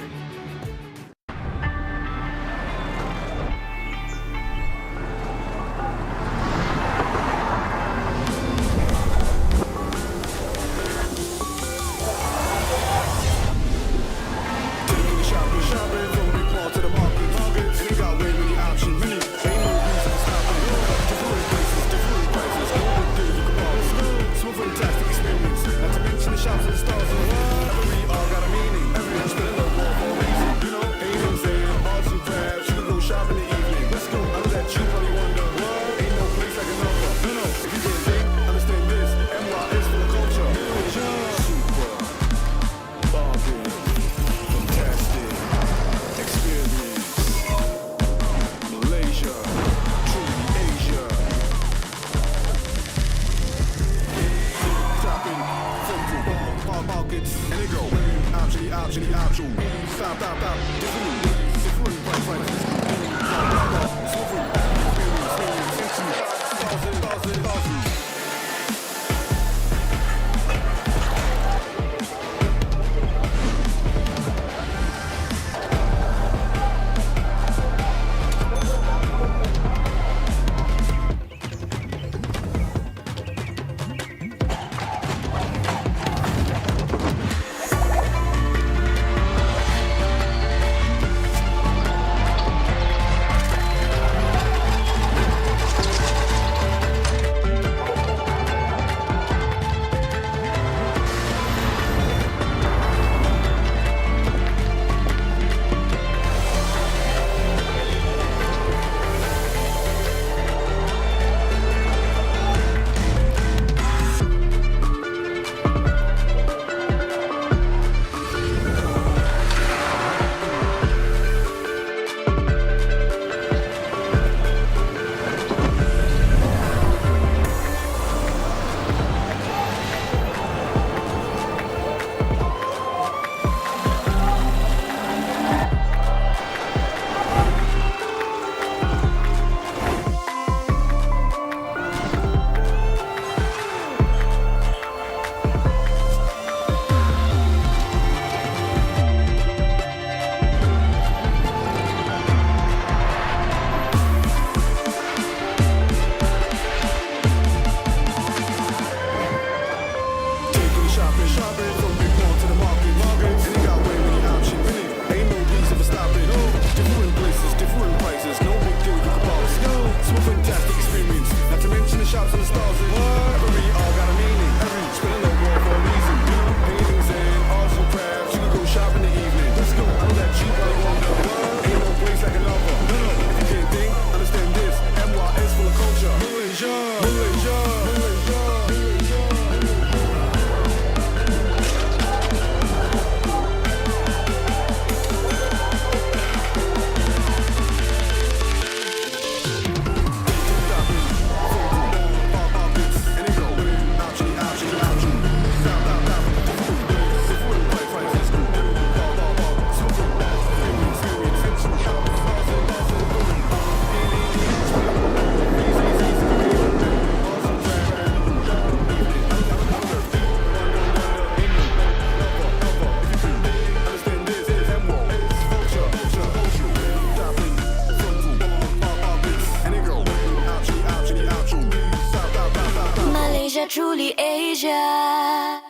Malaysia.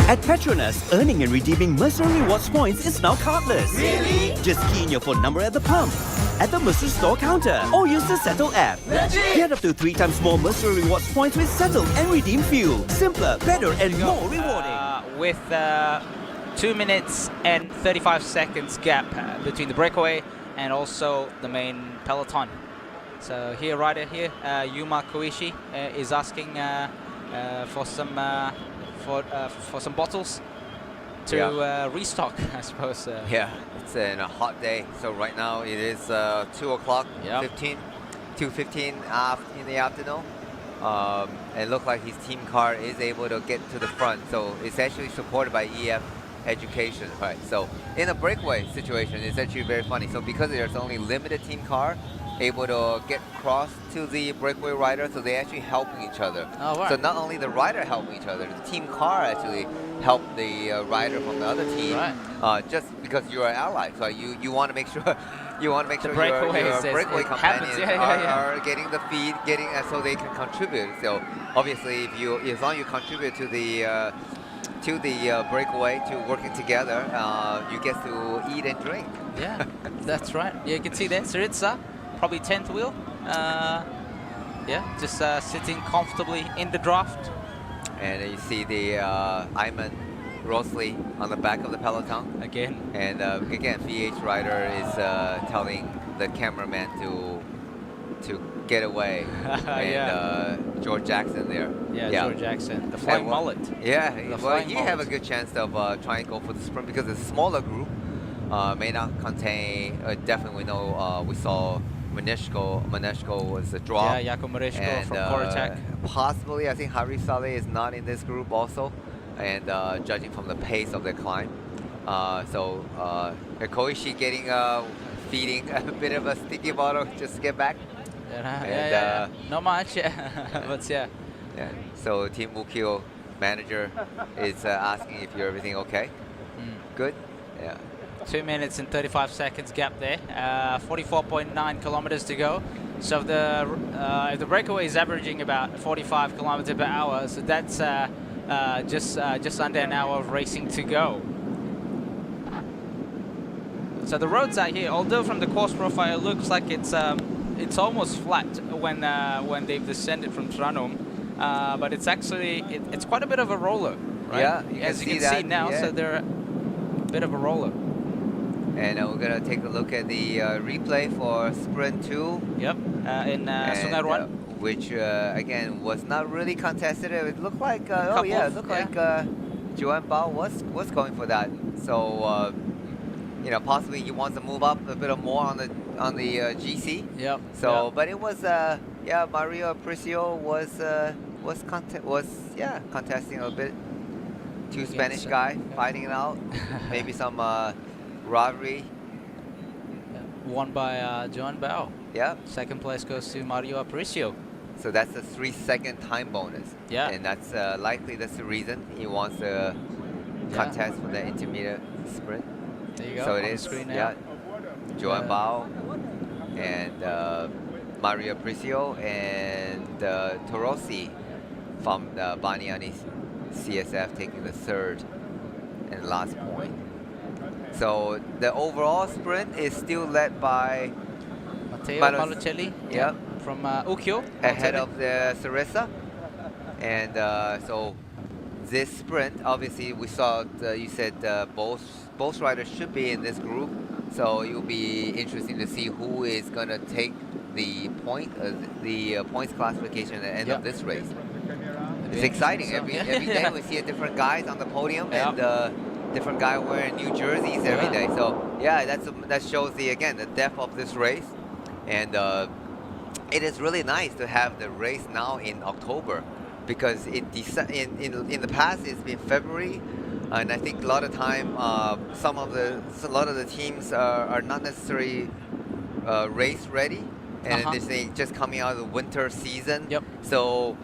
At PETRONAS, earning and redeeming Mercer Rewards points is now cardless. Really? Just key in your phone number at the pump, at the Mercer store counter, or use the Settle app. Legit? Get up to 3 times more Mercer Rewards points with Settle and redeem fuel. Simpler, better, and more rewarding. With 2 minutes and 35 seconds gap between the breakaway and also the main peloton. So here, rider here, Yuma Koishi is asking for some bottles to restock, I suppose. Yeah, it's a hot day. So right now it is 2 o'clock, 2:15 in the afternoon. It looks like his team car is able to get to the front. So it's actually supported by EF Education, right? So in a breakaway situation, it's actually very funny. So because there's only limited team car able to get across to the breakaway rider, so they're actually helping each other. Oh, wow. So not only the rider helping each other, the team car actually help the rider from the other team. Right. Just because you're an ally, so you want to make sure your breakaway companions are getting the feed, so they can contribute. So obviously, as long as you contribute to the breakaway, to working together, you get to eat and drink. Yeah, that's right. Yeah, you can see there, Saritsa, probably 10th wheel. Just sitting comfortably in the draft. And you see the Ayman Rosley on the back of the peloton. Again. And again, VH rider is telling the cameraman to get away. And George Jackson there. Yeah, George Jackson, the flying mullet. Yeah, well, he have a good chance of trying to go for the sprint because the smaller group may not contain. Definitely know we saw Maneshko was a drop. Yeah, Jakob Maneshko from Koratek. Possibly, I think Harry Saleh is not in this group also, and judging from the pace of the climb. So Koishi getting feeding a bit of a sticky bottle just to get back. Not much, but yeah. So Team Wukio manager is asking if you're everything okay. Good. Yeah. 2 minutes and 35 seconds gap there. 44.9 kilometers to go. So if the breakaway is averaging about 45 kilometers per hour, so that's just under an hour of racing to go. So the roads out here, although from the course profile it looks like it's almost flat when they've descended from Tranum, but it's actually it's quite a bit of a roller, right? Yeah, as you can see now, so they're a bit of a roller. And we're gonna take a look at the replay for Sprint 2. Yep, in Sungai Ruan. Which again was not really contested. It looked like like Joan Bao was going for that. So possibly he wants to move up a bit more on the GC. Yep. So, but it was Mario Apricio was contesting a bit. Two Spanish guy fighting it out. Maybe some rivalry. Won by Joan Bao. Yeah. Second place goes to Mario Apricio. So that's a 3-second time bonus. Yeah. And that's likely that's the reason he wants to contest for the intermediate sprint. There you go. So on it is. the screen now. Yeah. Joan Bao and Mario Apricio and Torosi from the Baniani CSF taking the third and last point. So the overall sprint is still led by Matteo Malucelli. Yeah. From Ukyo. Ahead of the Sarissa. And so this sprint, obviously we saw, you said both riders should be in this group. So it will be interesting to see who is going to take the points classification at the end of this race. It's exciting. Every day we see a different guys on the podium and different guy wearing new jerseys every day. So yeah, that shows the depth of this race. And it is really nice to have the race now in October, because in the past it's been February, and I think a lot of time a lot of the teams are not necessarily race ready, and they're just coming out of the winter season. Yep. So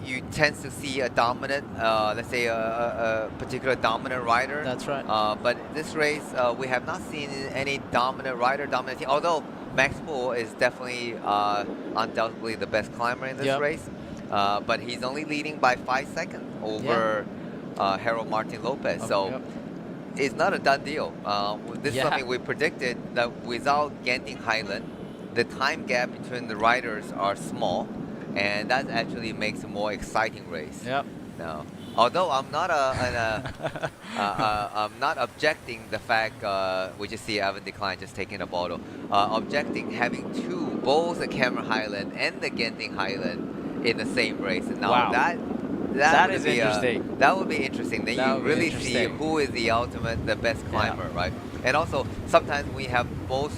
you tend to see a dominant, let's say a particular dominant rider. That's right. But this race, we have not seen any dominant rider, dominant team. Although Max Poole is definitely undoubtedly the best climber in this race, but he's only leading by 5 seconds over Harold Martin Lopez. It's not a done deal. This is something we predicted, that without Genting Highland, the time gap between the riders are small, and that actually makes a more exciting race. Now, although I'm not I'm not objecting the fact we just see Evan Decline just taking a bottle. Objecting having both the Cameron Highland and the Genting Highland in the same race. And now that is interesting. That would be interesting. Then you really see who is the ultimate, the best climber, right? And also sometimes we have both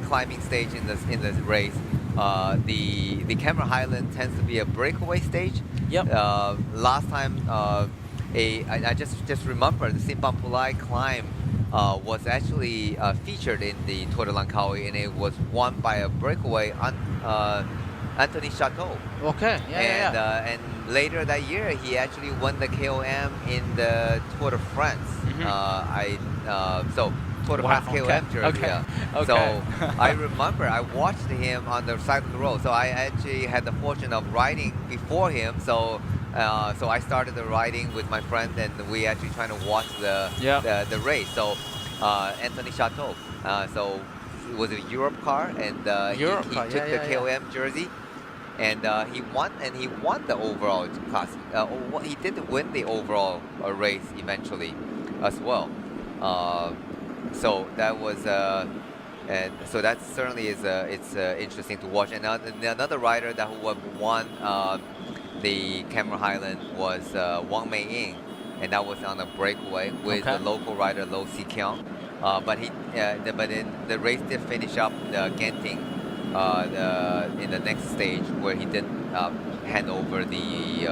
climbing stage in this race. The Cameron Highland tends to be a breakaway stage. Last time, I just remember the Simpang Pulai climb was actually featured in the Tour de Langkawi, and it was won by a breakaway Anthony Chateau. And later that year, he actually won the KOM in the Tour de France. Tour de France KOM jersey. So I remember I watched him on the side of the road. So I actually had the fortune of riding before him. So I started the riding with my friend, and we actually trying to watch the race. So Anthony Chateau. So it was a Europe car, and he took the KOM jersey. And he won the overall class. He did win the overall race eventually, as well. So that was, and so that certainly is it's interesting to watch. And another rider that won the Cameron Highland was Wang Mei Ying, and that was on a breakaway with the local rider Lo Si Kyung. But the race did finish up the Genting in the next stage, where he did hand over the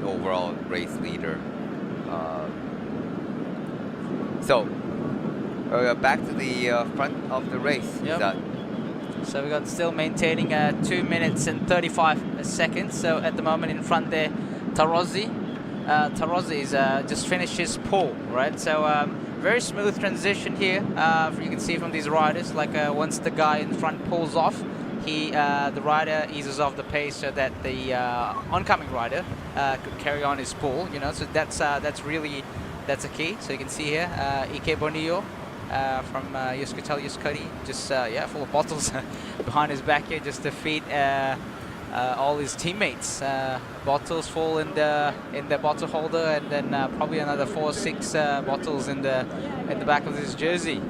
overall race leader. So back to the front of the race. So we got still maintaining 2 minutes and 35 seconds. So at the moment in front there, Tarozzi. Tarozzi is just finished his pole, right? So very smooth transition here. You can see from these riders, like once the guy in front pulls off, the rider eases off the pace so that the oncoming rider could carry on his pull. You know, so that's a key. So you can see here, Ike Bonillo from Yuskatel Yuskadi, just full of bottles behind his back here, just to feed all his teammates. Bottles full in the bottle holder, and then probably another 4 or 6 bottles in the back of his jersey.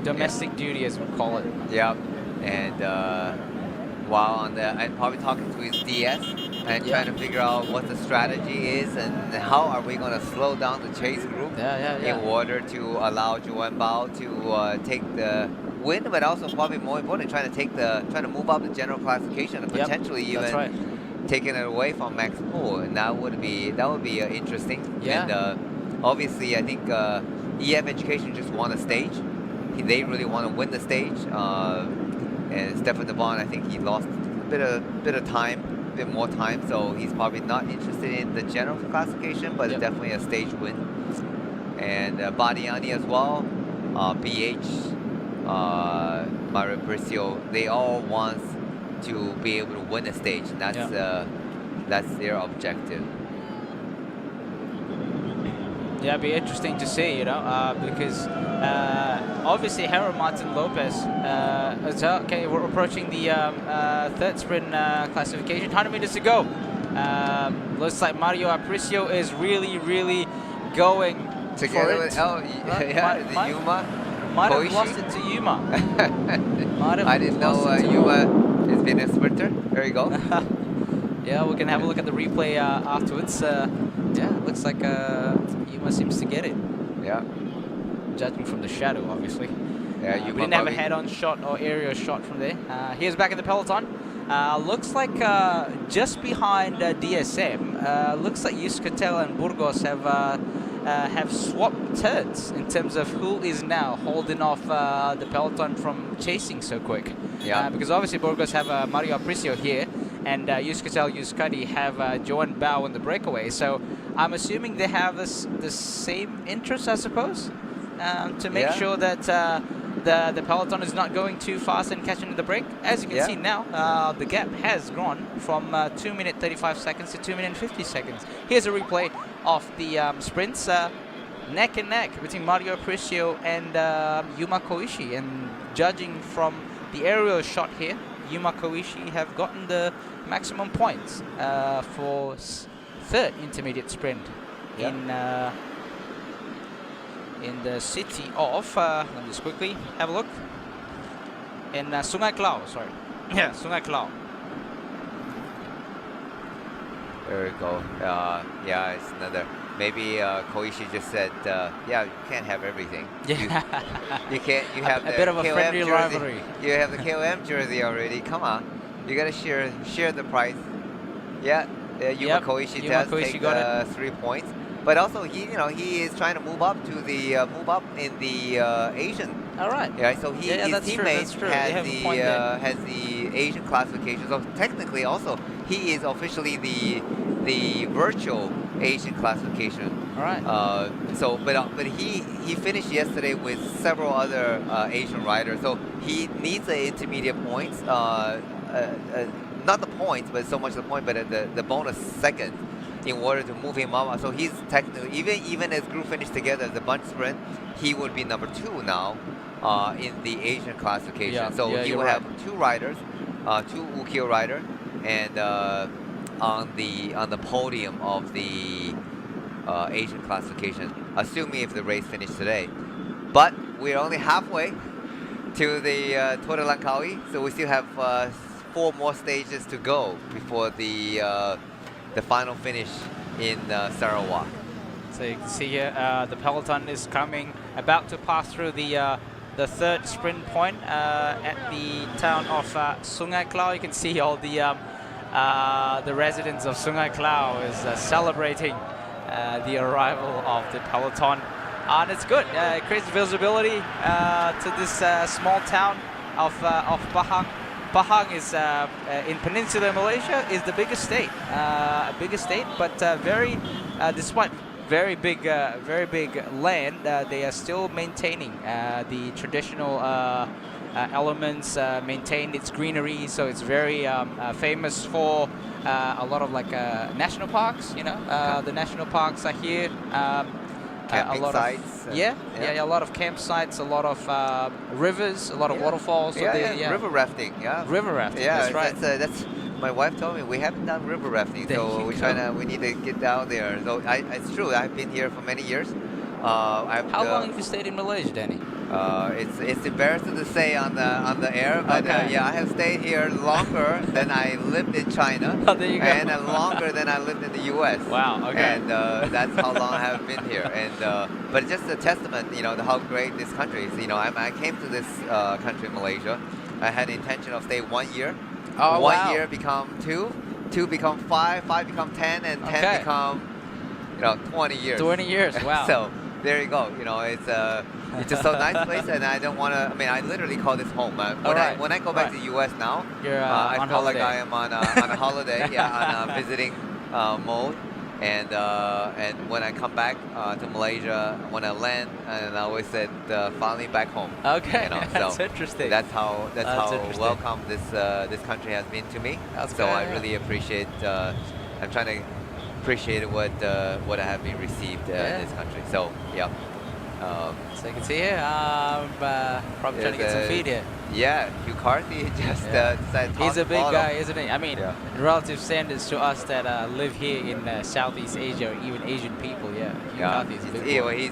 Domestic duty, as we call it. And while and probably talking to his DS and trying to figure out what the strategy is and how are we going to slow down the chase group in order to allow Joan Bao to take the win, but also probably more important, trying to move up the general classification and potentially even taking it away from Max Poole, and that would be interesting. And obviously, I think EF Education just won a stage. They really want to win the stage. And Stefan de Bon, I think he lost a bit more time, so he's probably not interested in the general classification, but definitely a stage win. And Badiani as well, BH, Mario Bricio, they all want to be able to win a stage, and that's their objective. It'd be interesting to see, you know, because obviously Harold Martin Lopez, we're approaching the third sprint classification, 100 meters to go. Looks like Mario Aparicio is really going together for it. Yuma. Might have lost it to Yuma. I didn't know Yuma has been a sprinter. There you go. Yeah, we can have a look at the replay afterwards. Looks like Yuma seems to get it. Judging from the shadow, obviously. We didn't have a head-on shot or aerial shot from there. Here's back in the peloton. Looks like just behind DSM. Looks like Yuskatel and Burgos have swapped turns in terms of who is now holding off the peloton from chasing so quick. Because obviously Burgos have Mario Aparicio here, and Yuskatel Yuskadi have Joan Bao in the breakaway. So I'm assuming they have the same interest, I suppose, to make sure that the peloton is not going too fast and catching the break. As you can see now, the gap has grown from 2 minute 35 seconds to 2 minute 50 seconds. Here's a replay of the sprints, neck and neck between Mario Aparicio and Yuma Koishi. And judging from the aerial shot here, Yuma Koishi have gotten the maximum points for third intermediate sprint in the city of, let me just quickly have a look, in Sungai Klau, sorry. Yeah, Sungai Klau. There we go. Yeah, it's another. Maybe Koishi just said, yeah, you can't have everything. Yeah. You can't. You have a bit of a KOM friendly jersey. rivalry. You have the KOM jersey already. Come on, you gotta share the prize. Yeah, Yuma Koishi does take 3 points, but also he is trying to move up to the in the Asian. All right. Yeah, so his teammate has the Asian classification. So technically, also he is officially the virtual Asian classification. All right. So, but he finished yesterday with several other Asian riders. So he needs the intermediate points. Not the points, but so much the point, but the bonus second in order to move him up. So he's technically, even as group finished together as a bunch sprint, he would be number 2 now in the Asian classification. Yeah, so he will have 2 riders, 2 Ukyo riders, and on the podium of the Asian classification, assuming if the race finished today. But we're only halfway to the Tour de Langkawi, so we still have 4 more stages to go before the final finish in Sarawak. So you can see here the peloton is about to pass through the third sprint point at the town of Sungai Klau. You can see all the residents of Sungai Klau is celebrating the arrival of the peloton, and it's good. It creates visibility to this small town of Pahang. Pahang is in Peninsular Malaysia is the biggest state, but despite very big land, they are still maintaining the traditional elements, maintain its greenery. So it's very famous for a lot of national parks. The national parks are here. Camping sites. A lot of campsites, a lot of rivers, a lot of waterfalls. So river rafting. River rafting. Yeah, that's right. That's my wife told me we haven't done river rafting, so we need to get down there. So it's true. I've been here for many years. How long have you stayed in Malaysia, Danny? It's embarrassing to say on the air, but I have stayed here longer than I lived in China, there you go. and longer than I lived in the U.S. Wow. Okay. And that's how long I have been here. And but just a testament, to how great this country is. I came to this country, Malaysia. I had the intention of staying 1 year. Oh, One year become 2, 2 become 5, 5 become 10, and 10 become 20 years. 20 years. Wow. So there you go. It's just so nice place, and I don't want to. I mean, I literally call this home. When I go back to the U.S. now, I feel holiday. like I am on a holiday, on a visiting mode. And when I come back to Malaysia, when I land, and I always said, finally back home. Okay, that's so interesting. That's how welcome this country has been to me. So I really appreciate. I'm trying to appreciate what I have been received in this country. So yeah. So you can see here, probably trying to get some feed here. Yeah, Hugh Carthy just decided to He's a big bottom. guy, isn't he? I mean, relative standards to us that live here in Southeast Asia, or even Asian people, Hugh Carthy is a big boy.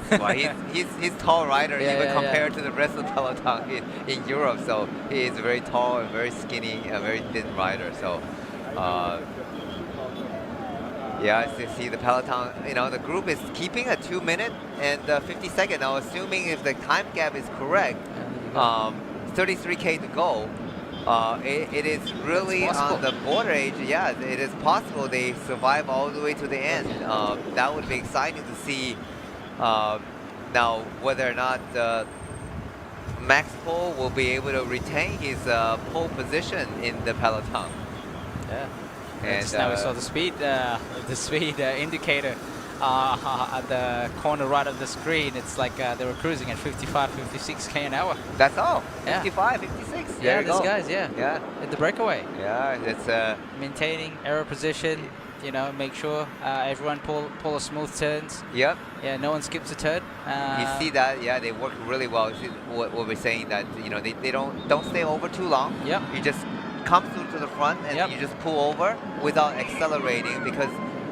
He's tall rider, compared to the rest of the peloton in Europe. So he is a very tall and very skinny, very thin rider. So. As you see the peloton, the group is keeping a 2 minute and 50 second. Now, assuming if the time gap is correct, 33K to go. It is really on the border age. Yeah, it is possible they survive all the way to the end. That would be exciting to see. Now, whether or not Max Pohl will be able to retain his pole position in the peloton. Yeah. And now we saw the speed indicator at the corner right of the screen, it's like they were cruising at 55, 56 k an hour. That's all. Yeah. 55, 56. There Yeah, you these go. guys, Yeah. at the breakaway. Yeah, it's Maintaining aero position, you know, make sure everyone pull a smooth turns. Yep. Yeah, no one skips a turn. You see that? Yeah, they work really well. See what we're saying, that you know they don't stay over too long. Yep. You just come through to the front and Yep. you just pull over without accelerating, because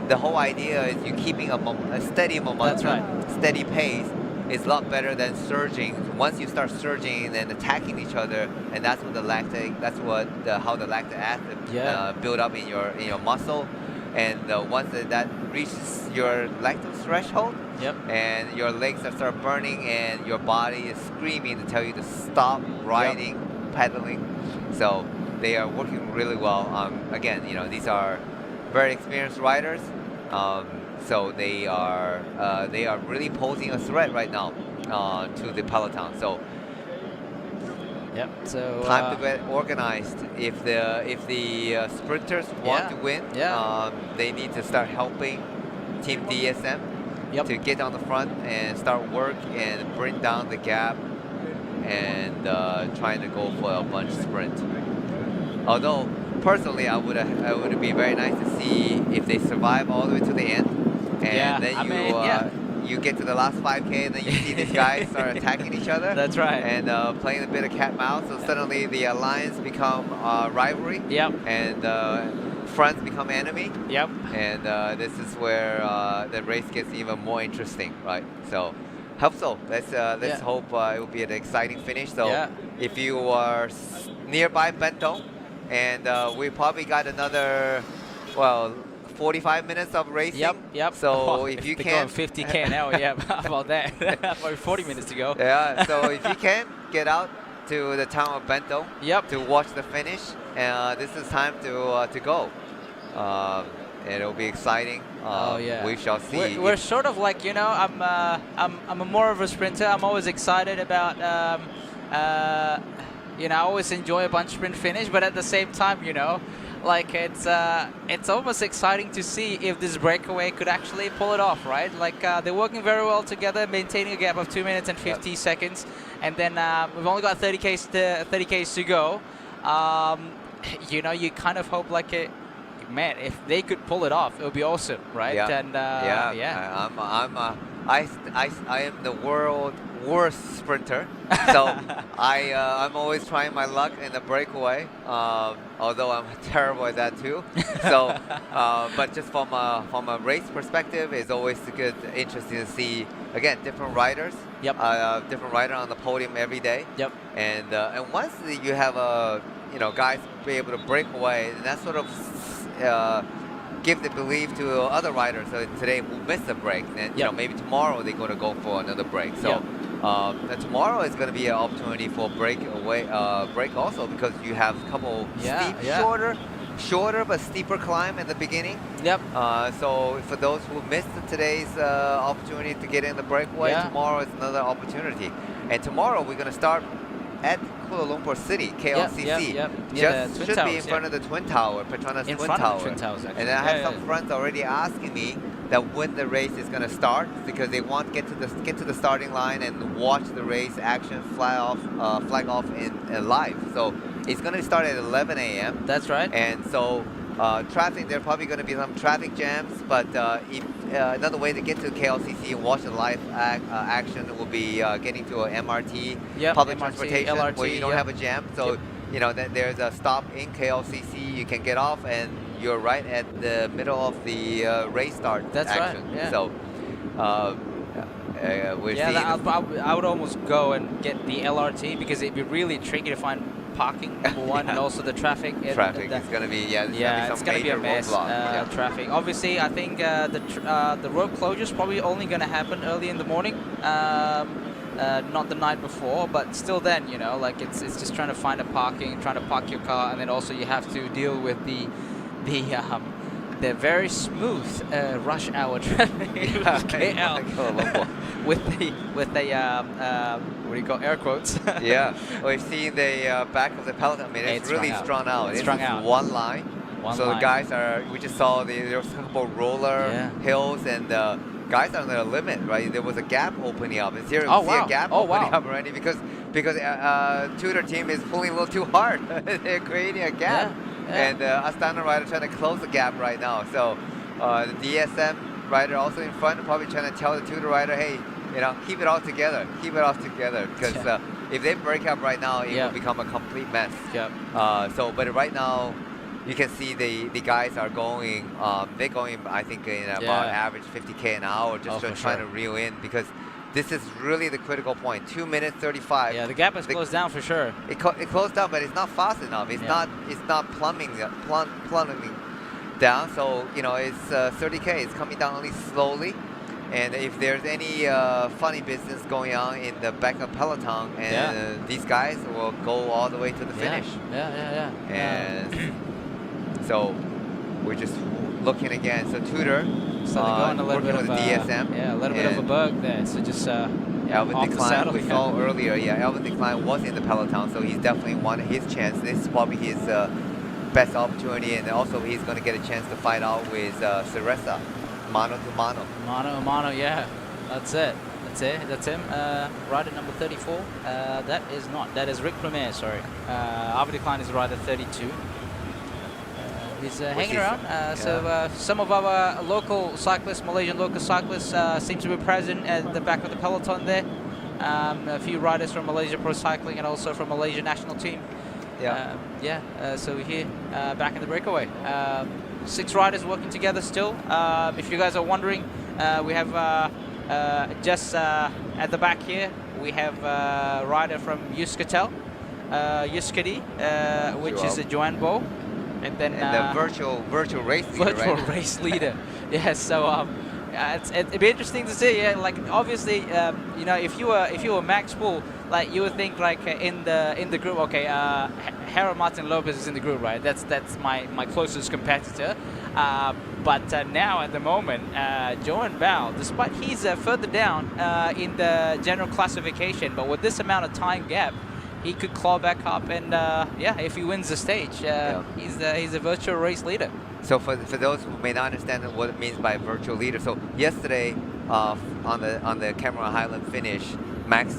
the whole idea is you keeping a steady momentum, That's right. steady pace. Is a lot better than surging. Once you start surging and attacking each other, and that's what how the lactic acid build up in your muscle, and once that reaches your lactose threshold, and your legs start burning, and your body is screaming to tell you to stop riding, pedaling. So they are working really well. Again, you know, these are very experienced riders. So they are really posing a threat right now to the peloton. So so time to get organized. If the sprinters want to win, they need to start helping Team DSM to get on the front and start work and bring down the gap, and trying to go for a bunch sprint. Although personally, I would be very nice to see if they survive all the way to the end. And then you get to the last 5K, and then you see these guys start attacking each other. That's right. And playing a bit of cat and mouse. So suddenly the alliance become rivalry. And friends become enemy. And this is where the race gets even more interesting, right? So hope so. Let's hope it will be an exciting finish. So if you are nearby Bentong, and we probably got another 45 minutes of racing. So if you can, 50k an hour, how about that? Probably 40 minutes to go. Yeah. So if you can get out to the town of Bentong to watch the finish, this is time to go. It'll be exciting. We shall see. We're sort of like, you know, I'm more of a sprinter. I'm always excited about. You know, I always enjoy a bunch sprint finish, but at the same time, you know, like it's almost exciting to see if this breakaway could actually pull it off, right? Like they're working very well together, maintaining a gap of 2 minutes and 50 seconds, and then we've only got 30Ks to go. You know, you kind of hope like man, if they could pull it off, it would be awesome, right? And I am the world worst sprinter, so I'm always trying my luck in the breakaway, although I'm terrible at that too. So but just from a race perspective, it's always good, interesting to see again different riders, different rider on the podium every day. And once you have guys be able to break away, and that sort of give the belief to other riders. So today who missed a break, and maybe tomorrow they're going to go for another break. So tomorrow is going to be an opportunity for break also, because you have a couple shorter but steeper climb in the beginning. So for those who missed today's opportunity to get in the breakaway, tomorrow is another opportunity. And tomorrow we're going to start at Kuala Lumpur City, KLCC. Just should be in front of the Twin Tower, PETRONAS Twin Tower. And I have some friends already asking me that when the race is going to start, because they want to get to the starting line and watch the race action flag off in live. So it's going to start at 11 a.m. That's right. And so traffic, there are probably going to be some traffic jams, but if another way to get to KLCC and watch the live action will be getting to a MRT, public transportation, LRT, where you don't have a jam. So you know that there's a stop in KLCC. You can get off, and you're right at the middle of the race start action. Right. So we're seeing. I would almost go and get the LRT, because it'd be really tricky to find parking, number one, and also the traffic. It's going to be it's going to be a mess. Traffic. Obviously, I think the road closure is probably only going to happen early in the morning, not the night before. But still, then you know, like it's just trying to find a parking, trying to park your car, and then also you have to deal with the very smooth rush hour traffic with the what do you call, air quotes? We've seen the back of the peloton. I mean, it's really strung out. It's one line. The guys we just saw there was a couple roller hills, and guys are on their limit, right? There was a gap opening up. Is here Oh, see wow. a gap Oh, opening wow. up already because Tudor team is pulling a little too hard. They're creating a gap, and Astana rider trying to close the gap right now. So the DSM rider also in front, probably trying to tell the Tudor rider, hey, keep it all together, because if they break up right now, it will become a complete mess. But right now, you can see the guys are going. They're going, I think, in about average 50k an hour, just trying to reel in, because this is really the critical point. 2 minutes 35. Yeah, the gap has closed down for sure. It closed down, but it's not fast enough. It's not plummeting down. So it's 30k. It's coming down only slowly. And if there's any funny business going on in the back of peloton, and these guys will go all the way to the finish. And so we're just looking again. So Tudor going a little bit with of the DSM. Yeah, a little bit of a bug there. So just Alvin off the Decline, saddle. we saw earlier. Yeah, Alvin Decline was in the peloton, so he's definitely won his chance. This is probably his best opportunity, and also he's going to get a chance to fight out with Ceresa, mano to mano. Mano to mano, yeah. That's it. That's him. Rider number 34. That is not. That is Rick Premier, sorry. Alvin Decline is rider 32. He's hanging around. So some of our local cyclists, Malaysian local cyclists, seem to be present at the back of the peloton there. A few riders from Malaysia Pro Cycling and also from Malaysia national team. So we're here back in the breakaway. 6 riders working together still. If you guys are wondering, we have just at the back here, we have a rider from Yuskatel, Yuskadi, which is a Joanne Bo. And then the virtual race leader, race leader. Yes, so it'd be interesting to see. Yeah, like obviously, if you were Max Poole, like you would think like in the group. Okay, Harold Martin Lopez is in the group, right? That's my closest competitor. But now at the moment, Joan Bao, despite he's further down in the general classification, but with this amount of time gap, he could claw back up, and if he wins the stage, he's a virtual race leader. So for those who may not understand what it means by virtual leader, so yesterday on the Cameron Highland finish, Max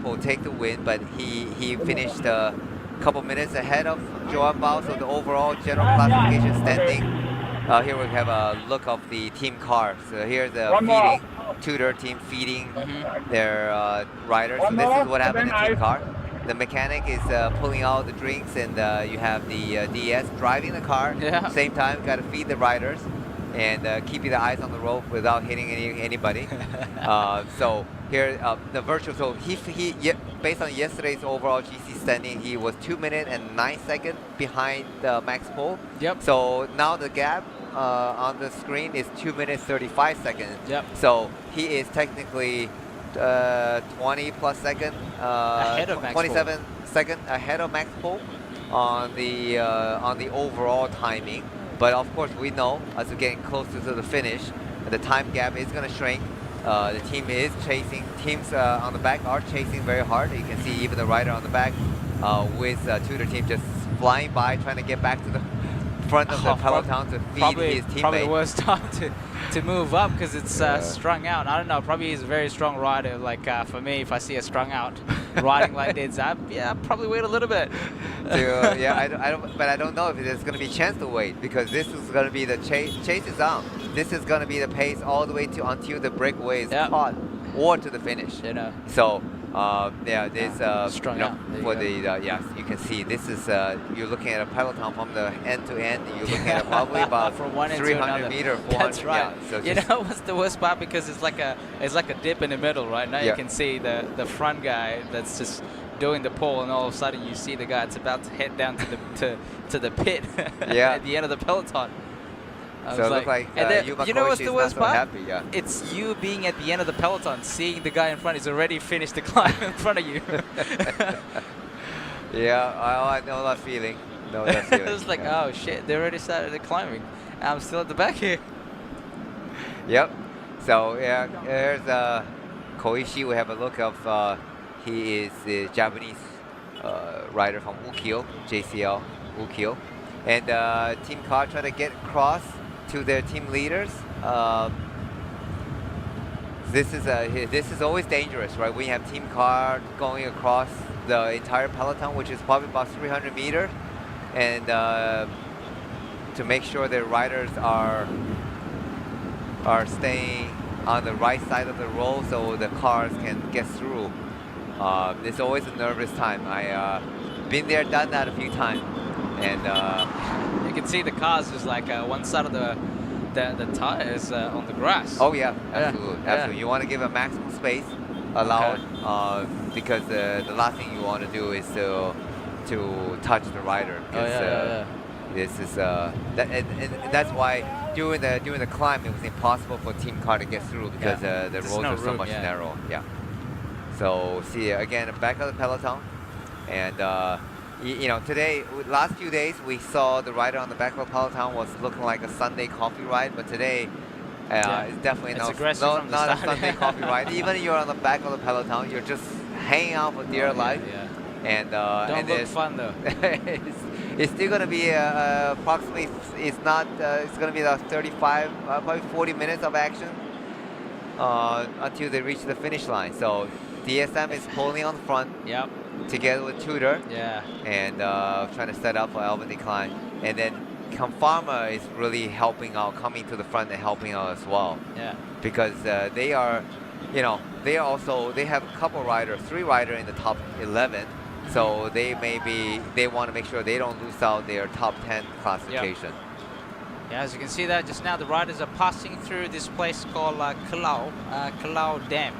Poole take the win, but he finished a couple minutes ahead of Joan Bao. So the overall general classification standing. Here we have a look of the team car. So here's the Tudor team feeding their riders. So this is what happened in the team car. The mechanic is pulling out the drinks, and you have the DS driving the car. Same time, got to feed the riders and keeping the eyes on the road without hitting anybody. So here, the virtual. So he based on yesterday's overall GC standing, he was 2 minutes and 9 seconds behind Max Poole. So now the gap on the screen is 2 minutes 35 seconds. So he is technically 20 plus second, ahead of Max 27 second ahead of Max Poole on the overall timing. But of course, we know as we're getting closer to the finish, the time gap is going to shrink. The team is chasing. Teams on the back are chasing very hard. You can see even the rider on the back with Tudor team just flying by, trying to get back to the front of the peloton to feed his teammate. Probably the worst time to move up because it's strung out. I don't know. Probably he's a very strong rider. Like for me, if I see a strung out riding like this, I'll probably wait a little bit. I don't know if there's going to be a chance to wait, because this is going to be the chase is on. This is going to be the pace all the way until the breakaway is caught or to the finish. So. There's strung out. For the you can see this is you're looking at a peloton from the end to end. You're looking at probably about from one end 300 meters. That's right. So you know what's the worst part? Because it's like a dip in the middle, right? Now you can see the front guy that's just doing the pull, and all of a sudden you see the guy that's about to head down to the pit at the end of the peloton. So it looked like you know what's the worst part? Happy, It's you being at the end of the peloton, seeing the guy in front is already finished the climb in front of you. I know that feeling. It's like, oh shit, they already started the climbing. I'm still at the back here. So here's Koichi. We have a look of he is the Japanese rider from Ukyo, JCL Ukyo, and team car trying to get across to their team leaders. this is always dangerous, right? We have team car going across the entire peloton, which is probably about 300 meters, and to make sure the riders are staying on the right side of the road so the cars can get through. It's always a nervous time. I been there, done that a few times, and you can see the cars is like one side of the tires on the grass. Oh yeah, absolutely, absolutely. You want to give a maximum space allowed, because the last thing you want to do is to touch the rider. This is and that's why during the climb it was impossible for team car to get through because the roads are so much narrow. Yeah. So see again, back of the peloton, and you know, today, last few days, we saw the rider on the back of the peloton was looking like a Sunday coffee ride, but today it's definitely not a Sunday coffee ride. Even if you're on the back of the peloton, you're just hanging out for dear life. And don't look fun though. It's still going to be approximately, it's going to be about 35, probably 40 minutes of action until they reach the finish line. So DSM is pulling on the front. Yep. Together with Tudor, and trying to set up for Alvin Decline, and then Confarma is really helping out, coming to the front and helping out as well. Yeah. Because they are, you know, they have a couple riders, 3 riders in the top 11, so they want to make sure they don't lose out their top 10 classification. Yeah, as you can see that just now, the riders are passing through this place called Kuala Dam,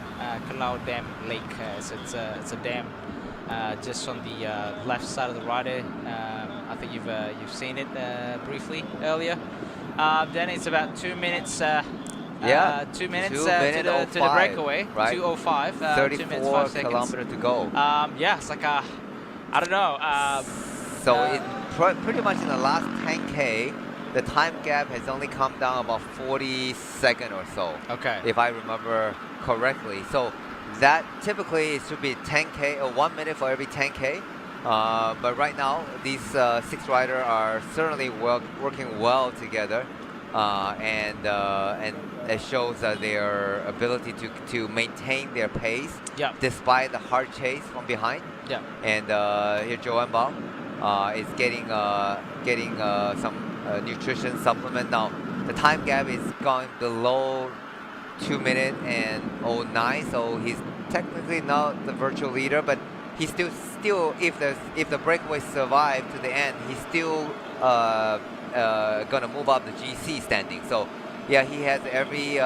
Kuala Dam Lake. So it's a dam. Just on the left side of the rider. I think you've seen it briefly earlier. Then it's about 2 minutes. 2 minutes to the breakaway. Right. 2:05. 34 2 minutes 5 seconds. kilometers to go. Yeah, it's like I don't know. So pretty much in the last 10K, the time gap has only come down about 40 seconds or so. Okay. If I remember correctly. So that typically it should be 10K or 1 minute for every 10K. But right now, these 6 riders are certainly working well together, and it shows their ability to maintain their pace despite the hard chase from behind. Yeah. And here Joanne Bao is getting some nutrition supplement. Now the time gap is going below 2 minutes and 09, so he's technically not the virtual leader, but he's still if the breakaway survive to the end, he's still gonna move up the GC standing. So yeah, he has every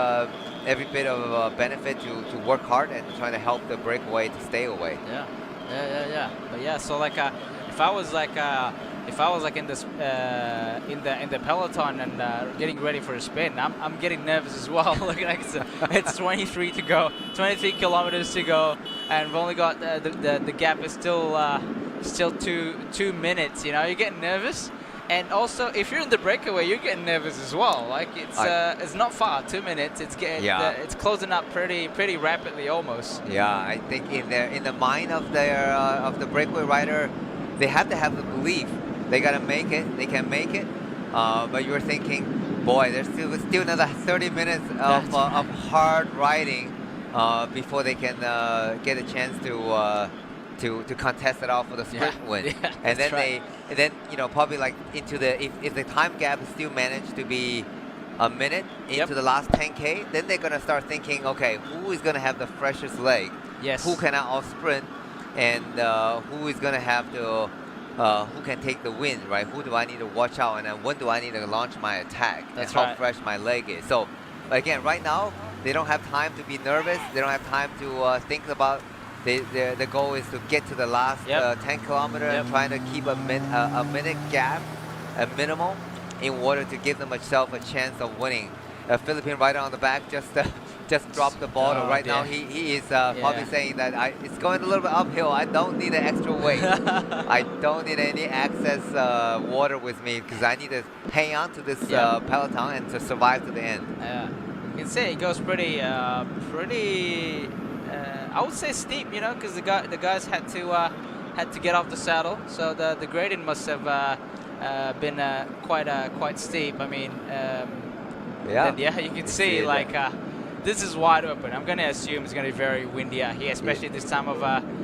bit of benefit to work hard and try to help the breakaway to stay away. Yeah. But yeah, so like if I was like in this in the peloton and getting ready for a spin, I'm getting nervous as well. Looking like it's 23 to go, 23 kilometers to go, and we've only got the gap is still 2 minutes. You know, you're getting nervous, and also if you're in the breakaway, you're getting nervous as well. Like it's not far, 2 minutes. It's closing up pretty rapidly almost. Yeah, I think in the mind of the breakaway rider, they have to have the belief. They gotta make it. They can make it. But you're thinking, boy, there's still another 30 minutes of hard riding before they can get a chance to contest it out for the sprint win. Yeah, and then you know, probably like into if the time gap is still managed to be a minute into the last 10K, then they're gonna start thinking, okay, who is gonna have the freshest leg? Yes. Who can out sprint? And who is gonna have to who can take the win, right? Who do I need to watch out, and then when do I need to launch my attack, and how fresh my leg is. So again, right now they don't have time to be nervous. They don't have time to think about. The goal is to get to the last 10 kilometers and trying to keep a minute gap, a minimum, in order to give themselves a chance of winning. A Philippine rider on the back just dropped the bottle. Right now he is probably saying that it's going a little bit uphill. I don't need an extra weight. I don't need any excess water with me because I need to hang on to this peloton and to survive to the end. Yeah, you can see it goes pretty I would say steep, you know, because the guys had to get off the saddle, so the gradient must have been quite steep. I mean, you can see like this is wide open. I'm going to assume it's going to be very windy out here, especially this time of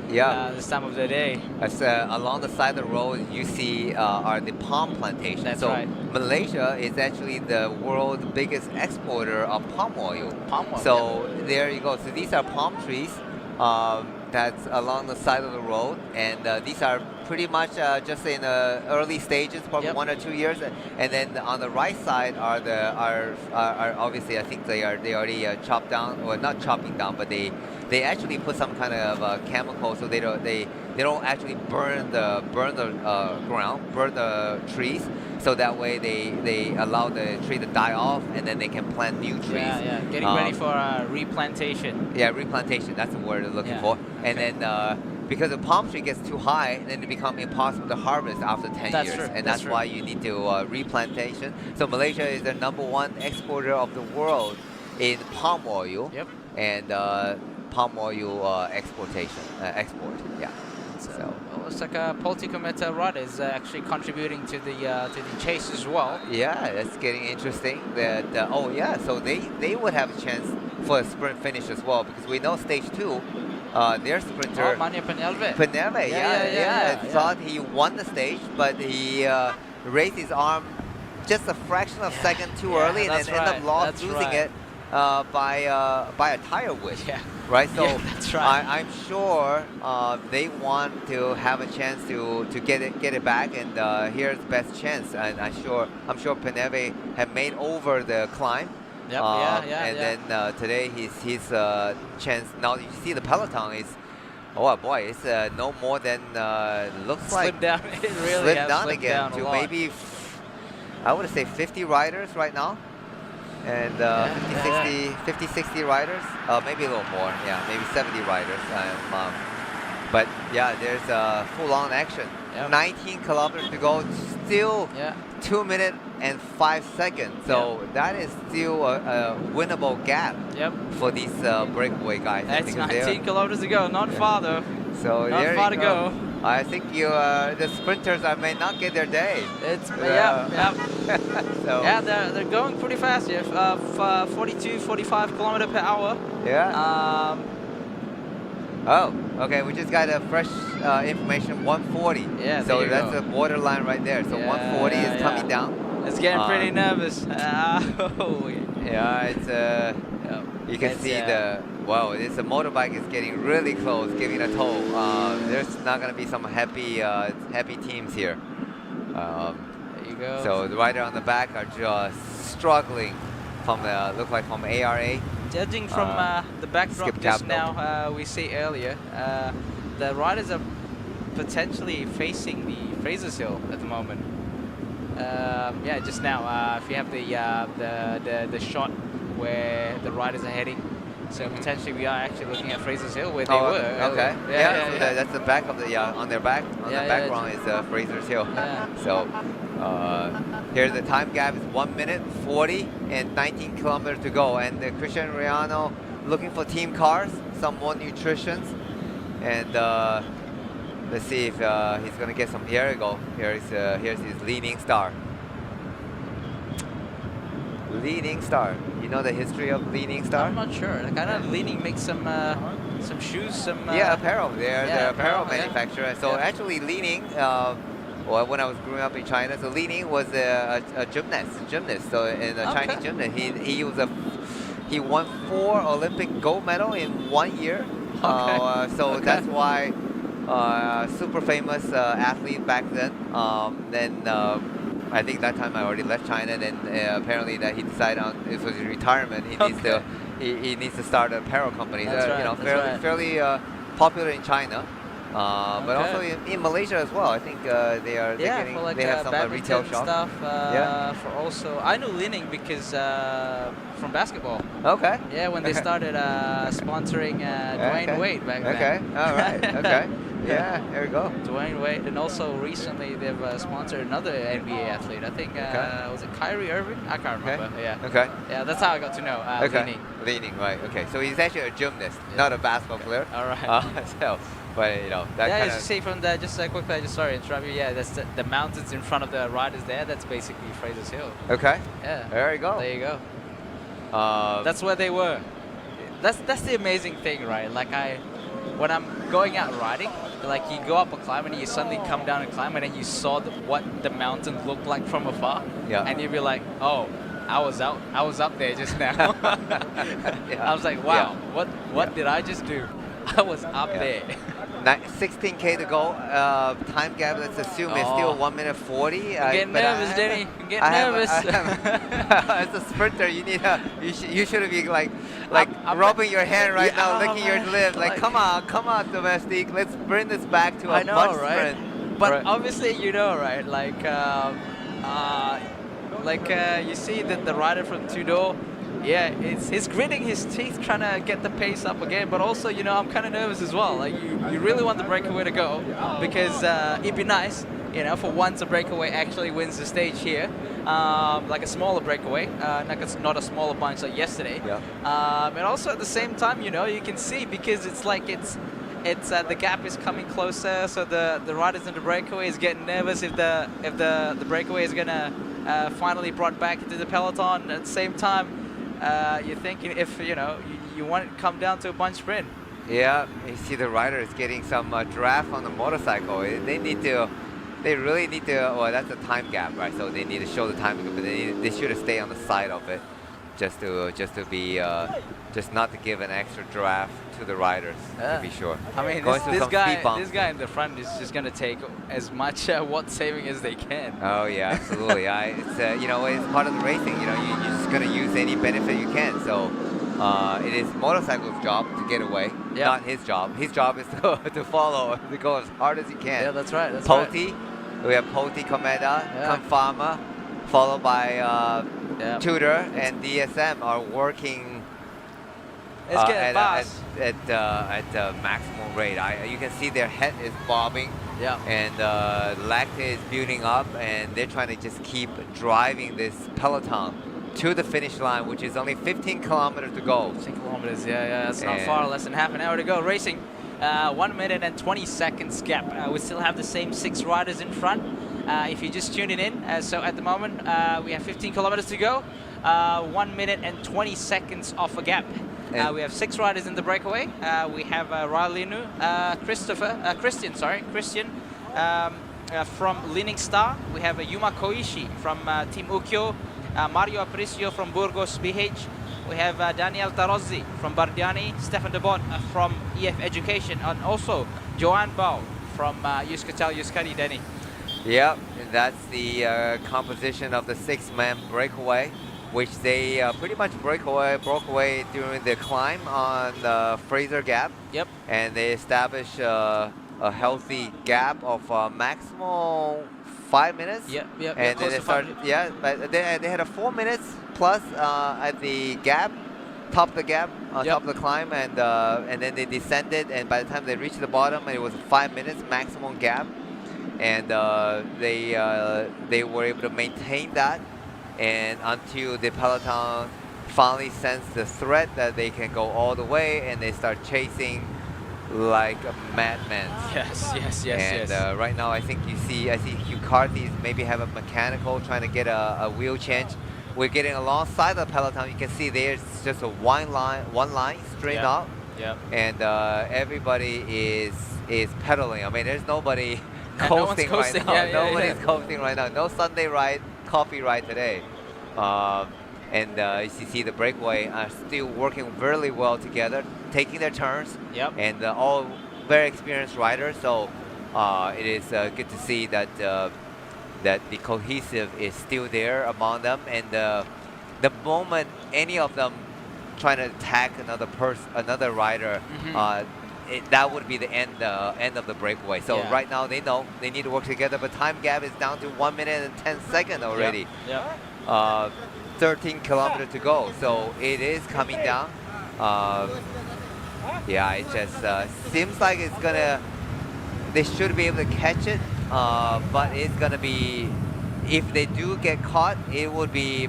this time of the day. As, along the side of the road, you see are the palm plantations. That's so right. Malaysia is actually the world's biggest exporter of palm oil. Palm oil. So there you go. So these are palm trees that's along the side of the road, and these are pretty much just in the early stages, probably 1 or 2 years. And then on the right side are obviously, I think they already chopped down, or not chopping down, but they actually put some kind of chemical, so they don't actually burn the ground, burn the trees, so that way they allow the tree to die off, and then they can plant new trees. Yeah, getting ready for replantation. Yeah, replantation, that's the word they're looking for. And then because the palm tree gets too high, then it becomes impossible to harvest after 10 years. True. And that's why you need to replantation. So Malaysia is the #1 exporter of the world in palm oil. Yep. And palm oil export. Yeah. So looks like Polticometer Rod is actually contributing to the chase as well. yeah, that's getting interesting. That so they would have a chance for a sprint finish as well, because we know stage 2, their sprinter Mania Penelve. thought he won the stage, but he raised his arm just a fraction of a second too early, and then ended up losing it by a tire width. Yeah. Right, so that's right. I'm sure they want to have a chance to get it back, and here's the best chance. And I'm sure Peneve have made over the climb. Yep, then today his chance. Now you see the peloton is, oh boy, it's no more than looks like slipped down. It really slipped has down slipped again down to a lot. maybe I would say 50 riders right now. And 50, 60 riders, maybe a little more, maybe 70 riders. But yeah, there's full-on action. 19 kilometers to go, still 2 minutes and 5 seconds. So that is still a winnable gap for these breakaway guys. That's 19 kilometers to go, not far though. So not there far you to go. I think the sprinters may not get their day. It's So they're going pretty fast here. 42, 45 kilometer per hour. Yeah. Oh, okay. We just got a fresh information. 140. Yeah. So that's the borderline right there. So 140 is coming down. It's getting pretty nervous. Yeah, it's you can see this motorbike is getting really close, giving a toll. There's not gonna be some happy teams here. There you go. So the rider on the back are just struggling from look like from ARA. Judging from the backdrop just now, we see earlier, the riders are potentially facing the Fraser's Hill at the moment. Just now, if you have the shot where the riders are heading, so potentially we are actually looking at Fraser's Hill where they were. Okay. That's the back of the on their back on the background is Fraser's Hill. So here the time gap is 1 minute 40 and 19 kilometers to go, and Christian Riano looking for team cars, some more nutritions, and let's see if he's gonna get some. Here we go. Here's his leading star. Leading Star. You know the history of Leading Star? I'm not sure. Kind of Leading makes some shoes, apparel. They're the apparel apparel, manufacturer. So actually Leading, when I was growing up in China, so Leading was a gymnast. So in a Chinese gymnast, he won 4 Olympic gold medal in 1 year. So that's why super famous athlete back then. I think that time I already left China. Then apparently that he decided on it was his retirement. He needs to start an apparel company. Fairly popular in China, but also in Malaysia as well. I think they have some retail shops. For also, I know Lining because from basketball. Okay. Yeah, when they started sponsoring Dwayne Wade back then. Okay. All right. Okay. Yeah, there we go. Dwayne Wade, and also recently they've sponsored another NBA athlete. I think was it Kyrie Irving? I can't remember. Yeah. Okay. Yeah, that's how I got to know. Leaning, right? Okay, so he's actually a gymnast, not a basketball player. All right. But you know that. As you see from the quickly, sorry to interrupt you. Yeah, that's the mountains in front of the riders there. That's basically Fraser's Hill. Okay. Yeah. There you go. There you go. That's where they were. that's the amazing thing, right? Like when I'm going out riding, like you go up a climb and you suddenly come down a climb and then you saw what the mountain looked like from afar. Yeah. And you'd be like, oh, I was up there just now. Yeah. I was like, wow, Yeah. what did I just do? I was up there. 16K to go. Time gap, let's assume, is still 1 minute 40. I'm getting nervous, Denny. I'm getting nervous. As a sprinter, you should be like I'm rubbing your hand right now, licking your lips. Like, come on, domestic. Let's bring this back to a bunch sprint. But obviously, right? You see that the rider from Tudor, he's gritting his teeth trying to get the pace up again. But also, I'm kind of nervous as well. Like you really want the breakaway to go because it'd be nice, for once a breakaway actually wins the stage here. Like a smaller breakaway, not a smaller bunch like yesterday. Yeah. And also at the same time, you can see because it's the gap is coming closer, so the riders in the breakaway is getting nervous if the breakaway is gonna finally brought back into the peloton. At the same time, you're thinking if you want it to come down to a bunch sprint. Yeah, you see the rider is getting some draft on the motorcycle. They really need to. Well, that's a time gap, right? So they need to show the time, but they should have stayed on the side of it, just to be not to give an extra draft to the riders, to be sure. I mean, this guy in the front is just gonna take as much watt saving as they can. Oh yeah, absolutely. It's part of the racing. You're just gonna use any benefit you can. So it is motorcycle's job to get away, not his job. His job is to follow, to go as hard as he can. Yeah, that's right. Poti, we have Poti, Komeda, Kanfama, followed by Tudor and DSM are working at maximum rate. You can see their head is bobbing, and lactate is building up, and they're trying to just keep driving this peloton to the finish line, which is only 15 kilometers to go. 15 kilometers, that's not far. Less than half an hour to go. Racing, 1 minute and 20 seconds gap. We still have the same 6 riders in front. If you're just tuning in, so at the moment we have 15 kilometers to go. 1 minute and 20 seconds off a gap. We have 6 riders in the breakaway. We have Railinu, Christian from Leaning Star. We have Yuma Koishi from Team Ukyo, Mario Aparicio from Burgos BH. We have Daniel Tarozzi from Bardiani, Stefan de Bon from EF Education, and also Joanne Bao from Yuskatel Yuskari, Denny. Yeah, that's the composition of the 6-man breakaway, which they pretty much broke away during the climb on the Fraser Gap. Yep. And they established a healthy gap of maximum 5 minutes. Yep. And then they started. Yeah, but they had a 4 minutes plus at the gap, top of the gap, top of the climb, and then they descended. And by the time they reached the bottom, it was 5 minutes maximum gap, and they were able to maintain that. And until the peloton finally sensed the threat that they can go all the way, and they start chasing like a madman. Yes. And right now, I see Hugh Carthy maybe have a mechanical trying to get a wheel change. We're getting alongside the peloton. You can see there's just a one line straight up. Yeah. And everybody is pedaling. I mean, there's nobody coasting right now. Nobody's coasting right now. No Sunday ride, coffee ride today. And as you see, the breakaway are still working really well together, taking their turns. Yep. And all very experienced riders. So it is good to see that that the cohesive is still there among them. And the moment any of them trying to attack another rider, that would be the end of the breakaway. So right now they know they need to work together, but time gap is down to 1 minute and 10 seconds already. 13 kilometers to go, so it is coming down. It just seems like they should be able to catch it, but it's gonna be, if they do get caught, it would be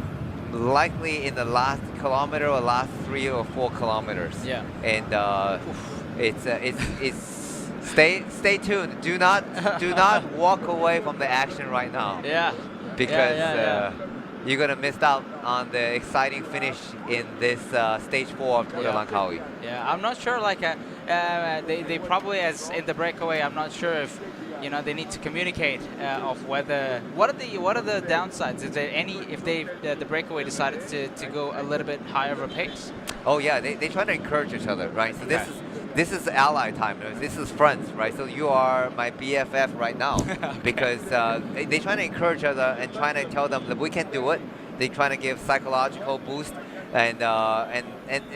likely in the last kilometer or last 3 or 4 kilometers. And it's stay tuned. Do not walk away from the action right now. Because you're gonna miss out on the exciting finish in this stage 4 of Tour de Langkawi. Yeah, I'm not sure. Like, they probably, as in the breakaway, I'm not sure if they need to communicate of whether what are the downsides. Is there any if the breakaway decided to go a little bit higher of a pace? Oh yeah, they try to encourage each other, right? So this is ally time. This is friends, right? So you are my BFF right now because they try to encourage each other and trying to tell them that we can do it. They trying to give psychological boost, and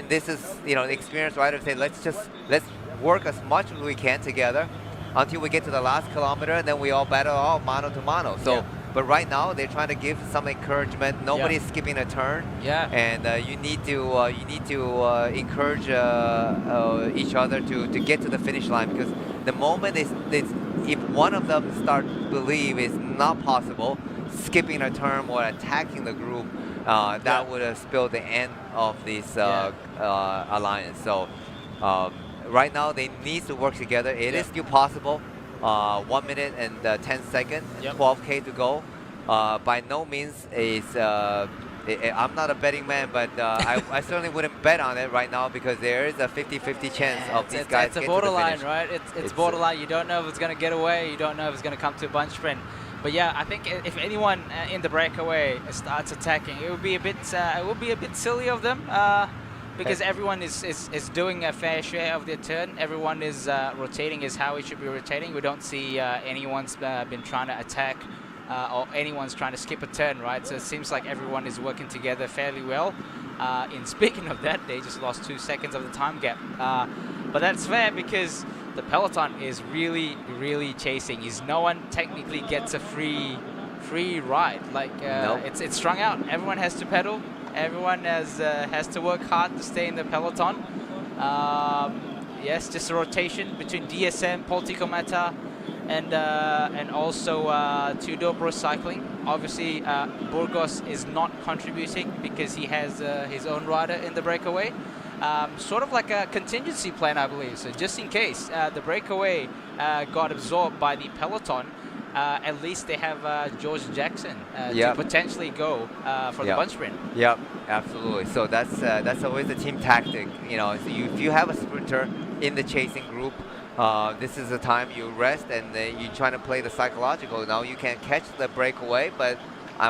this is the experienced riders say let's work as much as we can together until we get to the last kilometer, and then we all battle all mano to mano. So. But right now they're trying to give some encouragement. Nobody's skipping a turn. And you need to encourage each other to get to the finish line, because the moment if one of them start believe it's not possible, skipping a turn or attacking the group, that would have spilled the end of this alliance. So right now they need to work together. It is still possible. 1 minute and 10 seconds, 12K to go. By no means is I'm not a betting man, but I certainly wouldn't bet on it right now, because there is a 50-50 chance of these guys. It's a borderline, right? It's borderline. You don't know if it's going to get away. You don't know if it's going to come to a bunch sprint. But yeah, I think if anyone in the breakaway starts attacking, it would be a bit silly of them. Because everyone is doing a fair share of their turn. Everyone is rotating is how it should be rotating. We don't see anyone's been trying to attack or anyone's trying to skip a turn, right? So it seems like everyone is working together fairly well. In speaking of that, they just lost 2 seconds of the time gap. But that's fair because the peloton is really, really chasing. No one technically gets a free ride. Like it's strung out. Everyone has to pedal. Everyone has to work hard to stay in the peloton. Yes, just a rotation between DSM, Politico Mata, and also Two Dobro Cycling. Obviously, Burgos is not contributing because he has his own rider in the breakaway. Sort of like a contingency plan, I believe. So just in case the breakaway got absorbed by the peloton, at least they have George Jackson to potentially go for the bunch sprint. Yep, absolutely. So that's always a team tactic. So if you have a sprinter in the chasing group, this is the time you rest and you trying to play the psychological. Now you can catch the breakaway, but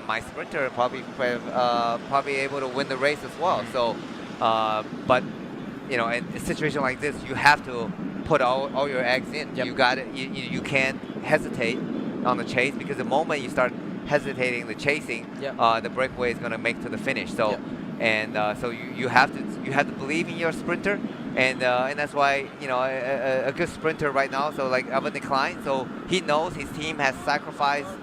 my sprinter probably able to win the race as well. So, but in a situation like this, you have to put all your eggs in. You got it. You can't hesitate on the chase, because the moment you start hesitating the chasing, the breakaway is going to make to the finish. So so you have to believe in your sprinter, and that's why a good sprinter right now. So like Evan Klein, so he knows his team has sacrificed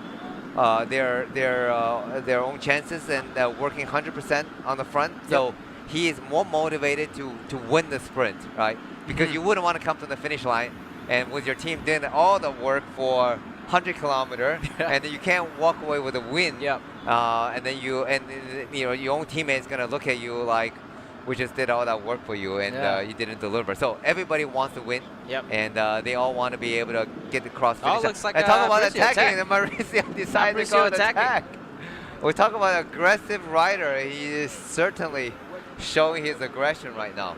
their own chances and working 100% on the front. So he is more motivated to win the sprint, right? Because you wouldn't want to come to the finish line and with your team doing all the work for 100 kilometer, and then you can't walk away with a win. And then your own teammate's gonna look at you like, we just did all that work for you, and you didn't deliver. So everybody wants to win, and they all want to be able to get across finish. Oh, looks like and talk about attacking, and Mauricio decided to go attack. We talk about aggressive rider. He is certainly showing his aggression right now.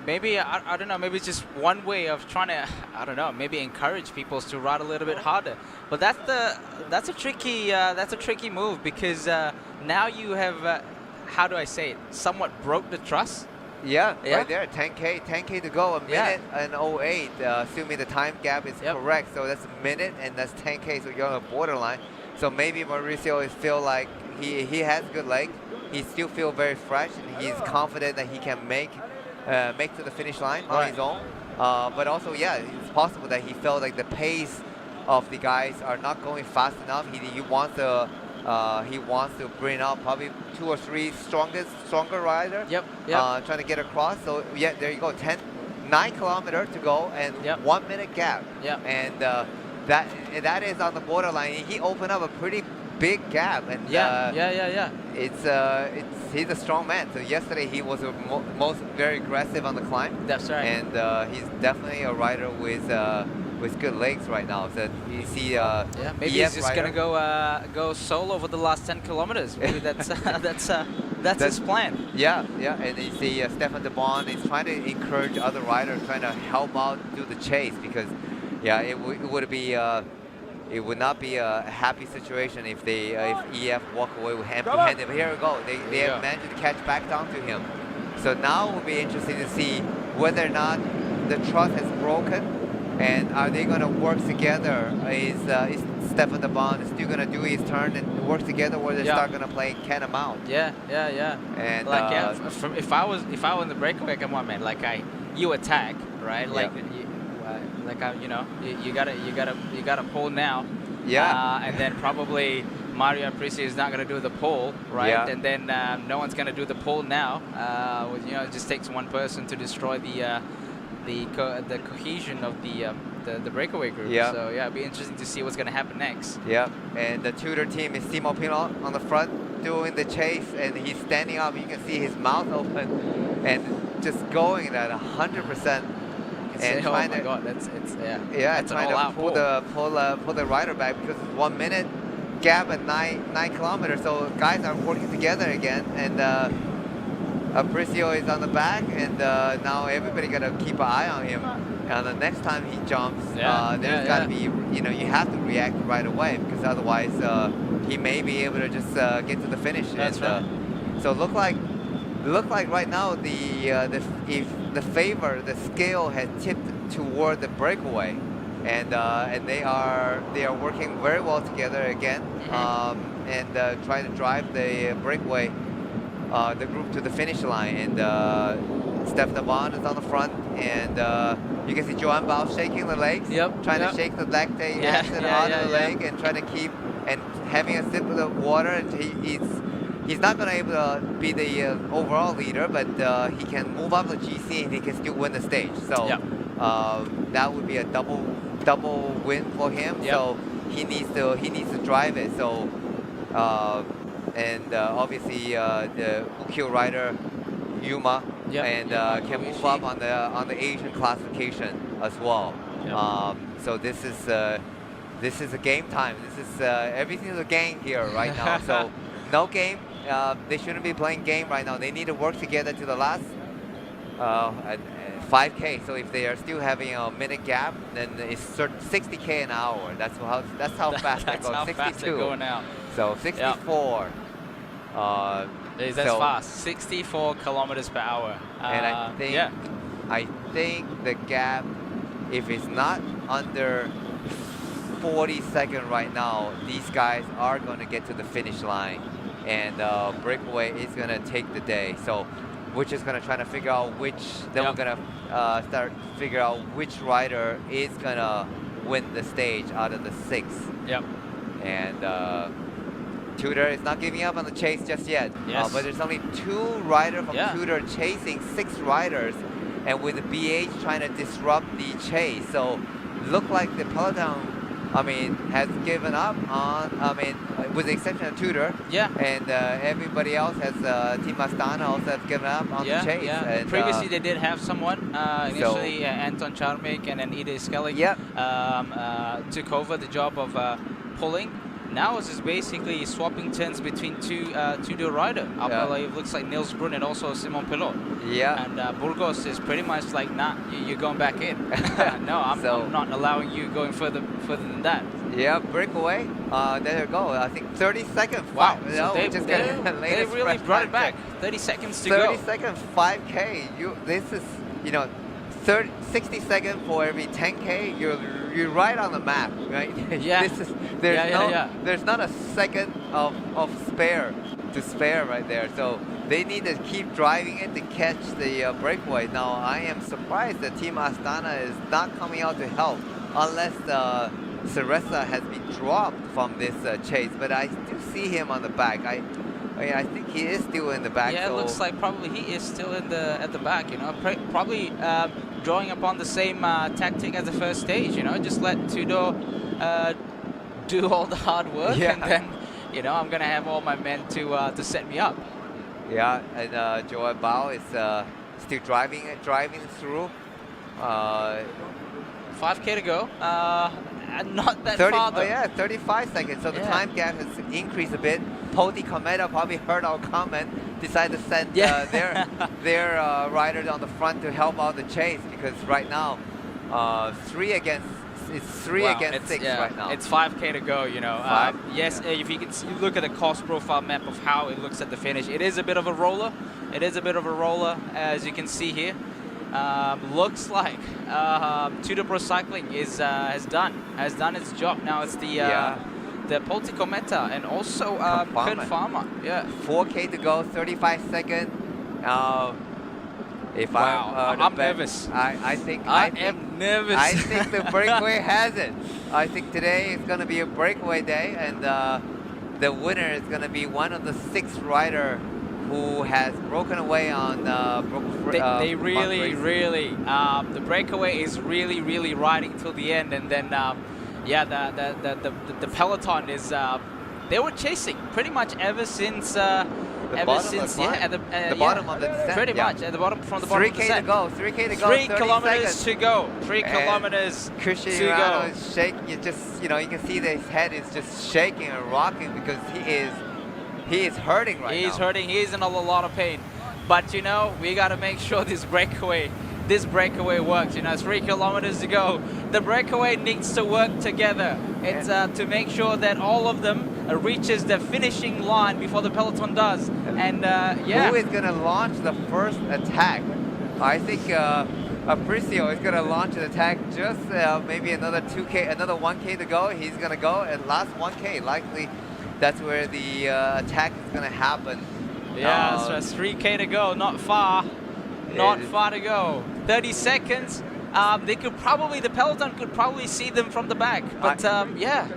Maybe, I don't know, maybe it's just one way of trying to, I don't know, maybe encourage people to ride a little bit harder. But that's a tricky move, because now you have, how do I say it, somewhat broke the trust. Right there, 10K to go, a minute and 08, assuming the time gap is correct. So that's a minute and that's 10K, so you're on a borderline. So maybe Mauricio feel like he has good leg. He still feel very fresh, and he's confident that he can make to the finish line on his own. But also, it's possible that he felt like the pace of the guys are not going fast enough. He wants to bring out probably 2 or 3 stronger rider. Trying to get across. So there you go. 9 kilometers to go and 1 minute gap. And that is on the borderline. He opened up a pretty big gap, and he's a strong man. So yesterday he was most very aggressive on the climb. That's right. And he's definitely a rider with with good legs right now. So you see, maybe he's just gonna go solo for the last 10 kilometers. Maybe that's his plan. Yeah, and you see Stefan de Bon is trying to encourage other riders, trying to help out do the chase, because it would not be a happy situation if EF walk away with empty-handed. But here we go. They have managed to catch back down to him. So now it will be interesting to see whether or not the trust has broken, and are they going to work together? Is Stefan de Bon still going to do his turn and work together, or they start going to play cat and mouse? Yeah. And like if I was in the breakaway, come on, man. Like you attack, right? Like you gotta pull now. Yeah. And then probably Mario Apricio is not going to do the pull, right? Yeah. And then no one's going to do the pull now. It just takes one person to destroy the cohesion of the breakaway group. Yeah. So it'll be interesting to see what's going to happen next. Yeah. And the Tudor team is Timo Pinot on the front doing the chase, and he's standing up. You can see his mouth open and just going at 100%. And oh trying my to, God, that's trying to pull the rider back, because it's 1 minute gap at 9 kilometers. So guys are working together again, and Apricio is on the back, and now everybody gotta keep an eye on him. And the next time he jumps, there's gotta be, you have to react right away, because otherwise he may be able to just get to the finish. That's right. So look like right now the scale has tipped toward the breakaway, and they are working very well together again, and trying to drive the breakaway, the group to the finish line. And Steph de Bon is on the front, and you can see Joan Bao shaking the legs, trying to shake the lactate acid out of the leg, and trying to keep and having a sip of the water. And he's not going to be able to be the overall leader, but he can move up the GC and he can still win the stage. So that would be a double win for him. So he needs to drive it. So obviously the Ukyo rider Yuma and can move up on the Asian classification as well. So this is a game time. This is everything is a game here right now. So no game. They shouldn't be playing game right now. They need to work together to the last 5K. So if they are still having a minute gap, then it's 60K an hour. That's how fast they go. 62. Fast they're going now. So 64. That's fast. 64 kilometers per hour. And I think the gap, if it's not under 40 seconds right now, these guys are going to get to the finish line, and Breakaway is going to take the day. So we're just going to try to figure out which, then we're going to start to figure out which rider is going to win the stage out of the 6. And Tudor is not giving up on the chase just yet. But there's only 2 riders from Tudor chasing 6 riders, and with the BH trying to disrupt the chase. So look like the peloton, has given up on, with the exception of Tudor. And everybody else has, Team Astana also has given up on the chase. And, previously they did have someone, initially Anton Charmik and then Ida Skellig took over the job of pulling. Now it's just basically swapping turns between two riders. It looks like Niels Brun and also Simon Pelot. And Burgos is pretty much like, nah, you're going back in. No, I'm not allowing you going further than that. Breakaway. There you go. I think 30 seconds. Wow. So they really brought it back. 30 seconds to go. 30 seconds, 5K. This is, 60 seconds for every 10K. You're right on the map, right? There's not a second of spare right there. So they need to keep driving it to catch the breakaway. Now I am surprised that Team Astana is not coming out to help, unless Ceresa has been dropped from this chase. But I do see him on the back. I think he is still in the back. It looks like probably he is still at the back. Probably drawing upon the same tactic as the first stage. Just let Tudor do all the hard work, and then I'm gonna have all my men to set me up. And Joel Bao is still driving through. 5K to go. Not that 30, far though. yeah, 35 seconds. So the time gap has increased a bit. Poti Cometa probably heard our comment, decided to send their riders on the front to help out the chase, because right now, 3 against 6 right now. It's 5K to go, you know. Yes, if you can look at the cost profile map of how it looks at the finish, it is a bit of a roller. As you can see here. Looks like Tudor Pro Cycling has done its job. Now it's the Poti Cometa and also Kun Pharma. Yeah. 4K to go, 35 seconds. I'm nervous. I think nervous. I think the breakaway has it. I think today is going to be a breakaway day, and the winner is going to be one of the 6 riders who has broken away on they really the breakaway is really riding till the end, and then the peloton is they were chasing pretty much ever since at the bottom of the descent. Pretty much at the bottom, from the bottom of the descent. 3K to go. 3 kilometers to go. 3 kilometers Christian to go. is shaking. You can see that his head is just shaking and rocking because he is hurting right now. He's hurting. He's in a lot of pain. But you know, we got to make sure this breakaway works. You know, 3 kilometers to go. The breakaway needs to work together. It's to make sure that all of them reaches the finishing line before the peloton does. And who is going to launch the first attack? I think Aparicio is going to launch an attack. Just maybe another 2K, another 1K to go. He's going to go at last 1K. Likely, that's where the attack is going to happen. Yeah, so it's 3K to go. Not far. Not far to go. 30 seconds. The peloton could probably see them from the back, but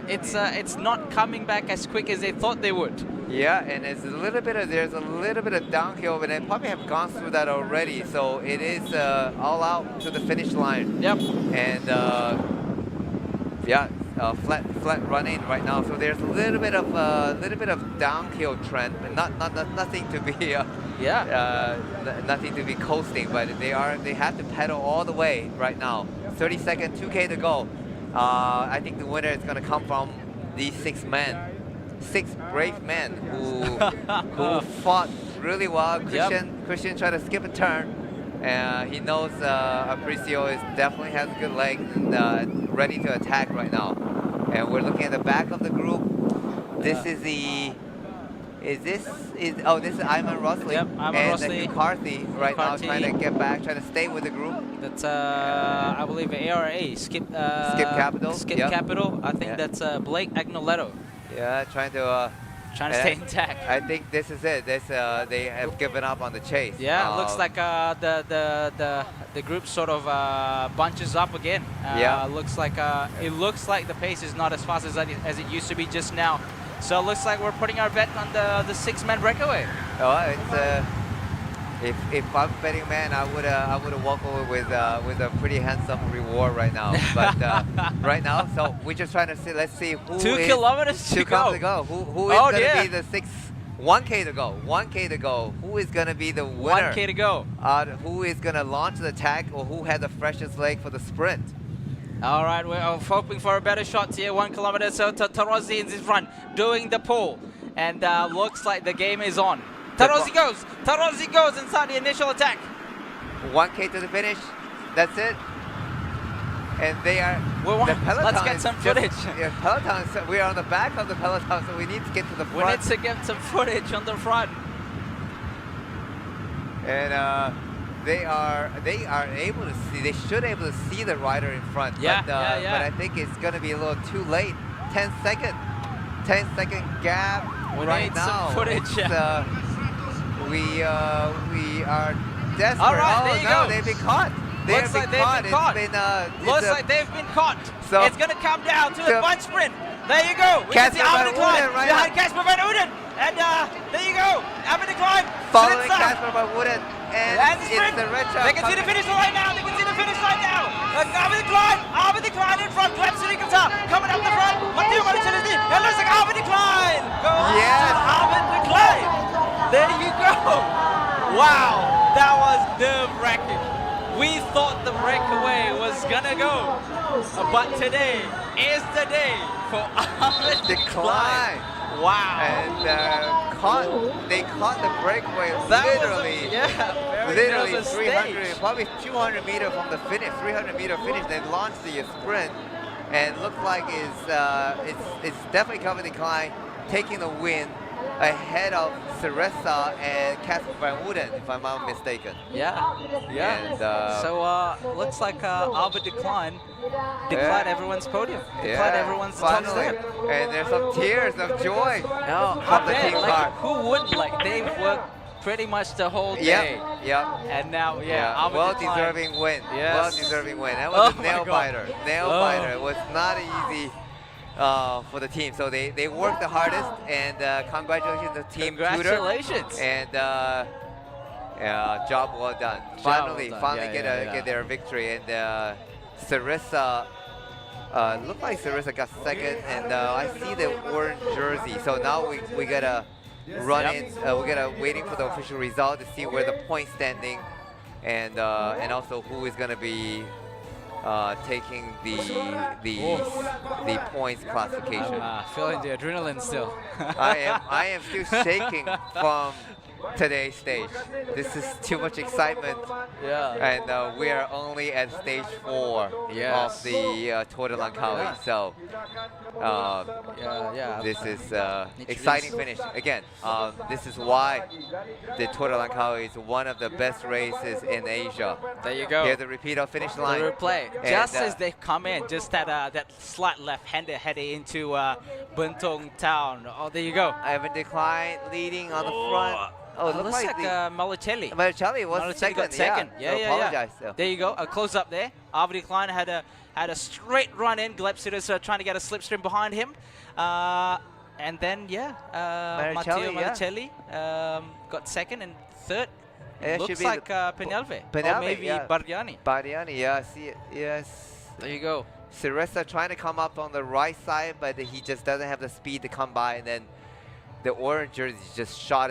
it's not coming back as quick as they thought they would. Yeah, and there's a little bit of downhill, but they probably have gone through that already. So it is all out to the finish line. Yep. And flat running right now. So there's a little bit of downhill trend, but nothing to be nothing to be coasting. But they have to pedal all the way right now. 30 seconds, 2K to go. I think the winner is going to come from these 6 brave men who fought really well. Christian tried to skip a turn. He knows Aparicio definitely has a good leg and ready to attack right now. And we're looking at the back of the group. This is this is Ayman Rosli and McCarthy right now trying to get back, trying to stay with the group. That's I believe ARA Skip Capital. Capital. I think that's Blake Agnoletto. Yeah, trying to stay intact. I think this is it. They have given up on the chase. Yeah, it looks like the group sort of bunches up again. Looks like the pace is not as fast as it used to be just now. So it looks like we're putting our bet on the 6-man breakaway. Oh, if I'm a betting man, I would walk away with a pretty handsome reward right now. But right now, so we're just trying to see. Let's see who 2 kilometers to go. Who is going to be the 1K to go. 1K to go. Who is going to be the winner? 1K to go. Who is going to launch the attack, or who has the freshest leg for the sprint? All right, we're hoping for a better shot here. 1 kilometer. So Tarozzi is in front, doing the pull, and looks like the game is on. Tarozzi goes inside the initial attack. 1K to the finish. That's it. And they are. The peloton. Let's get some footage. Peloton. We are on the back of the peloton, so we need to get to the front. We need to get some footage on the front. And they are able to see. They should be able to see the rider in front. But I think it's going to be a little too late. 10 second gap. We right need now. some footage. We are desperate. All right, there you go. They've been caught. Looks like they've been caught. Looks like they've been caught. So it's going to come down to the bunch sprint. There you go. We can see Albert Klein behind Casper Van Uden. And there you go. Albert Klein. Following Casper Van Uden. And the sprint. They can see the finish line now. Albert Klein in front. Clem Sirikata coming up the front. Matteo Marichelli. It looks like Albert Klein. Albert Klein. There you go. Wow, that was nerve-wracking. We thought the breakaway was gonna go, but today is the day for Ahmed Decline. Wow. And they caught the breakaway That literally, was literally nervous 300, stage. probably 200 meter from the finish, 300 meter finish. They launched the sprint, and looked like it's definitely covered decline, taking the win ahead of Ceresa and Casper Van Wooden, if I'm not mistaken. Yeah. And, so looks like Albert declined everyone's podium. Declined everyone's top finally. step. And there's some tears of joy No, from the team car. who wouldn't? Like, they've worked pretty much the whole day. Yep. And now, Albert Well-deserving win. Yes. Well-deserving win. That was a my nail God. biter. Nail biter. It was not easy for the team. So they worked the hardest, and congratulations to Team Congratulations. Tudor. And job well done. Finally get their victory. And Ceresa, looked like Ceresa got second, and I see the orange jersey. So now we gotta run in. We gotta waiting for the official result to see where the point standing, and also who is gonna be taking the points classification. Feeling the adrenaline still. I am still shaking from today's stage. This is too much excitement. And we are only at stage 4 of the Tour de Langkawi. So this is exciting finish. Again, this is why the Tour de Langkawi is one of the best races in Asia. There you go. Here's the repeat of finish line. The replay. And, Just as they come in, just that slight left-hander heading into Bentong town. Oh, there you go. Ivan Decline leading on the front. Oh, it looks like Malicelli. Malicelli was second. Got second. Yeah. So apologize. There you go. A close up there. Arvid Klein had a straight run in. Glepsidis trying to get a slipstream behind him. And then Matteo Malicelli got second, and third looks like Penelve. Or maybe Bardiani. Bardiani, yeah. See, yes. There you go. Ceresa trying to come up on the right side, but he just doesn't have the speed to come by, and then the orange jersey just shot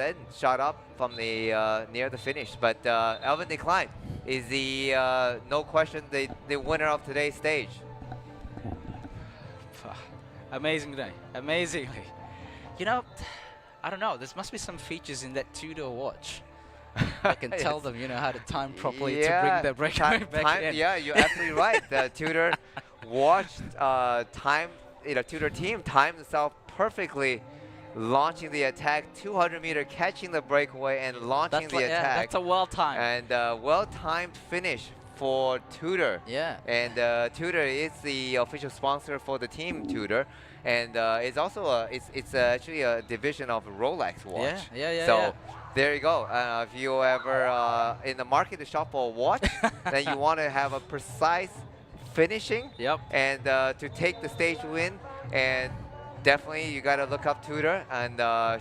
up from the near the finish. But Alvin Decline is the no question the winner of today's stage. Amazing day, amazingly. You know, I don't know. There must be some features in that Tudor watch that can tell them, how to time properly to bring the breakaway back in. Yeah, you're absolutely right. The Tudor watch Tudor team timed themselves perfectly, launching the attack, 200 meter, catching the breakaway and launching the attack. That's a well-timed. And well-timed finish for Tudor. Yeah. And Tudor is the official sponsor for the team Tudor. And it's also it's actually a division of Rolex watch. So there you go. If you ever in the market to shop for a watch, then you want to have a precise finishing. And to take the stage win, and definitely you got to look up Tudor, and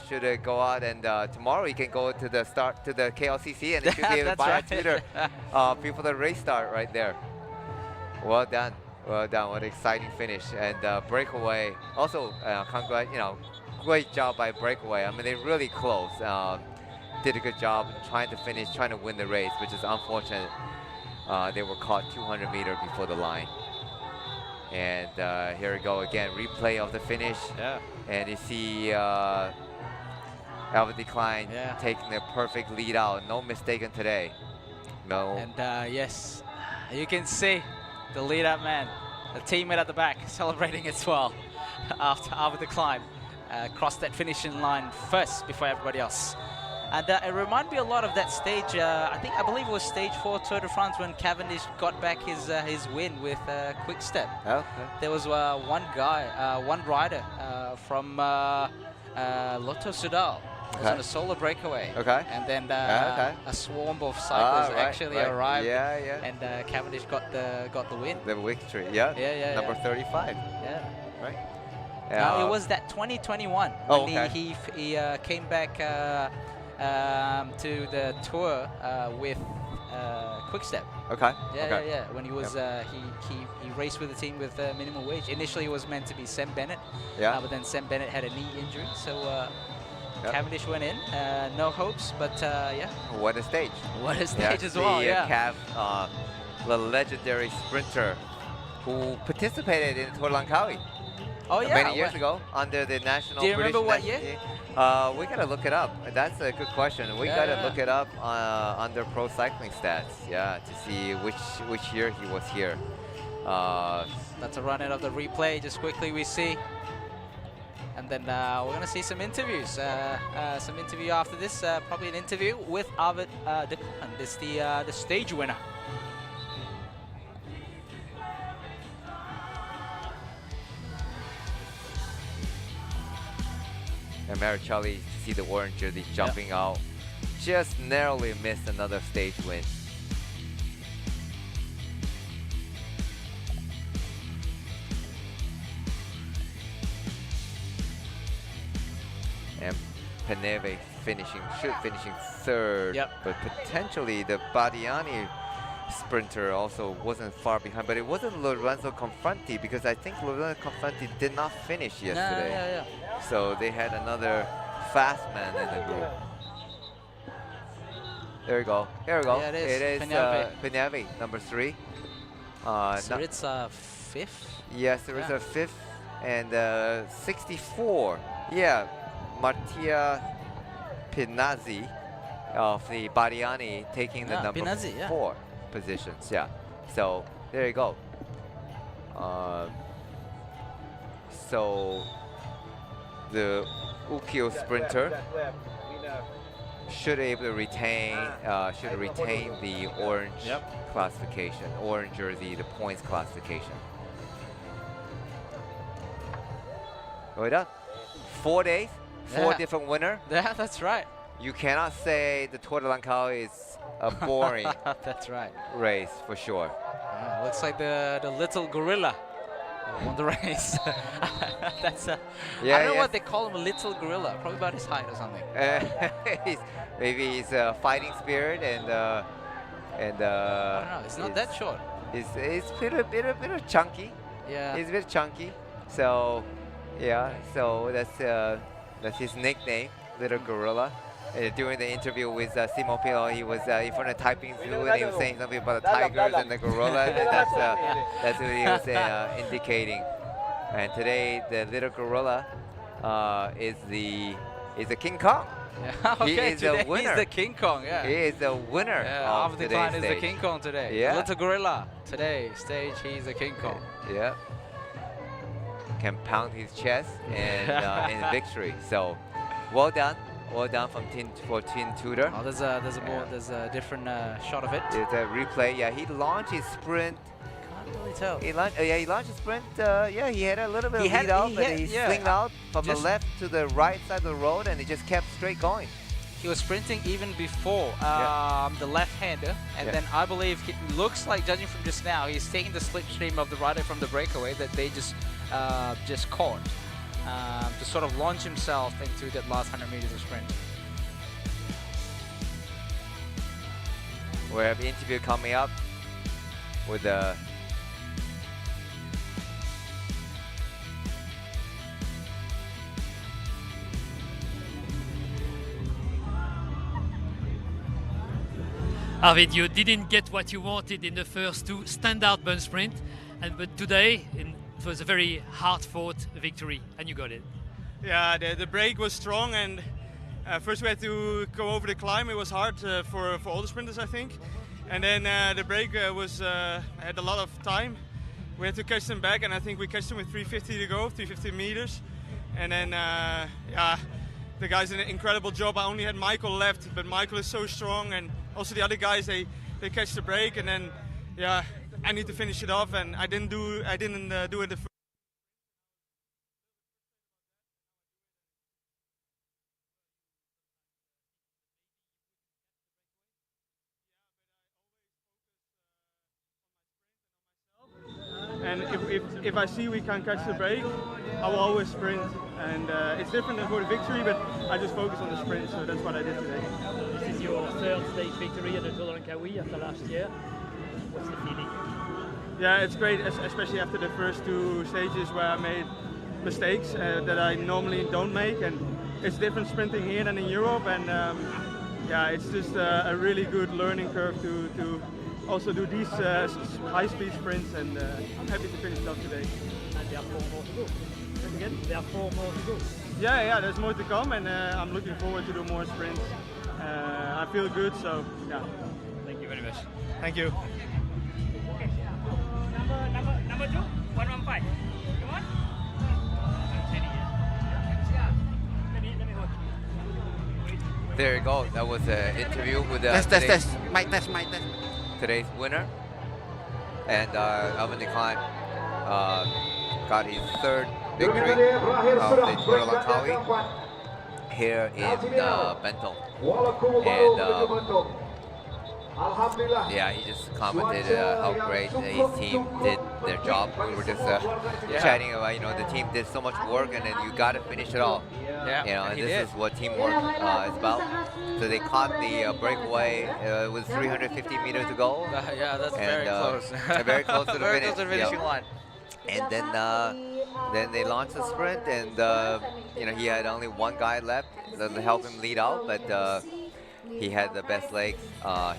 should go out, and tomorrow you can go to the KLCC, and you should be able to buy a Tudor before the race start right there. Well done. Well done. What an exciting finish. And Breakaway also great job by Breakaway. I mean, they're really close. Did a good job trying to win the race, which is unfortunate. They were caught 200 meters before the line. And here we go again, replay of the finish. And you see Alvin Decline taking the perfect lead out. No mistake today. No. And yes, you can see the lead up man, the teammate at the back, celebrating as well after Alvin Decline crossed that finishing line first before everybody else. And it reminded me a lot of that stage. I believe it was stage 4 Tour de France when Cavendish got back his win with Quick Step. There was one rider from Lotto Sudal. Was on a solo breakaway. And then a swarm of cyclists actually arrived. And Cavendish got the win. The victory. Number 35. Right. No, it was that 2021 when he came back to the tour with Quick Step. When he was he raced with the team with minimum wage. Initially, it was meant to be Sam Bennett. But then Sam Bennett had a knee injury, so Cavendish went in. No hopes, but What a stage! What a stage as well. Cav the legendary sprinter who participated in Tour Langkawi many years ago under the national. Do you remember what British year? We gotta look it up. That's a good question. We gotta look it up under Pro Cycling Stats, to see which year he was here. That's a run-in of the replay. Just quickly we see, and then we're gonna see some interviews. Some interview after this. Probably an interview with Arvid De Khan. This the stage winner. And Maricelli, see the orange jersey jumping out, just narrowly missed another stage win. And Peneve finishing third, but potentially the Badiani sprinter also wasn't far behind, but it wasn't Lorenzo Confanti, because I think Lorenzo Confanti did not finish yesterday. So they had another fast man in the group. There we go. Here we go. Yeah, it is. Peneve, number 3. Syriza 5th? Yes, Syriza 5th. And 64. Yeah, Mattia Pinazzi of the Badiani taking the number 4 positions. So there you go. So the Ukiyo sprinter should able to retain the orange classification, orange jersey, the points classification. Right up. 4 days, 4 different winner. Yeah, that's right. You cannot say the Tour de Langkawi is a boring that's right. race for sure. Looks like the little gorilla won the race. That's I don't know what they call him, a little gorilla. Probably about his height or something. Maybe he's a fighting spirit and I don't know. It's not that short. It's a bit of chunky. Yeah. He's a bit chunky. So so that's his nickname, little gorilla. During the interview with Simon Pino, he was in front of Taiping Zoo and he was saying something about the tigers and the gorilla. And that's what he was indicating. And today, the little gorilla is the King Kong. Okay, he is the winner. He's the King Kong. He is the winner of the Khan is the King Kong today. The little gorilla today stage. He's the King Kong. Can pound his chest and in victory. So, well done. Well done from Team Tudor. Oh, there's a different shot of it. It's a replay. Yeah, he launched his sprint. Can't really tell. He launched his sprint. He had a little bit of lead out, but he slinged out from the left to the right side of the road, and he just kept straight going. He was sprinting even before the left-hander, and then I believe it looks like, judging from just now, he's taking the slipstream of the rider from the breakaway that they just caught. To sort of launch himself into that last 100 meters of sprint. We have an interview coming up with Arvid, you didn't get what you wanted in the first 2 standard burn sprint, but today it was a very hard-fought victory, and you got it. Yeah, the break was strong, and first we had to go over the climb. It was hard for all the sprinters, I think. And then the break had a lot of time. We had to catch them back, and I think we catched them with 350 to go, 350 meters. And then, the guys did an incredible job. I only had Michael left, but Michael is so strong, and also the other guys, they catch the break, and then, I need to finish it off, and I didn't do it the first. And if I see we can't catch the break, I will always sprint. And it's different than for the victory, but I just focus on the sprint, so that's what I did today. This is your third stage victory at the Tour de Langkawi after last year. What's the feeling? Yeah, it's great, especially after the first 2 stages where I made mistakes that I normally don't make. And it's different sprinting here than in Europe. And it's just a really good learning curve to also do these high-speed sprints, and I'm happy to finish it off today. And there are 4 more to go. Again? There are 4 more to go. Yeah, there's more to come, and I'm looking forward to do more sprints. I feel good, so yeah. Thank you very much. Thank you. Number 2, 115. Come on. There you go. That was an interview with Test. Mic test. Today's winner. And Alvin Decline got his 3rd victory of the Tour of Langkawi here in Bentong. And yeah, he just commented how great his team did their job. We were just chatting about, you know, the team did so much work, and then you got to finish it all. Yeah, you know, and this is what teamwork is about. So they caught the breakaway with 350 meters to go. Yeah, that's very close. Very close to the very finish. close to the finishing line. And then they launched the sprint, and you know, he had only one guy left to help him lead out, but he had the best legs.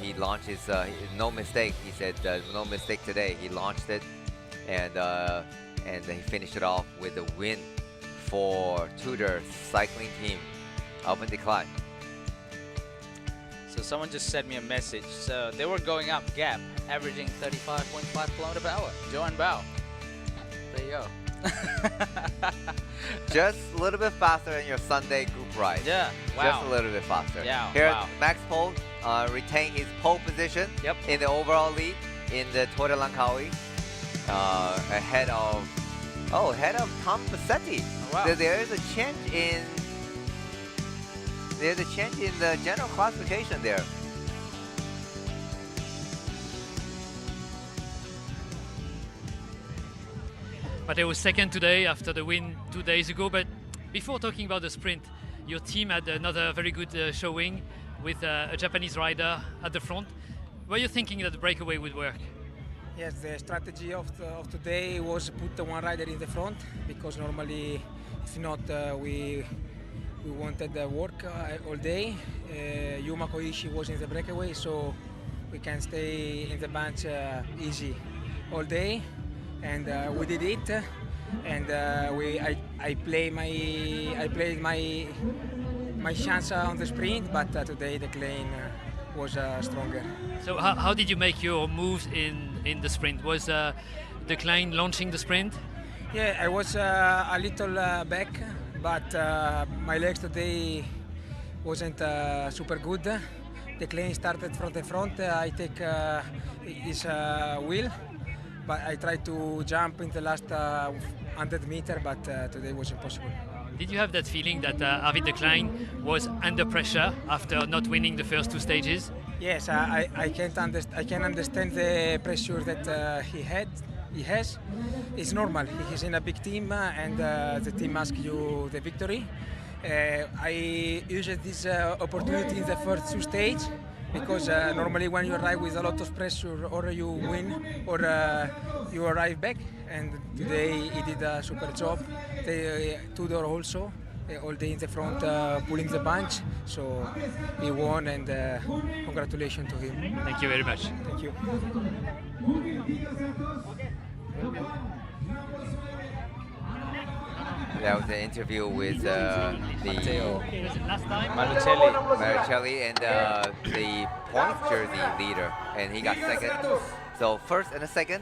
He launched his no mistake. He said no mistake today. He launched it, and then he finished it off with a win for Tudor cycling team, Alvin Decline. So someone just sent me a message. So they were going up gap, averaging 35.5 km/h. Joe and Bao. There you go. Just a little bit faster in your Sunday group ride. Yeah, wow. Just a little bit faster. Yeah, Here, wow. Max Pole retained his pole position in the overall lead in the Tour de Langkawi, ahead of Tom Passetti. Oh, wow. There is a change in the general classification there. But I was 2nd today after the win 2 days ago. But before talking about the sprint, your team had another very good showing with a Japanese rider at the front. Were you thinking that the breakaway would work? Yes, the strategy of today was put the one rider in the front, because normally, if not, we wanted work all day. Yuma Koishi was in the breakaway, so we can stay in the bunch easy all day. And we did it, and I played my chance on the sprint, but today the Klein was stronger. So how did you make your moves in the sprint? Was the Klein launching the sprint? Yeah, I was a little back, but my legs today wasn't super good. The Klein started from the front. I take his wheel. But I tried to jump in the last 100 meters, but today was impossible. Did you have that feeling that Arvid de Klein was under pressure after not winning the first 2 stages? Yes, I can understand the pressure that he has. It's normal. He's in a big team, and the team asks you the victory. I used this opportunity in the first 2 stages. Because normally when you arrive with a lot of pressure, or you win, or you arrive back, and today he did a super job. Tudor also, all day in the front, pulling the bunch, so he won, and congratulations to him. Thank you very much. Thank you. That was an interview with Malucelli and the points jersey leader, and he got 2nd. So 1st and a 2nd.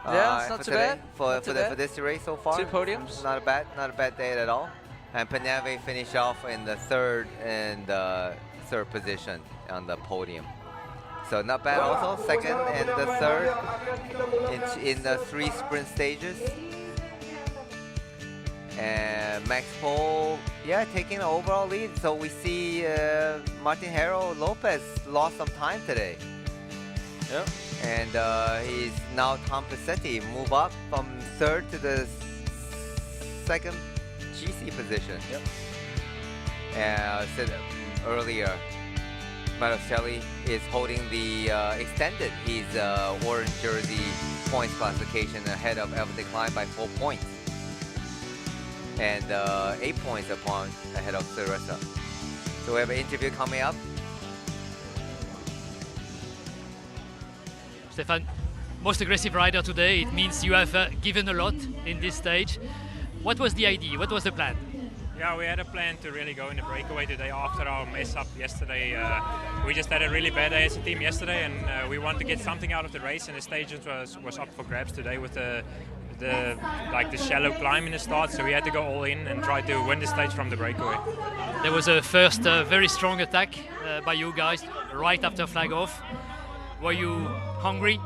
Yeah, it's not too bad. For this race so far. 2 podiums. Not a bad day at all. And Panave finished off in the 3rd and 3rd position on the podium. So not bad also. 2nd and the 3rd in the 3 sprint stages. And Max Pole, taking the overall lead. So we see Martin Hero Lopez lost some time today. Yep. And he's now Tom Passetti move up from 3rd to the 2nd GC position. Yep. And I said earlier, Malucelli is holding the extended his orange jersey points classification ahead of Alvin Decline by 4 points. And 8 points ahead of Ceresa. So we have an interview coming up. Stefan, most aggressive rider today. It means you have given a lot in this stage. What was the idea? What was the plan? Yeah, we had a plan to really go in the breakaway today after our mess up yesterday. We just had a really bad day as a team yesterday, and we wanted to get something out of the race. And the stage was up for grabs today with the shallow climb in the start. So we had to go all in and try to win the stage from the breakaway. There was a first very strong attack by you guys right after flag off. Were you hungry?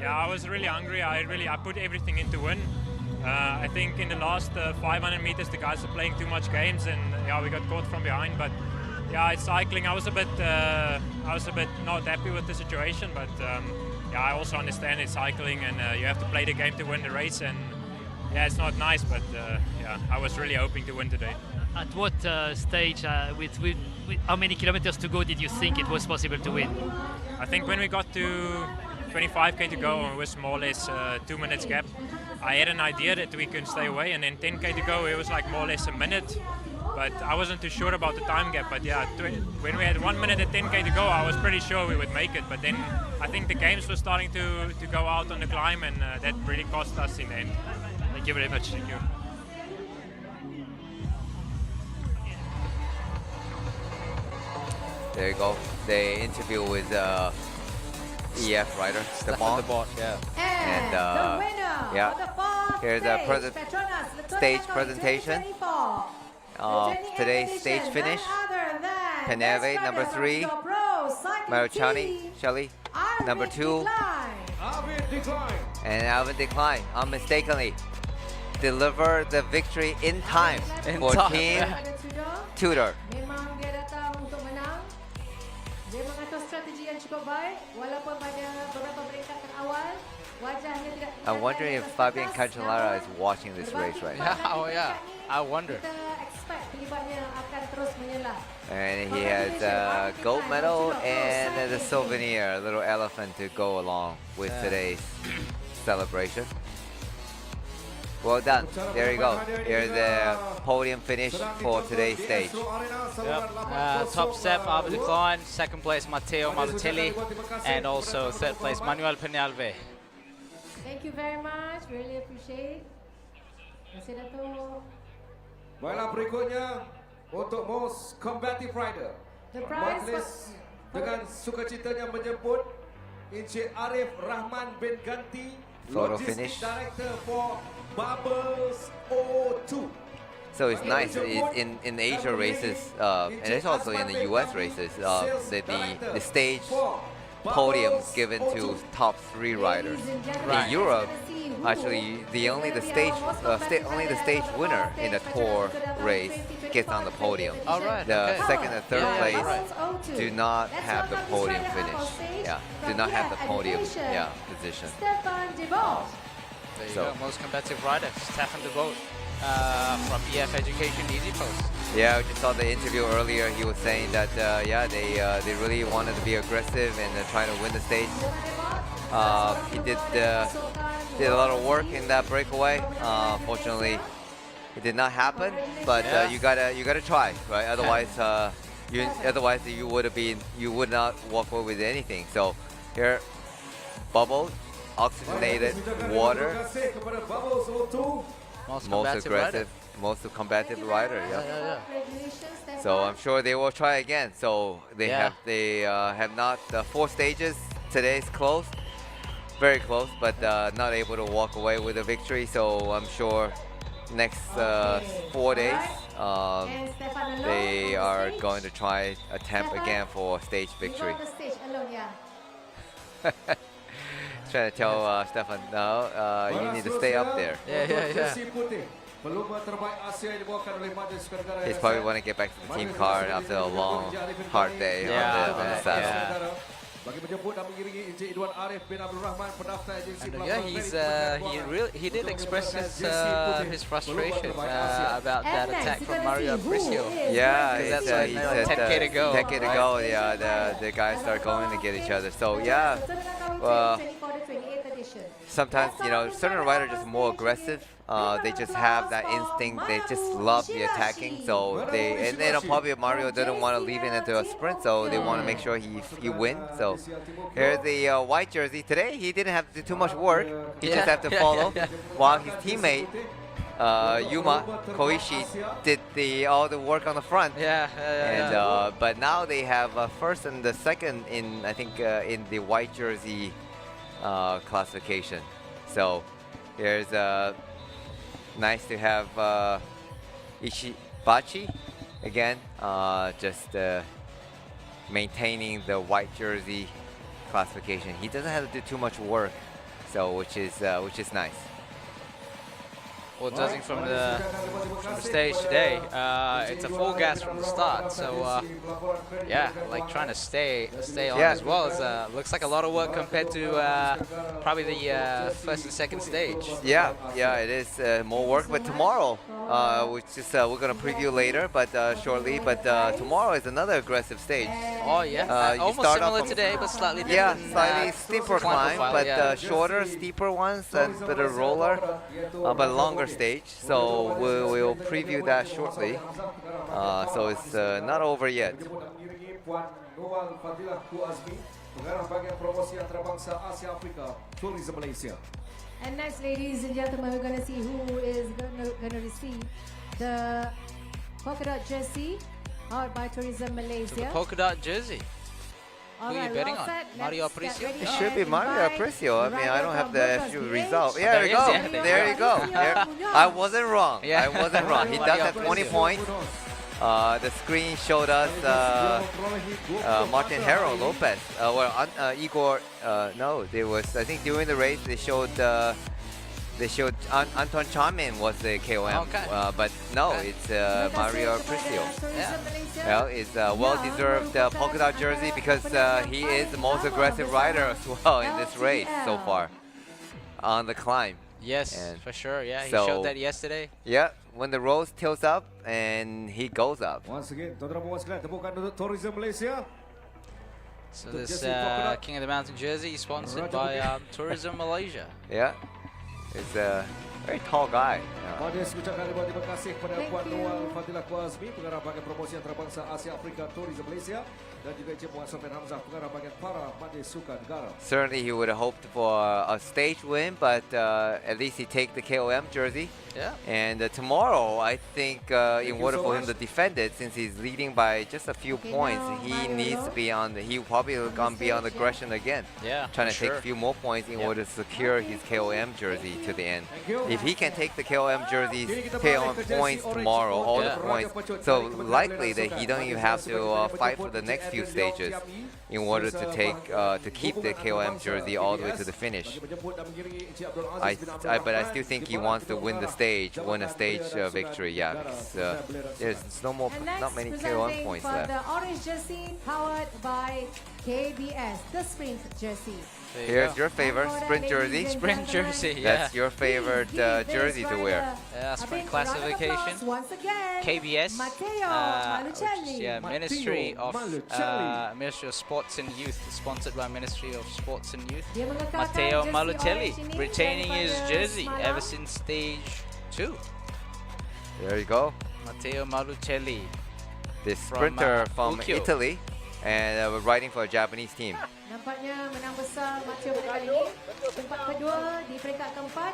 Yeah, I was really hungry. I put everything in to win. I think in the last 500 meters the guys were playing too much games, and yeah, we got caught from behind. But yeah, it's cycling. I was a bit not happy with the situation, but yeah, I also understand it's cycling, and you have to play the game to win the race. And yeah, it's not nice, but yeah, I was really hoping to win today. At what stage, with how many kilometers to go, did you think it was possible to win? I think when we got to 25k to go, it was more or less 2 minutes gap. I had an idea that we could stay away, and then 10k to go, it was like more or less a minute. But I wasn't too sure about the time gap. But yeah, when we had 1 minute and 10k to go, I was pretty sure we would make it. But then I think the games were starting to go out on the climb, and that really cost us in the end. Thank you very much. Thank you. There you go. The interview with EF rider Stefan. Yeah. And the winner yeah. of the fourth Here's a PETRONAS stage presentation. Today's stage finish. Peneve, number 3. Maruchani, Shelly, number 2. And Alvin Decline, unmistakably, deliver the victory in time for Team Tudor. Memang dia datang untuk menang. Dia mengatur strategi yang cukup baik walaupun pada beberapa peringkat awal wajahnya tidak. I'm wondering if Fabian Cancellara is watching this race right now. Yeah, oh yeah, I wonder. Kita expect terlibatnya akan terus menyelah. And he has a gold medal and the souvenir, a little elephant to go along with today's celebration. Well done. There you go. Here's the podium finish for today's stage. Yep. Top step, Alvin Decline. Second place, Matteo Malatelli. And also third place, Manuel Penalve. Thank you very much. Really appreciate. Masih Dato'. Baiklah, berikutnya untuk most combative rider. The prize Majlis dengan sukacitanya menjemput Encik Arif Rahman bin Ganti, Photo Logistic finish. Director for Bubbles O2. So it's nice in Asia races, and it's also in the US races, the stage podium given to top 3 riders. Right. In Europe, actually, only the stage winner in a tour race gets on the podium. All right. The okay. second and third place right. do not have the podium finish. Yeah, do not have the podium. Yeah, position. Stefan de Boot. There you So- go, most combative rider, Stefan de Boot from EF Education Easy Post. Yeah, I just saw the interview earlier. He was saying that yeah, they really wanted to be aggressive and trying to win the stage. He did a lot of work in that breakaway. Fortunately, it did not happen. But you gotta try, right? Otherwise, you would not walk away with anything. So here, bubbled, oxygenated water. Most aggressive, most combative rider. Yeah. So I'm sure they will try again. So they have not 4 stages. Today's close, very close, but not able to walk away with a victory. So I'm sure next 4 days they are going to try attempt again for stage victory. Trying to tell Stefan, no, you need to stay up there. Yeah. He's probably want to get back to the team car after a long, hard day on the saddle. And he did express his frustration about that attack from Mario Apricio. Yeah, he he said 10k to go. 10k to go. Yeah, the guys start going to get each other. So yeah, sometimes, you know, certain riders are just more aggressive. They just have that instinct. They just love the attacking. So and then probably Mario didn't want to leave it into a sprint, so they want to make sure he wins. So here's the white jersey. Today he didn't have to do too much work. He just had to follow, while his teammate Yuma Koishi did all the work on the front. But now they have first and the second in, I think, in the white jersey classification. So here's nice to have Ishibachi again, just maintaining the white jersey classification. He doesn't have to do too much work, so which is nice. Well, judging from the stage today, it's a full gas from the start. So yeah, like trying to stay on as well. Looks like a lot of work compared to probably the first and second stage. Yeah, it is more work. But tomorrow, which is we're gonna preview later, but shortly. But tomorrow is another aggressive stage. Oh yeah, almost similar today, but slightly different. Yeah, slightly steeper climb, but shorter, steeper ones, and bit of roller, but longer stage. So we'll preview that shortly. So it's not over yet. And next, ladies and gentlemen, we're going to see who is going to receive the polka dot jersey powered by Tourism Malaysia. So the polka dot jersey. Who are you betting on? Mario Aprecio? It should be Mario Aprecio. I mean, I don't have the actual result. Yeah, there you go. There you go. I wasn't wrong. I wasn't wrong. He does have 20 points. The screen showed us Martin Hero Lopez. Igor. No, there was. I think during the race they showed Anton Chamin was the KOM, but no, it's Mario Aprecio. Well, it's a well-deserved polka dot jersey because he is the most aggressive rider as well in this race so far on the climb. Yes, for sure. Yeah, he showed that yesterday. Yeah, when the road tilts up and he goes up. Once again, Tourism Malaysia. So this King of the Mountain jersey is sponsored by Tourism Malaysia. Yeah. It's a very tall guy. Terima kasih kepada Puan Noel Fadilah Kuazmi, pengarah bahagian promosi antarabangsa Asia Afrika Tourism Malaysia, dan juga Encik Muhammad Sofian Hamzah, pengarah bahagian para pandai suka negara. Certainly he would have hoped for a stage win, but at least he take the KOM jersey. Yeah. And tomorrow, I think in order for him to defend it, since he's leading by just a few points, he needs to be on he probably gonna be on aggression again. Yeah. Trying to take a few more points in order to secure his KOM jersey to the end. If he can take the KOM points tomorrow, all the points, so likely that he don't even have to fight for the next few stages in order to keep the KOM jersey all the way to the finish. But I still think he wants to win a stage victory. Yeah, because there's not many KOM points left. The orange jersey powered by KBS, the sprint jersey. Here's your favorite sprint jersey. Sprint jersey, yeah. That's your favorite jersey to wear. Yeah, sprint classification. KBS, Ministry of Sports and Youth, sponsored by Ministry of Sports and Youth. Matteo Malucelli retaining his jersey ever since stage 2. There you go. Matteo Malucelli, the sprinter from Italy, and we're riding for a Japanese team. Nampaknya menang besar Matteo pada kali ini. Tempat kedua di peringkat keempat.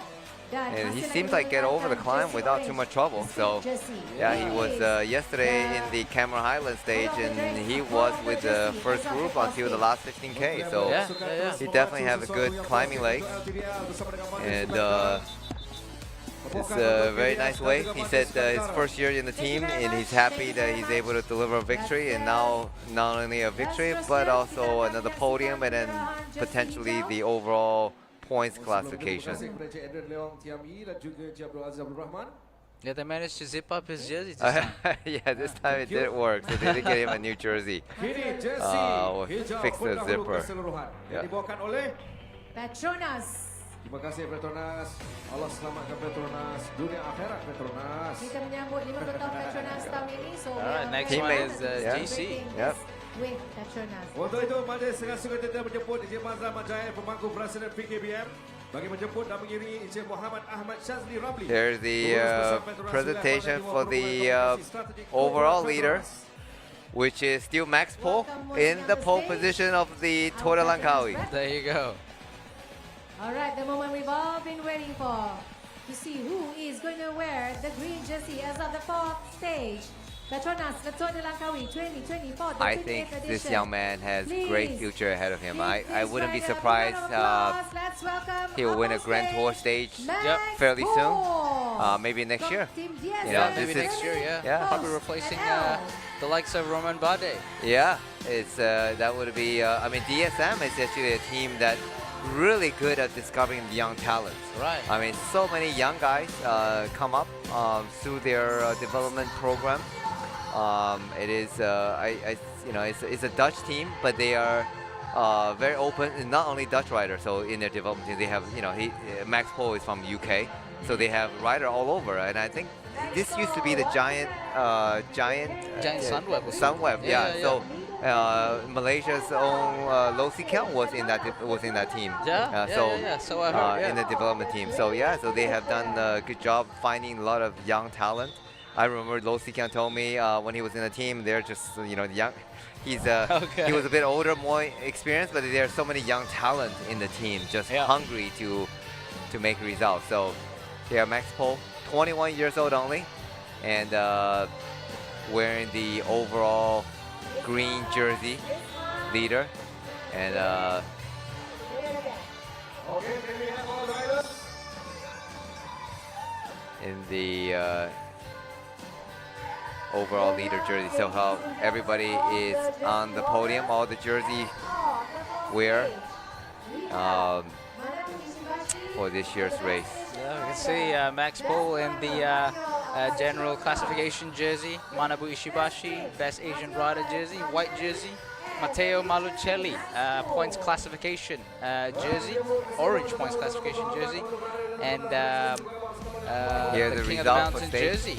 And he seems like get over the climb without too much trouble. So yeah, he was yesterday in the Cameron Highland stage, and he was with the first group until the last 15K. So he definitely has a good climbing leg. And it's a very nice way. He said his first year in the team, and he's happy that he's able to deliver a victory, and now not only a victory, but also another podium, and then potentially the overall points classification. Yeah, they managed to zip up his jersey this time. Yeah, this time it did work, so they did get him a new jersey. Fix the zipper. Yeah. PETRONAS. Terima kasih PETRONAS. Allah selamatkan PETRONAS. Dunia akhirat PETRONAS. Kita menyambut 50 tahun PETRONAS tahun ini. So next one is GC. Yep. with Petronas. Untuk itu, Majlis dengan sukacita menjemput Encik Mazlan Majaya, pemangku Presiden PKBM, bagi menjemput dan mengiringi Encik Muhammad Ahmad Shazli Ramli. There's the presentation for the overall leader, which is still Max Pohl in the pole position of the Tour de Langkawi. There you go. All right, the moment we've all been waiting for, to see who is going to wear the green jersey as of the fourth stage. Petronas, the Tour de Langkawi 2024, the I 28th think edition. this young man has Please, great future ahead of him. I please wouldn't be rise up. surprised Let's welcome he'll win a up on Grand Tour stage, stage Max fairly soon. Pohl. Maybe next year. Team You DSM. know, Maybe this next is, year, yeah. Probably replacing the likes of Romain Bardet. Yeah, it's that would be. I mean, DSM is actually a team that really good at discovering young talents. Right. I mean, so many young guys come up through their development program. It is, you know, it's a Dutch team, but they are very open. And not only Dutch riders, so in their development team, they have, you know, Max Pohl is from UK, so they have rider all over. And I think this used to be the giant Sunweb. Sunweb, yeah. So Malaysia's own Low Count was in that team. So I heard, in the development team. So yeah, so they have done a good job finding a lot of young talent. I remember Low Count told me when he was in the team, they're just, you know, young. He was a bit older, more experienced, but there are so many young talent in the team, just hungry to make results. So yeah, Max Pohl, 21 years old only, and wearing the overall green jersey, leader, and in the overall leader jersey. So how everybody is on the podium, all the jersey wear for this year's race. Yeah, we can see Max Pohl in the general classification jersey, Manabu Ishibashi, best Asian rider jersey, white jersey, Matteo Malucelli, points classification jersey, orange points classification jersey, and Here's the the King of the result for Mountain stage. jersey,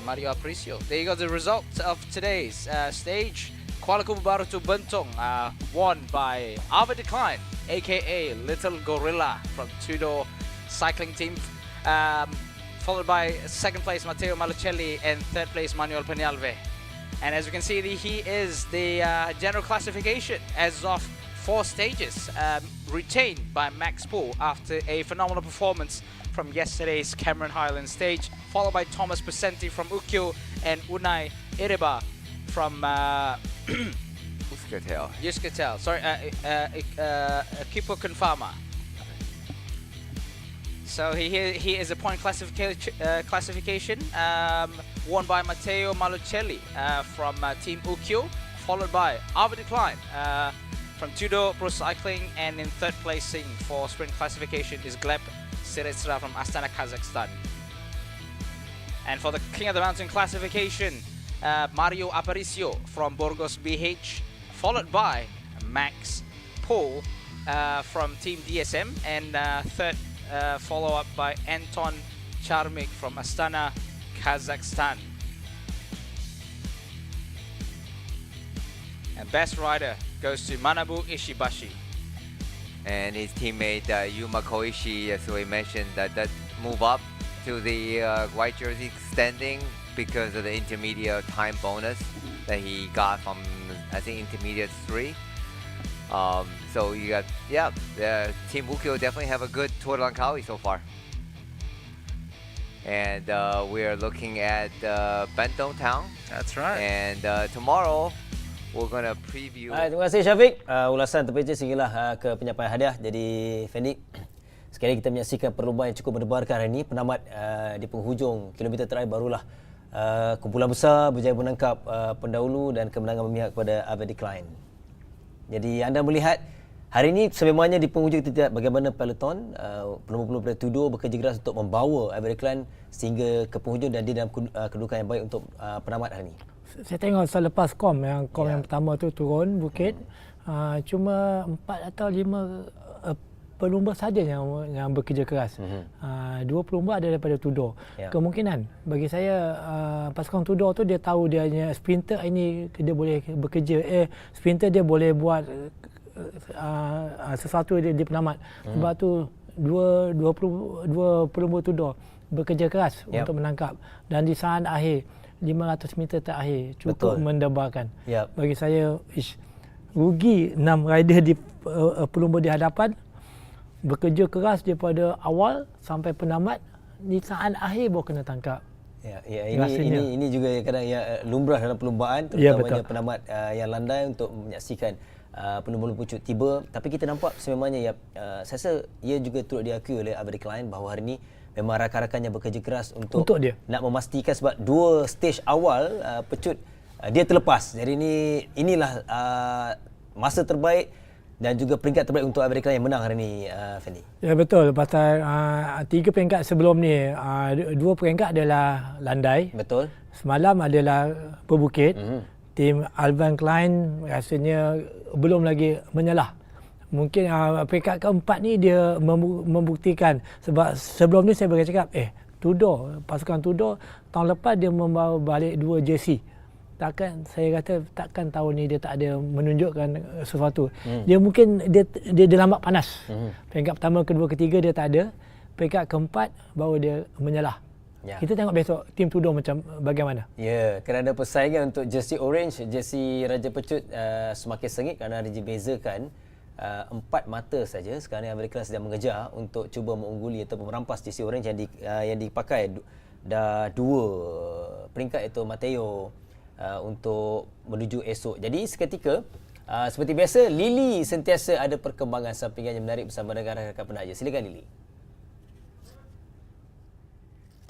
Mario Aparicio. There you go, the result of today's stage. Kuala Kubu Bharu to Bentong, won by Ava Decline, aka Little Gorilla from Tudor Cycling Team, followed by second place Matteo Malucelli and third place Manuel Peñalve. And as you can see, he is the general classification as of 4 stages, retained by Max Pohl after a phenomenal performance from yesterday's Cameron Highlands stage, followed by Thomas Pesenti from Ukyo and Unai Ireba from Euskaltel. Sorry, Equipo Confama. So he is a point classification won by Matteo Malucelli from Team Ukyo, followed by Ava Decline from Tudor Pro Cycling, and in third placing for sprint classification is Gleb Siretsra from Astana, Kazakhstan. And for the King of the Mountain classification, Mario Aparicio from Burgos BH, followed by Max Pohl from Team DSM, and third follow-up by Anton Charmik from Astana, Kazakhstan. And best rider goes to Manabu Ishibashi. And his teammate Yuma Koishi, as we mentioned, that move up to the white jersey standing because of the intermediate time bonus that he got from, I think, intermediate 3. So you got, Team Ukyo definitely have a good Tour de Langkawi so far. And we are looking at Bentong Town. That's right. And tomorrow we're gonna preview. Terima kasih Syafiq. Ulasan terperinci sehinggalah ke penyampaian hadiah. Jadi Fendi, sekali kita menyaksikan perlombaan yang cukup mendebarkan hari ini. Penamat di penghujung kilometer terakhir barulah kumpulan besar berjaya menangkap pendahulu dan kemenangan memihak kepada Ava Decline. Jadi anda melihat hari ini sememangnya di penghujung kita bagaimana peloton pelumba-pelumba dari Tudor bekerja keras untuk membawa Ava Decline sehingga ke penghujung dan dia dalam kedudukan yang baik untuk penamat hari ini. Saya tengok selepas kom yang pertama tu turun bukit, cuma 4 atau 5 pelumba saja yang bekerja keras. Dua pelumba ada daripada Tudor. Kemungkinan bagi saya pasukan Tudor tu dia tahu dia hanya sprinter ini dia boleh bekerja. Sprinter dia boleh buat sesuatu di penamat. Sebab tu dua pelumba Tudor bekerja keras untuk menangkap, dan di saat akhir 500 meter terakhir cukup mendebarkan. Bagi saya rugi 6 rider di pelumba di hadapan, bekerja keras daripada awal sampai penamat, di saat akhir baru kena tangkap. Ini juga kadang lumrah dalam perlumbaan, terutamanya penamat yang landai untuk menyaksikan pelumba pucut tiba. Tapi kita nampak sememangnya saya rasa ia juga turut diakui oleh Abadi Klein bahawa hari ini memang rakan-rakannya bekerja keras untuk dia nak memastikan, sebab 2 stage awal pecut dia terlepas. Jadi inilah masa terbaik dan juga peringkat terbaik untuk Amerika yang menang hari ini, Fendi. Ya betul, pasal 3 peringkat sebelum ni, 2 peringkat adalah landai. Betul. Semalam adalah berbukit. Tim Alvin Klein rasanya belum lagi menyalah. Mungkin peringkat keempat ni dia membuktikan, sebab sebelum ni saya bercakap Tudor, pasukan Tudor tahun lepas dia membawa balik 2 jersey. Saya kata takkan tahun ni dia tak ada menunjukkan sesuatu. Dia mungkin dia lambat panas. Peringkat pertama, kedua, ketiga dia tak ada. Peringkat keempat baru dia menyalah. Kita tengok besok tim Tudor macam bagaimana. Kerana persaingan untuk jersey orange, jersey Raja Pecut semakin sengit kerana ada dibezakan 4 mata saja. Sekarang Amerika sedang mengejar untuk cuba mengungguli atau merampas jersey orange yang dipakai dah 2 peringkat, iaitu Mateo untuk menuju esok. Jadi seketika seperti biasa, Lily sentiasa ada perkembangan sampingan yang menarik bersama dengan rakan-rakan penaja. Silakan Lily.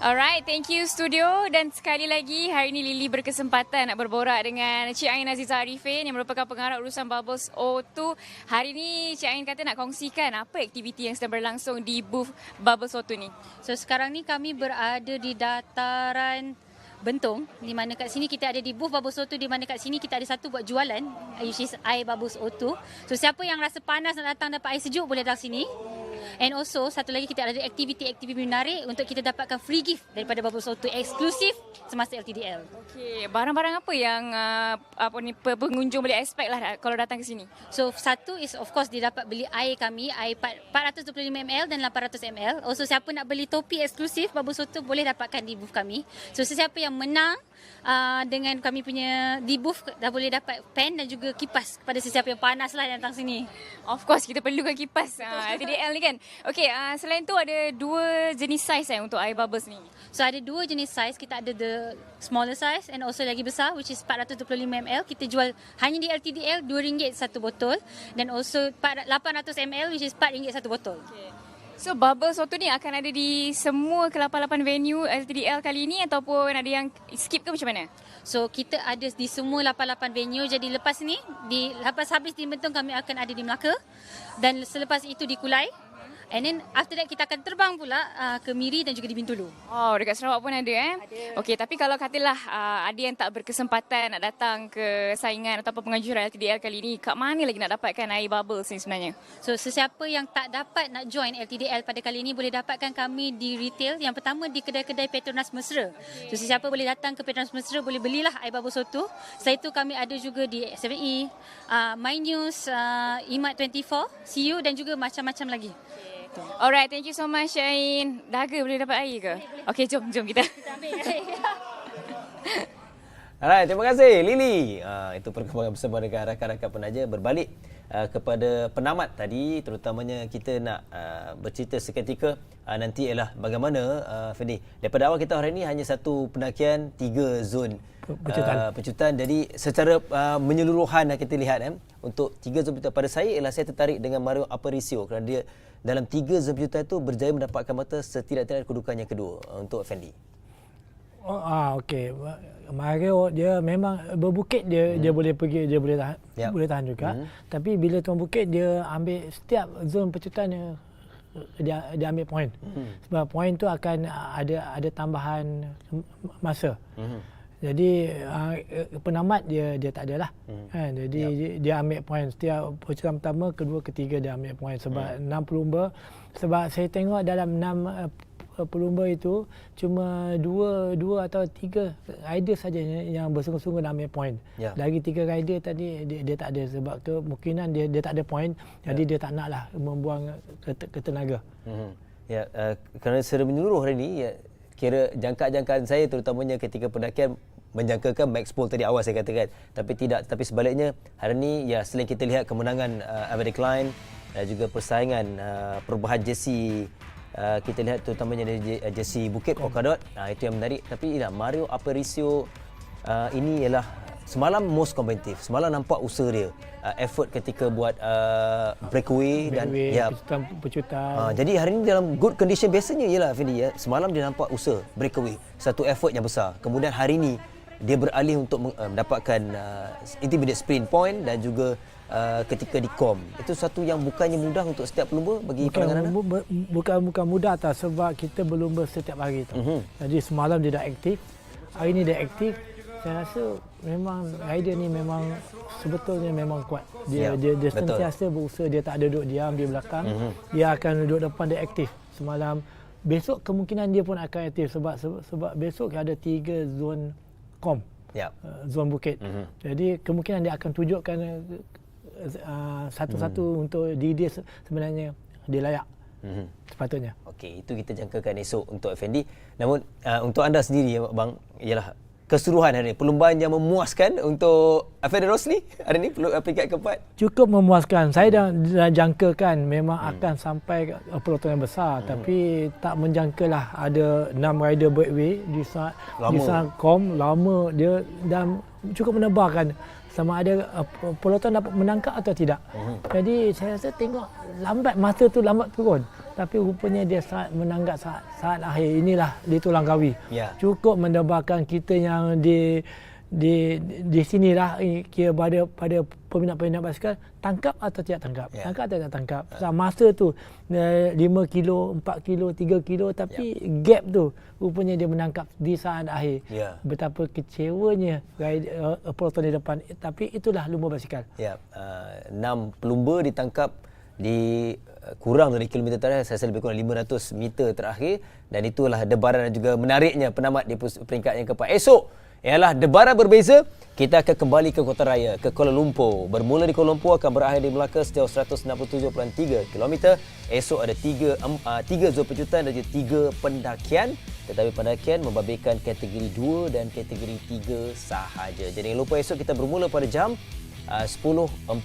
Alright, thank you studio, dan sekali lagi hari ini Lily berkesempatan nak berborak dengan Cik Ain Aziza Arifin yang merupakan pengarah urusan Bubbles O2. Hari ini Cik Ain kata nak kongsikan apa aktiviti yang sedang berlangsung di booth Bubbles O2 ni. So sekarang ni kami berada di dataran Bentong, di mana kat sini kita ada di booth Bubbles O2, di mana kat sini kita ada satu buat jualan, which is air Bubbles O2. So siapa yang rasa panas nak datang dapat air sejuk boleh datang sini. And also satu lagi kita ada aktiviti-aktiviti menarik untuk kita dapatkan free gift daripada Bubbles O2 eksklusif semasa LTDL. Okey, barang-barang apa yang pengunjung boleh expect lah kalau datang ke sini? So satu is of course dia dapat beli air kami, air 425 ml dan 800 ml. Also siapa nak beli topi eksklusif Bubbles O2 boleh dapatkan di booth kami. So sesiapa yang menang dengan kami punya di booth dah boleh dapat pen dan juga kipas kepada sesiapa yang panas lah datang sini. Of course kita perlukan kipas LTDL ni kan. Okey, selain tu ada 2 jenis saiz untuk air bubbles ni. So ada 2 jenis saiz, kita ada the smaller size and also lagi besar, which is 425 ml. Kita jual hanya di LTDL RM2 satu botol, dan also 800 ml which is RM4 satu botol. Okay. So Bubbles O2 ni akan ada di semua ke-88 venue LTDL kali ini ataupun ada yang skip ke macam mana? So kita ada di semua 88 venue. Jadi lepas ni, lepas habis di Bentong kami akan ada di Melaka, dan selepas itu di Kulai. And then after that kita akan terbang pula ke Miri dan juga di Bintulu. Oh, dekat Sarawak pun ada Ada. Okey, tapi kalau katalah ada yang tak berkesempatan nak datang ke saingan ataupun penganjuran LTDL kali ini, kat mana lagi nak dapatkan air bubbles ni sebenarnya? So sesiapa yang tak dapat nak join LTDL pada kali ini boleh dapatkan kami di retail. Yang pertama di kedai-kedai Petronas Mesra. So sesiapa boleh datang ke Petronas Mesra boleh belilah air bubbles O2. Selain itu kami ada juga di 7E, My News, Imat 24, CU dan juga macam-macam lagi. Alright, thank you so much Syain. Dahaga boleh dapat air ke? Okey, jom kita. Kita ambil air. Alright, terima kasih Lily. Itu perkembangan bersama dengan rakan-rakan penaja. Berbalik kepada penamat tadi, terutamanya kita nak bercerita seketika nanti ialah bagaimana Fendi. Daripada awal kita hari ini hanya satu pendakian, 3 zon pecutan. Jadi secara menyeluruhan kita lihat untuk 3 zon pecutan, pada saya ialah saya tertarik dengan Mario Aparicio kerana dia dalam 3 zon pecutan itu berjaya mendapatkan mata setidak-tidaknya kedudukan yang kedua untuk Fendi. Okey. Mario dia memang berbukit, dia boleh pergi, dia boleh tahan juga. Tapi bila tuan bukit dia ambil setiap zon pecutan dia ambil poin. Sebab poin tu akan ada tambahan masa. Jadi penamat dia tak ada lah. Kan? Jadi dia ambil poin setiap percubaan pertama, kedua, ketiga dia ambil poin sebab 6 pelumba. Sebab saya tengok dalam 6 pelumba itu cuma 2 atau 3 rider saja yang bersungguh-sungguh nak ambil poin. Lagi 3 rider tadi dia tak ada sebab kemungkinan dia tak ada poin. Jadi dia tak naklah membuang ketenaga. Kerana secara menyeluruh hari ini kira jangkaan saya terutamanya ketika pendakian menjangkakan max pole tadi awal saya katakan, tapi tidak, tapi sebaliknya hari ini selain kita lihat kemenangan Average Line dan juga persaingan perubahan jersey, kita lihat terutamanya dari jersey Bukit Polkadot, itu yang menarik. Tapi Mario Aparicio ini ialah semalam most competitive. Semalam nampak usaha dia, effort ketika buat breakaway dan pecutan. Jadi hari ini dalam good condition biasanya ialah Fendi, semalam dia nampak usaha breakaway, satu effort yang besar. Kemudian hari ini dia beralih untuk mendapatkan intermediate sprint point dan juga ketika di kom. Itu satu yang bukannya mudah untuk setiap pelumba bagi pandangan anda? Bukan mudah sebab kita berlumba setiap hari tu. Jadi semalam dia dah aktif, hari ini dia aktif. Saya rasa memang rider ni memang sebetulnya memang kuat. Dia sentiasa berusaha, dia tak ada duduk diam di belakang. Dia akan duduk depan, dia aktif. Semalam, besok kemungkinan dia pun akan aktif sebab besok ada 3 zon kom. Zon bukit. Jadi kemungkinan dia akan tunjukkan satu-satu untuk dia sebenarnya dia layak. Sepatutnya. Okey, itu kita jangkakan esok untuk FND. Namun untuk anda sendiri bang, ialah keseluruhan hari ini, perlumbaan yang memuaskan untuk Fendi Rosli hari ini, peringkat keempat? Cukup memuaskan. Saya dah jangkakan memang akan sampai peloton yang besar, tapi tak menjangkalah ada 6 rider breakaway di saat kom lama dia dan cukup menebarkan sama ada peloton dapat menangkap atau tidak. Jadi saya rasa tengok lambat, masa tu lambat turun. Tapi rupanya dia saat menanggap saat akhir. Inilah itu Langkawi. Cukup menebarkan kita yang di sinilah kira pada peminat-peminat basikal, tangkap atau tidak tangkap. Tangkap atau tidak tangkap. Masa tu 5 kilo, 4 kilo, 3 kilo, tapi gap tu rupanya dia menangkap di saat akhir. Betapa kecewanya peloton di depan. Tapi itulah lumba basikal. 6 pelumba ditangkap di kurang dari kilometer terakhir, saya rasa lebih kurang 500 meter terakhir, dan itulah debaran dan juga menariknya penamat di peringkat yang keempat. Esok ialah debaran berbeza. Kita akan kembali ke Kota Raya, ke Kuala Lumpur. Bermula di Kuala Lumpur akan berakhir di Melaka sejauh 167.3 km. Esok ada 3 zon pecutan dan juga 3 pendakian. Tetapi pendakian membabitkan kategori 2 dan kategori 3 sahaja. Jadi jangan lupa esok kita bermula pada jam 10.45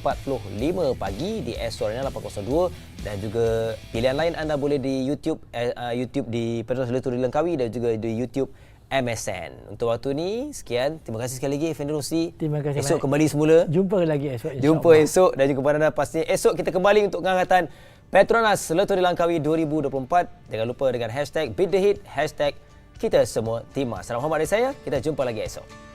pagi di S Arena 802, dan juga pilihan lain anda boleh di YouTube di Petronas Langkawi dan juga di YouTube MSN. Untuk waktu ini sekian, terima kasih sekali lagi Fendi Rosli. Terima kasih. Esok kembali semula. Jumpa lagi esok. Jumpa esok, dan juga kepada anda pastinya esok kita kembali untuk pengangkatan Petronas Langkawi 2024. Jangan lupa dengan hashtag Beat the Heat, hashtag kita semua Timah. Salam hormat dari saya, kita jumpa lagi esok.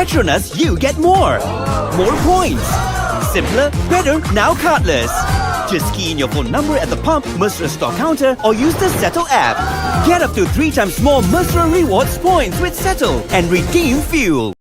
Petronas, you get more. More points. Simpler, better, now cardless. Just key in your phone number at the pump, Mesra store counter, or use the Settle app. Get up to 3 times more Mesra rewards points with Settle and redeem fuel.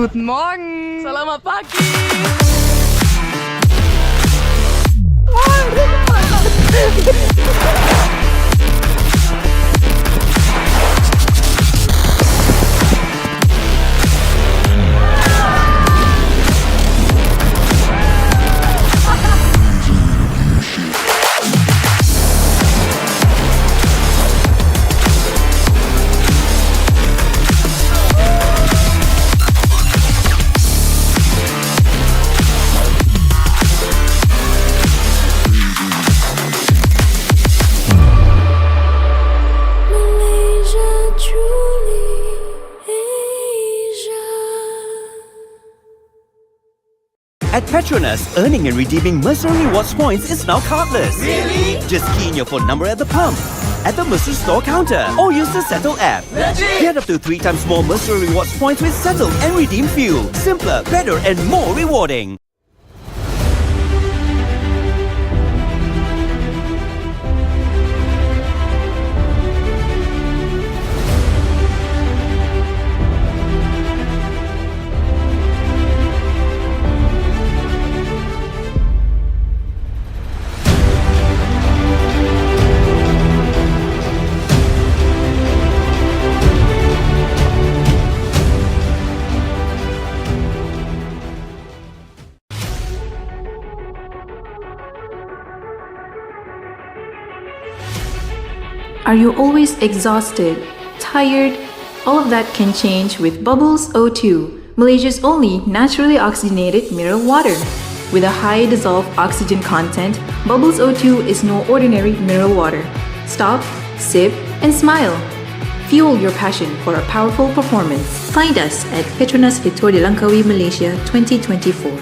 Guten Morgen. Selamat pagi. At PETRONAS, earning and redeeming Mercer Rewards points is now cardless. Really? Just key in your phone number at the pump, at the Mercer store counter, or use the Settle app. Legit? Get up to 3 times more Mercer Rewards points with Settle and redeem fuel. Simpler, better and more rewarding. Are you always exhausted, tired? All of that can change with Bubbles O2, Malaysia's only naturally oxygenated mineral water. With a high dissolved oxygen content, Bubbles O2 is no ordinary mineral water. Stop, sip, and smile. Fuel your passion for a powerful performance. Find us at PETRONAS Victor de Langkawi, Malaysia 2024.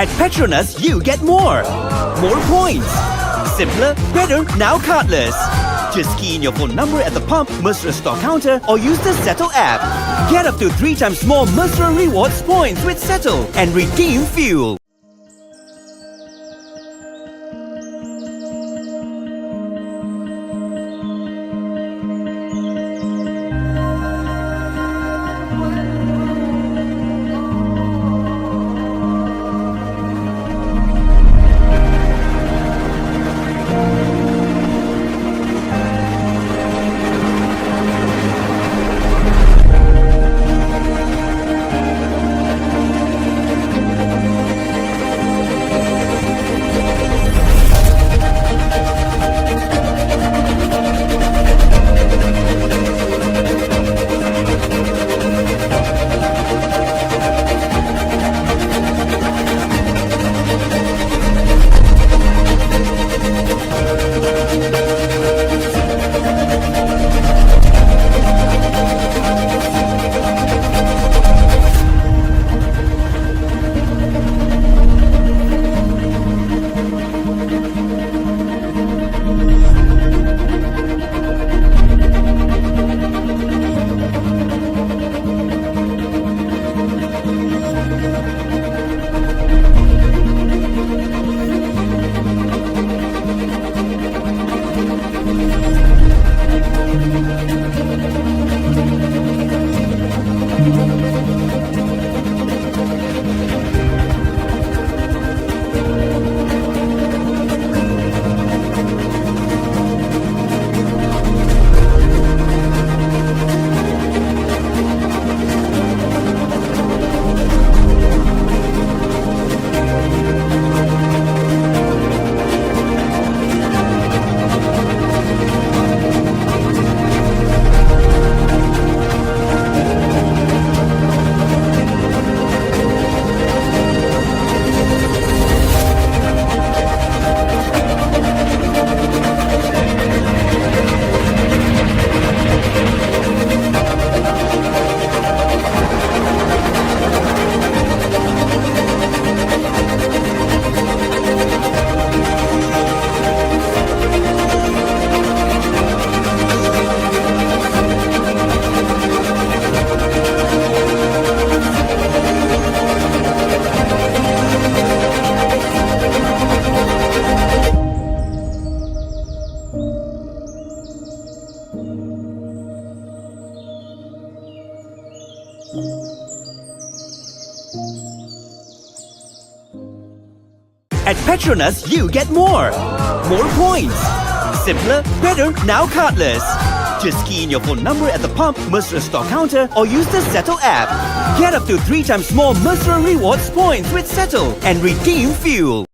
At PETRONAS, you get more. More points. Simpler, better, now cardless. Just key in your phone number at the pump, Mesra store counter, or use the Settle app. Get up to 3 times more Mesra rewards points with Settle and redeem fuel. At PETRONAS, you get more. More points. Simpler, better, now cardless. Just key in your phone number at the pump, Mesra store counter, or use the Settle app. Get up to 3 times more Mesra rewards points with Settle and redeem fuel.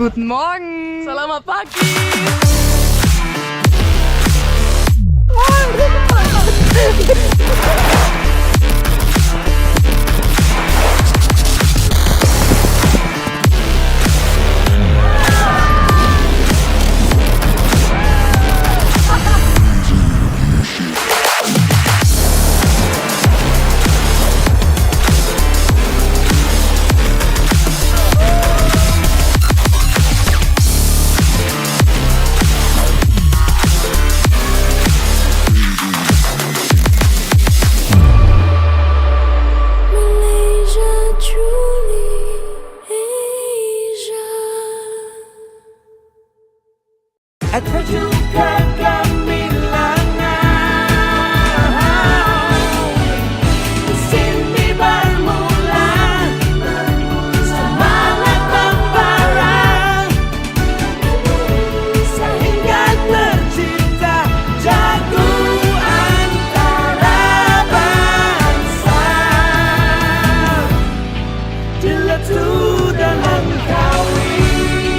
Good morning. Selamat pagi. At Petrol